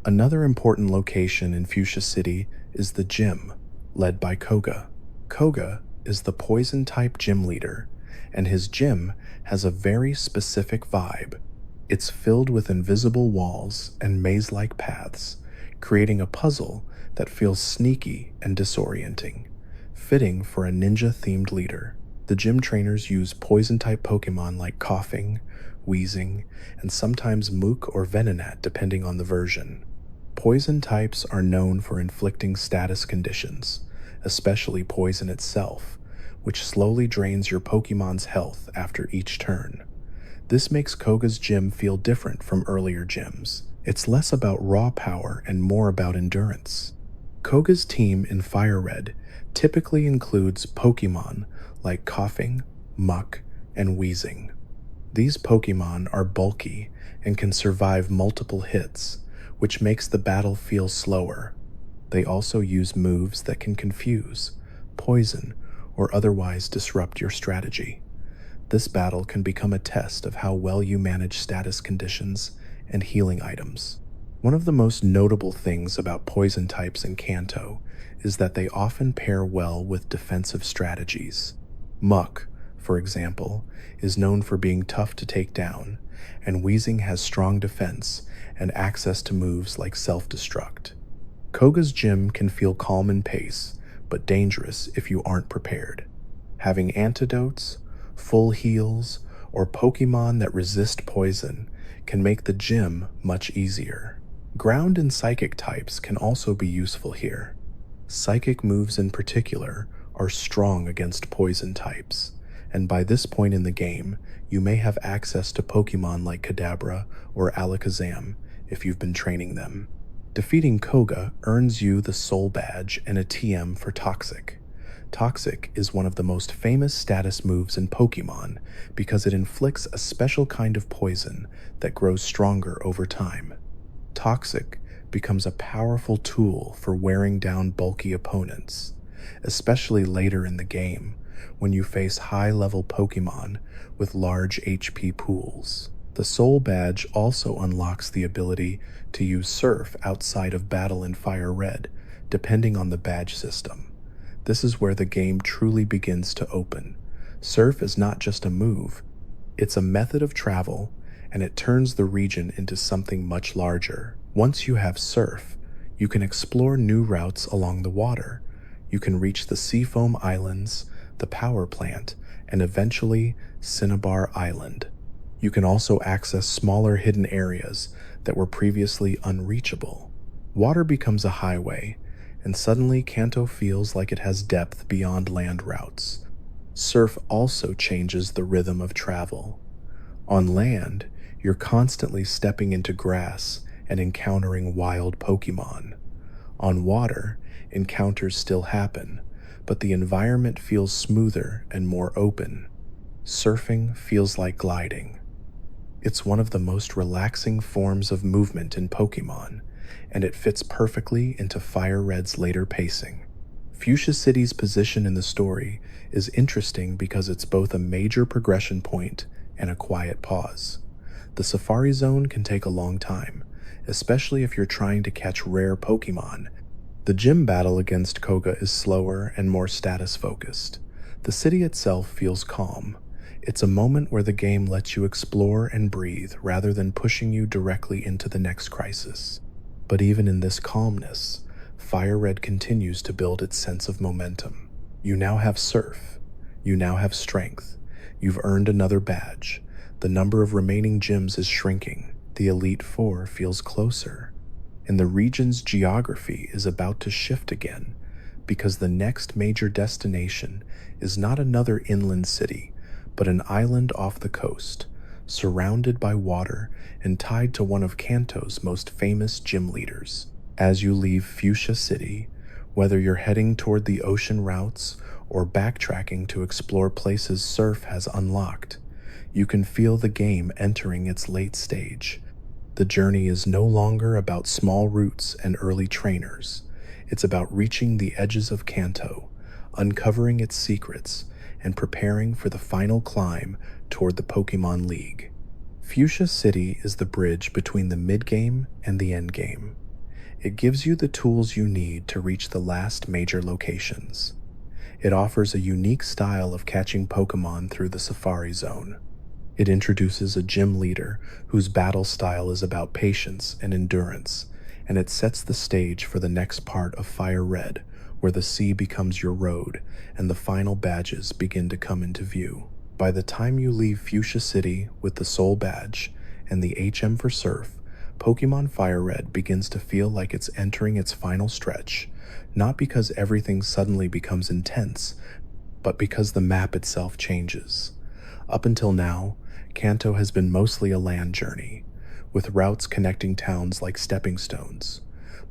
Another important location in Fuchsia City is the gym, led by Koga. Koga is the poison-type gym leader, and his gym has a very specific vibe. It's filled with invisible walls and maze-like paths, creating a puzzle that feels sneaky and disorienting, fitting for a ninja-themed leader. The gym trainers use poison-type Pokémon like Coughing, Wheezing, and sometimes Mook or Venonat depending on the version. Poison types are known for inflicting status conditions, especially poison itself, which slowly drains your Pokémon's health after each turn. This makes Koga's gym feel different from earlier gyms. It's less about raw power and more about endurance. Koga's team in FireRed typically includes Pokémon like Coughing, Muck, and Wheezing. These Pokémon are bulky and can survive multiple hits, which makes the battle feel slower. They also use moves that can confuse, poison, or otherwise disrupt your strategy. This battle can become a test of how well you manage status conditions and healing items. One of the most notable things about poison types in Kanto is that they often pair well with defensive strategies. Muck, for example, is known for being tough to take down, and Wheezing has strong defense and access to moves like self-destruct. Koga's gym can feel calm in pace, but dangerous if you aren't prepared. Having antidotes, full heals, or Pokémon that resist poison can make the gym much easier. Ground and Psychic types can also be useful here. Psychic moves in particular are strong against poison types, and by this point in the game, you may have access to Pokémon like Kadabra or Alakazam if you've been training them. Defeating Koga earns you the Soul Badge and a TM for Toxic. Toxic is one of the most famous status moves in Pokémon because it inflicts a special kind of poison that grows stronger over time. Toxic becomes a powerful tool for wearing down bulky opponents, especially later in the game when you face high-level Pokémon with large HP pools. The Soul Badge also unlocks the ability to use Surf outside of battle in FireRed, depending on the badge system. This is where the game truly begins to open. Surf is not just a move, it's a method of travel, and it turns the region into something much larger. Once you have Surf, you can explore new routes along the water. You can reach the Seafoam Islands, the power plant, and eventually Cinnabar Island. You can also access smaller hidden areas that were previously unreachable. Water becomes a highway, and suddenly Kanto feels like it has depth beyond land routes. Surf also changes the rhythm of travel. On land, you're constantly stepping into grass and encountering wild Pokémon. On water, encounters still happen, but the environment feels smoother and more open. Surfing feels like gliding. It's one of the most relaxing forms of movement in Pokémon, and it fits perfectly into FireRed's later pacing. Fuchsia City's position in the story is interesting because it's both a major progression point and a quiet pause. The Safari Zone can take a long time, especially if you're trying to catch rare Pokémon. The gym battle against Koga is slower and more status-focused. The city itself feels calm. It's a moment where the game lets you explore and breathe rather than pushing you directly into the next crisis. But even in this calmness, FireRed continues to build its sense of momentum. You now have Surf. You now have Strength. You've earned another badge. The number of remaining gyms is shrinking. The Elite Four feels closer. And the region's geography is about to shift again, because the next major destination is not another inland city, but an island off the coast, surrounded by water and tied to one of Kanto's most famous gym leaders. As you leave Fuchsia City, whether you're heading toward the ocean routes or backtracking to explore places Surf has unlocked, you can feel the game entering its late stage. The journey is no longer about small routes and early trainers. It's about reaching the edges of Kanto, uncovering its secrets, and preparing for the final climb toward the Pokémon League. Fuchsia City is the bridge between the mid-game and the endgame. It gives you the tools you need to reach the last major locations. It offers a unique style of catching Pokémon through the Safari Zone. It introduces a gym leader whose battle style is about patience and endurance, and it sets the stage for the next part of FireRed, where the sea becomes your road and the final badges begin to come into view. By the time you leave Fuchsia City with the Soul Badge and the HM for Surf, Pokémon FireRed begins to feel like it's entering its final stretch, not because everything suddenly becomes intense, but because the map itself changes. Up until now, Kanto has been mostly a land journey, with routes connecting towns like stepping stones,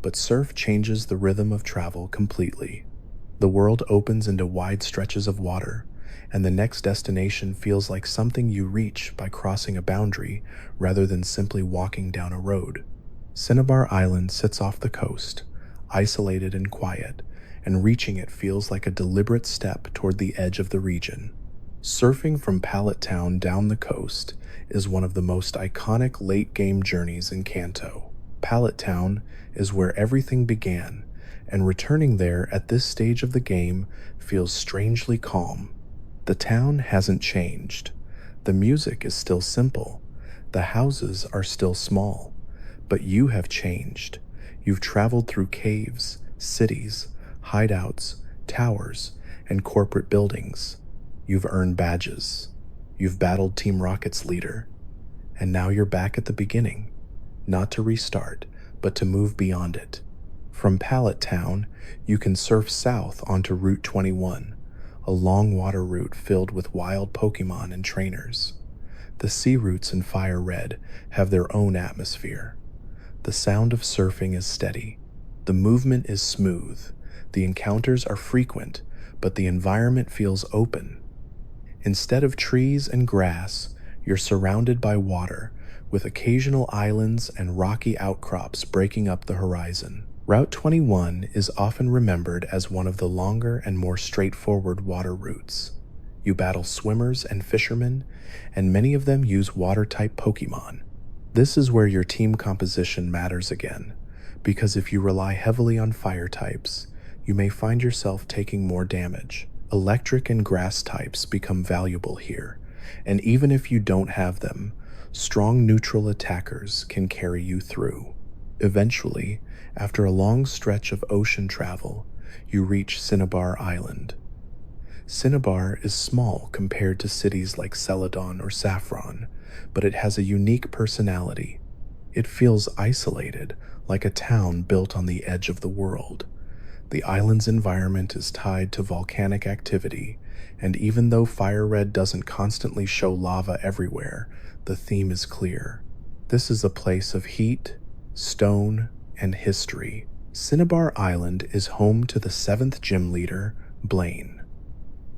but Surf changes the rhythm of travel completely. The world opens into wide stretches of water, and the next destination feels like something you reach by crossing a boundary rather than simply walking down a road. Cinnabar Island sits off the coast, isolated and quiet, and reaching it feels like a deliberate step toward the edge of the region. Surfing from Pallet Town down the coast is one of the most iconic late-game journeys in Kanto. Pallet Town is where everything began, and returning there at this stage of the game feels strangely calm. The town hasn't changed. The music is still simple. The houses are still small. But you have changed. You've traveled through caves, cities, hideouts, towers, and corporate buildings. You've earned badges. You've battled Team Rocket's leader. And now you're back at the beginning, not to restart, but to move beyond it. From Pallet Town, you can surf south onto Route 21, a long water route filled with wild Pokémon and trainers. The sea routes in FireRed have their own atmosphere. The sound of surfing is steady. The movement is smooth. The encounters are frequent, but the environment feels open. Instead of trees and grass, you're surrounded by water, with occasional islands and rocky outcrops breaking up the horizon. Route 21 is often remembered as one of the longer and more straightforward water routes. You battle swimmers and fishermen, and many of them use water-type Pokémon. This is where your team composition matters again, because if you rely heavily on fire types, you may find yourself taking more damage. Electric and grass types become valuable here, and even if you don't have them, strong neutral attackers can carry you through. Eventually, after a long stretch of ocean travel, you reach Cinnabar Island. Cinnabar is small compared to cities like Celadon or Saffron, but it has a unique personality. It feels isolated, like a town built on the edge of the world. The island's environment is tied to volcanic activity, and even though FireRed doesn't constantly show lava everywhere, the theme is clear. This is a place of heat, stone, and history. Cinnabar Island is home to the 7th gym leader, Blaine.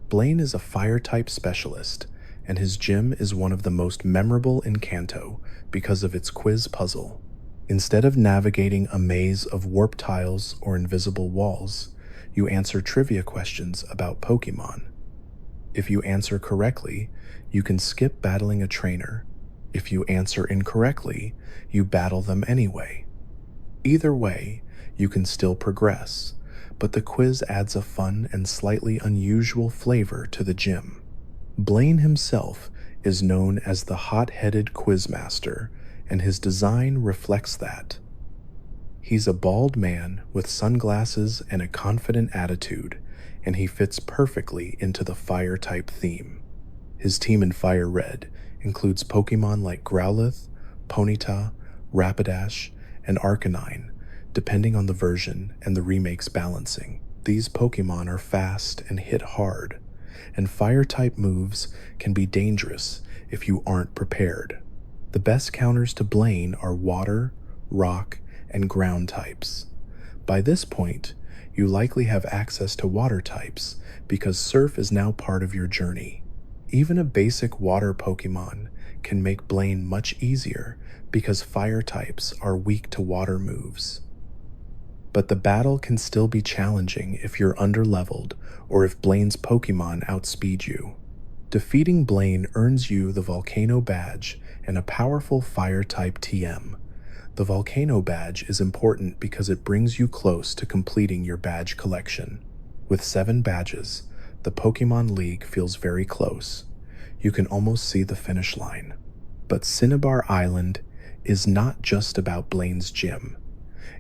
Blaine is a fire-type specialist, and his gym is one of the most memorable in Kanto because of its quiz puzzle. Instead of navigating a maze of warp tiles or invisible walls, you answer trivia questions about Pokémon. If you answer correctly, you can skip battling a trainer. If you answer incorrectly, you battle them anyway. Either way, you can still progress, but the quiz adds a fun and slightly unusual flavor to the gym. Blaine himself is known as the hot-headed quizmaster, and his design reflects that. He's a bald man with sunglasses and a confident attitude, and he fits perfectly into the fire-type theme. His team in FireRed includes Pokémon like Growlithe, Ponyta, Rapidash, and Arcanine, depending on the version and the remake's balancing. These Pokémon are fast and hit hard, and fire-type moves can be dangerous if you aren't prepared. The best counters to Blaine are water, rock, and ground types. By this point, you likely have access to water types because Surf is now part of your journey. Even a basic water Pokémon can make Blaine much easier because fire types are weak to water moves. But the battle can still be challenging if you're underleveled or if Blaine's Pokémon outspeed you. Defeating Blaine earns you the Volcano Badge and a powerful fire-type TM. The Volcano Badge is important because it brings you close to completing your badge collection. With 7 badges, the Pokémon League feels very close. You can almost see the finish line. But Cinnabar Island is not just about Blaine's gym.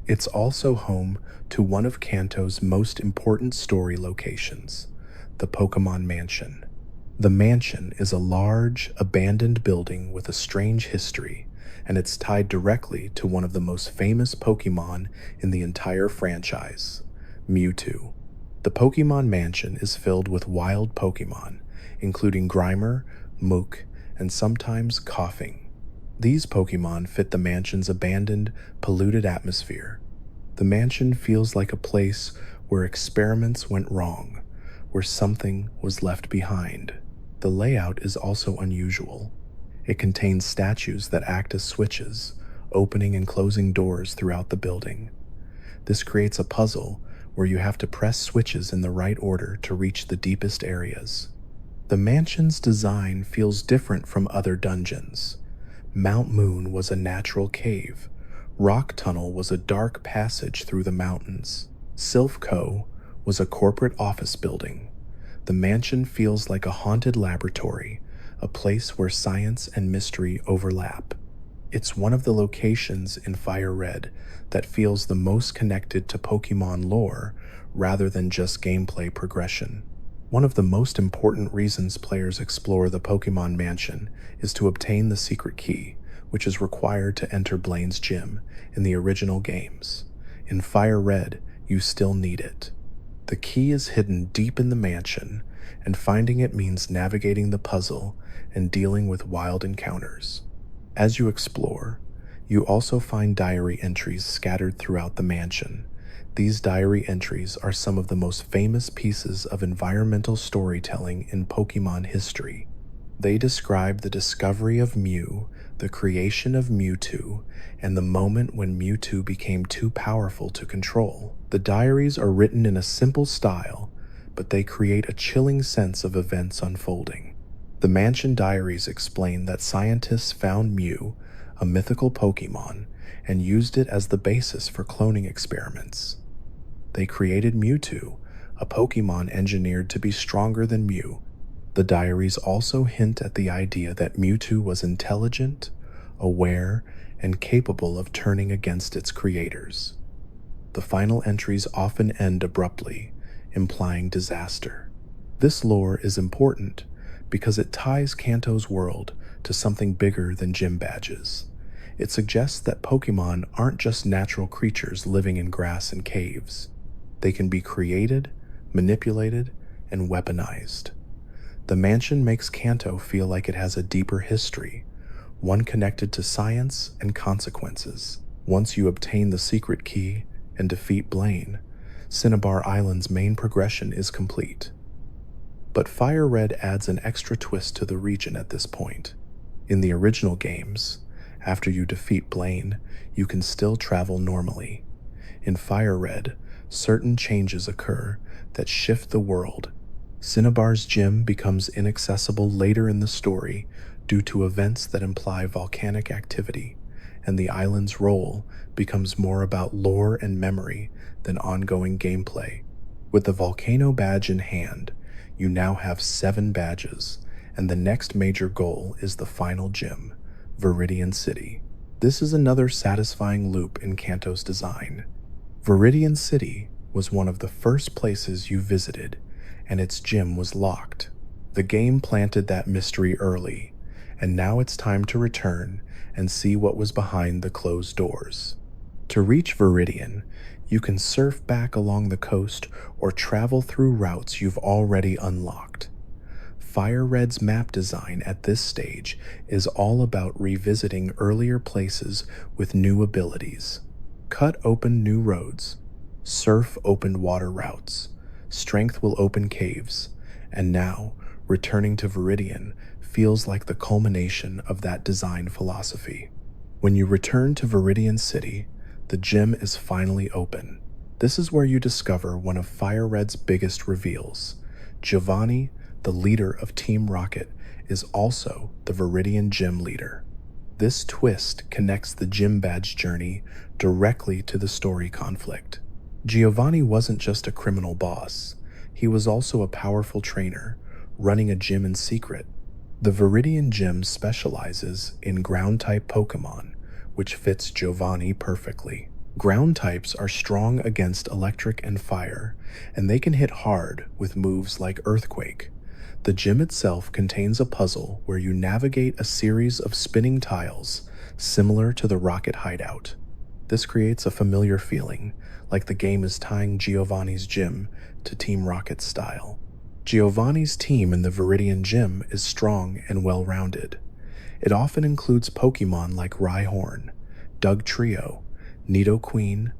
It's also home to one of Kanto's most important story locations, the Pokémon Mansion. The mansion is a large, abandoned building with a strange history, and it's tied directly to one of the most famous Pokémon in the entire franchise, Mewtwo. The Pokémon Mansion is filled with wild Pokémon, including Grimer, Mook, and sometimes Coughing. These Pokémon fit the mansion's abandoned, polluted atmosphere. The mansion feels like a place where experiments went wrong, where something was left behind. The layout is also unusual. It contains statues that act as switches, opening and closing doors throughout the building. This creates a puzzle where you have to press switches in the right order to reach the deepest areas. The mansion's design feels different from other dungeons. Mount Moon was a natural cave. Rock Tunnel was a dark passage through the mountains. Silph Co was a corporate office building. The mansion feels like a haunted laboratory, a place where science and mystery overlap. It's one of the locations in FireRed that feels the most connected to Pokémon lore rather than just gameplay progression. One of the most important reasons players explore the Pokémon Mansion is to obtain the secret key, which is required to enter Blaine's gym in the original games. In FireRed, you still need it. The key is hidden deep in the mansion, and finding it means navigating the puzzle and dealing with wild encounters. As you explore, you also find diary entries scattered throughout the mansion, These diary entries are some of the most famous pieces of environmental storytelling in Pokémon history. They describe the discovery of Mew, the creation of Mewtwo, and the moment when Mewtwo became too powerful to control. The diaries are written in a simple style, but they create a chilling sense of events unfolding. The Mansion Diaries explain that scientists found Mew, a mythical Pokémon, and used it as the basis for cloning experiments. They created Mewtwo, a Pokémon engineered to be stronger than Mew. The diaries also hint at the idea that Mewtwo was intelligent, aware, and capable of turning against its creators. The final entries often end abruptly, implying disaster. This lore is important because it ties Kanto's world to something bigger than gym badges. It suggests that Pokémon aren't just natural creatures living in grass and caves. They can be created, manipulated, and weaponized. The mansion makes Kanto feel like it has a deeper history, one connected to science and consequences. Once you obtain the secret key and defeat Blaine, Cinnabar Island's main progression is complete. But FireRed adds an extra twist to the region at this point. In the original games, after you defeat Blaine, you can still travel normally. In FireRed, certain changes occur that shift the world. Cinnabar's gym becomes inaccessible later in the story due to events that imply volcanic activity, and the island's role becomes more about lore and memory than ongoing gameplay. With the volcano badge in hand, you now have 7 badges, and the next major goal is the final gym, Viridian City. This is another satisfying loop in Kanto's design. Viridian City was one of the first places you visited, and its gym was locked. The game planted that mystery early, and now it's time to return and see what was behind the closed doors. To reach Viridian, you can surf back along the coast or travel through routes you've already unlocked. FireRed's map design at this stage is all about revisiting earlier places with new abilities. Cut open new roads, surf opened water routes, strength will open caves, and now, returning to Viridian feels like the culmination of that design philosophy. When you return to Viridian City, the gym is finally open. This is where you discover one of FireRed's biggest reveals. Giovanni, the leader of Team Rocket, is also the Viridian gym leader. This twist connects the gym badge journey directly to the story conflict. Giovanni wasn't just a criminal boss, he was also a powerful trainer, running a gym in secret. The Viridian Gym specializes in ground-type Pokémon, which fits Giovanni perfectly. Ground types are strong against electric and fire, and they can hit hard with moves like Earthquake. The gym itself contains a puzzle where you navigate a series of spinning tiles, similar to the Rocket Hideout. This creates a familiar feeling, like the game is tying Giovanni's gym to Team Rocket's style. Giovanni's team in the Viridian Gym is strong and well-rounded. It often includes Pokémon like Rhyhorn, Dugtrio, Nidoqueen,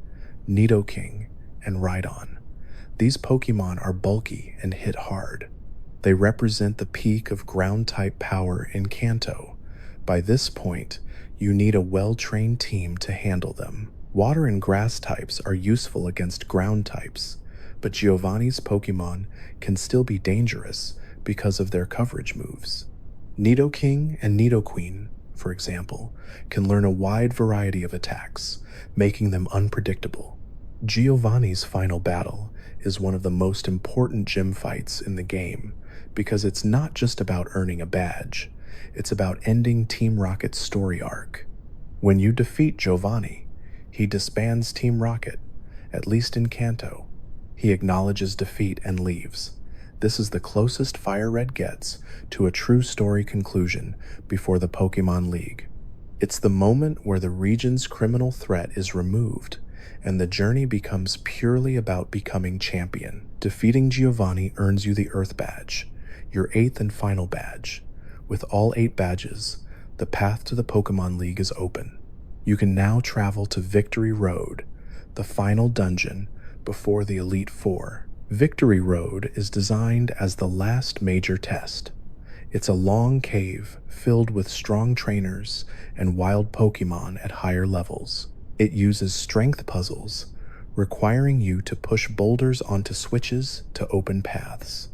Nidoking, and Rhydon. These Pokémon are bulky and hit hard. They represent the peak of ground-type power in Kanto. By this point, you need a well-trained team to handle them. Water and grass types are useful against ground types, but Giovanni's Pokémon can still be dangerous because of their coverage moves. Nidoking and Nidoqueen, for example, can learn a wide variety of attacks, making them unpredictable. Giovanni's final battle is one of the most important gym fights in the game because it's not just about earning a badge, it's about ending Team Rocket's story arc. When you defeat Giovanni, he disbands Team Rocket, at least in Kanto. He acknowledges defeat and leaves. This is the closest FireRed gets to a true story conclusion before the Pokémon League. It's the moment where the region's criminal threat is removed, and the journey becomes purely about becoming champion. Defeating Giovanni earns you the Earth Badge, your 8th and final badge. With all 8 badges, the path to the Pokémon League is open. You can now travel to Victory Road, the final dungeon before the Elite Four. Victory Road is designed as the last major test. It's a long cave filled with strong trainers and wild Pokémon at higher levels. It uses strength puzzles, requiring you to push boulders onto switches to open paths.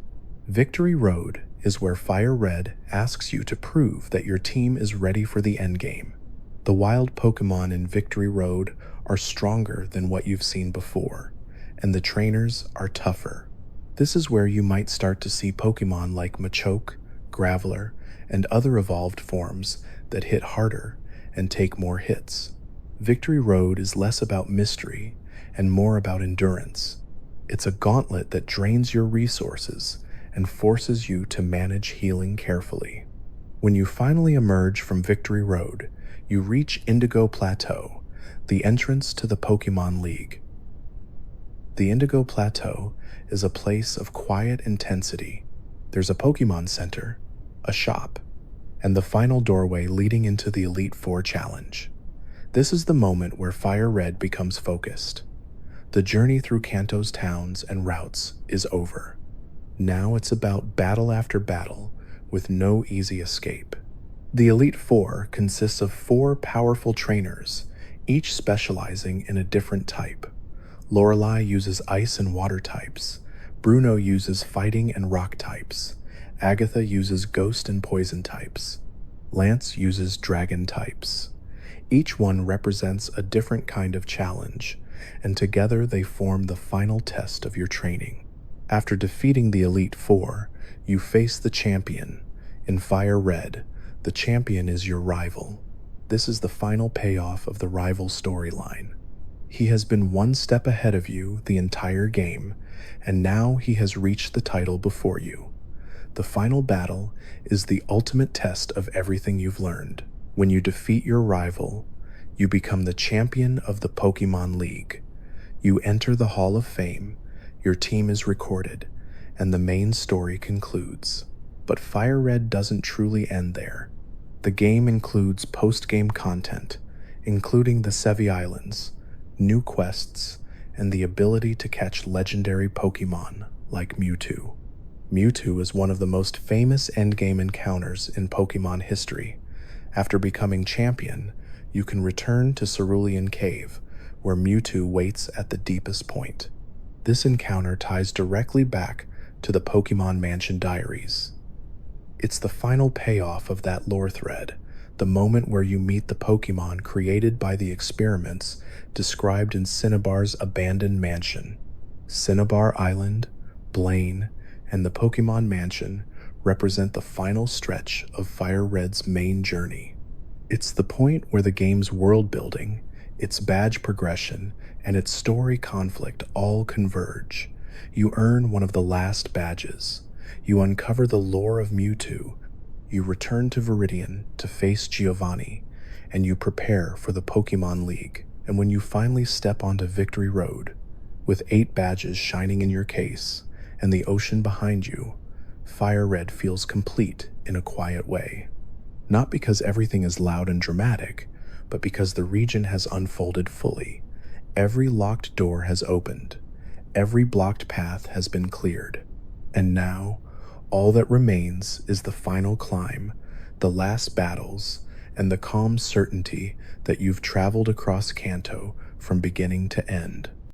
Victory Road is where FireRed asks you to prove that your team is ready for the endgame. The wild Pokémon in Victory Road are stronger than what you've seen before, and the trainers are tougher. This is where you might start to see Pokémon like Machoke, Graveler, and other evolved forms that hit harder and take more hits. Victory Road is less about mystery and more about endurance. It's a gauntlet that drains your resources and forces you to manage healing carefully. When you finally emerge from Victory Road, you reach Indigo Plateau, the entrance to the Pokémon League. The Indigo Plateau is a place of quiet intensity. There's a Pokémon Center, a shop, and the final doorway leading into the Elite Four Challenge. This is the moment where FireRed becomes focused. The journey through Kanto's towns and routes is over. Now it's about battle after battle, with no easy escape. The Elite Four consists of 4 powerful trainers, each specializing in a different type. Lorelei uses ice and water types. Bruno uses fighting and rock types. Agatha uses ghost and poison types. Lance uses dragon types. Each one represents a different kind of challenge, and together they form the final test of your training. After defeating the Elite Four, you face the champion. In FireRed, the champion is your rival. This is the final payoff of the rival storyline. He has been one step ahead of you the entire game, and now he has reached the title before you. The final battle is the ultimate test of everything you've learned. When you defeat your rival, you become the champion of the Pokémon League. You enter the Hall of Fame, your team is recorded, and the main story concludes. But FireRed doesn't truly end there. The game includes post-game content, including the Sevi Islands, new quests, and the ability to catch legendary Pokémon like Mewtwo. Mewtwo is one of the most famous endgame encounters in Pokémon history. After becoming champion, you can return to Cerulean Cave, where Mewtwo waits at the deepest point. This encounter ties directly back to the Pokémon Mansion Diaries. It's the final payoff of that lore thread, the moment where you meet the Pokémon created by the experiments described in Cinnabar's abandoned mansion. Cinnabar Island, Blaine, and the Pokémon Mansion represent the final stretch of FireRed's main journey. It's the point where the game's world building, its badge progression, and its story conflict all converge. You earn one of the last badges. You uncover the lore of Mewtwo. You return to Viridian to face Giovanni, and you prepare for the Pokémon League. And when you finally step onto Victory Road, with 8 badges shining in your case and the ocean behind you, FireRed feels complete in a quiet way. Not because everything is loud and dramatic, but because the region has unfolded fully. Every locked door has opened. Every blocked path has been cleared. And now, all that remains is the final climb, the last battles, and the calm certainty that you've traveled across Kanto from beginning to end.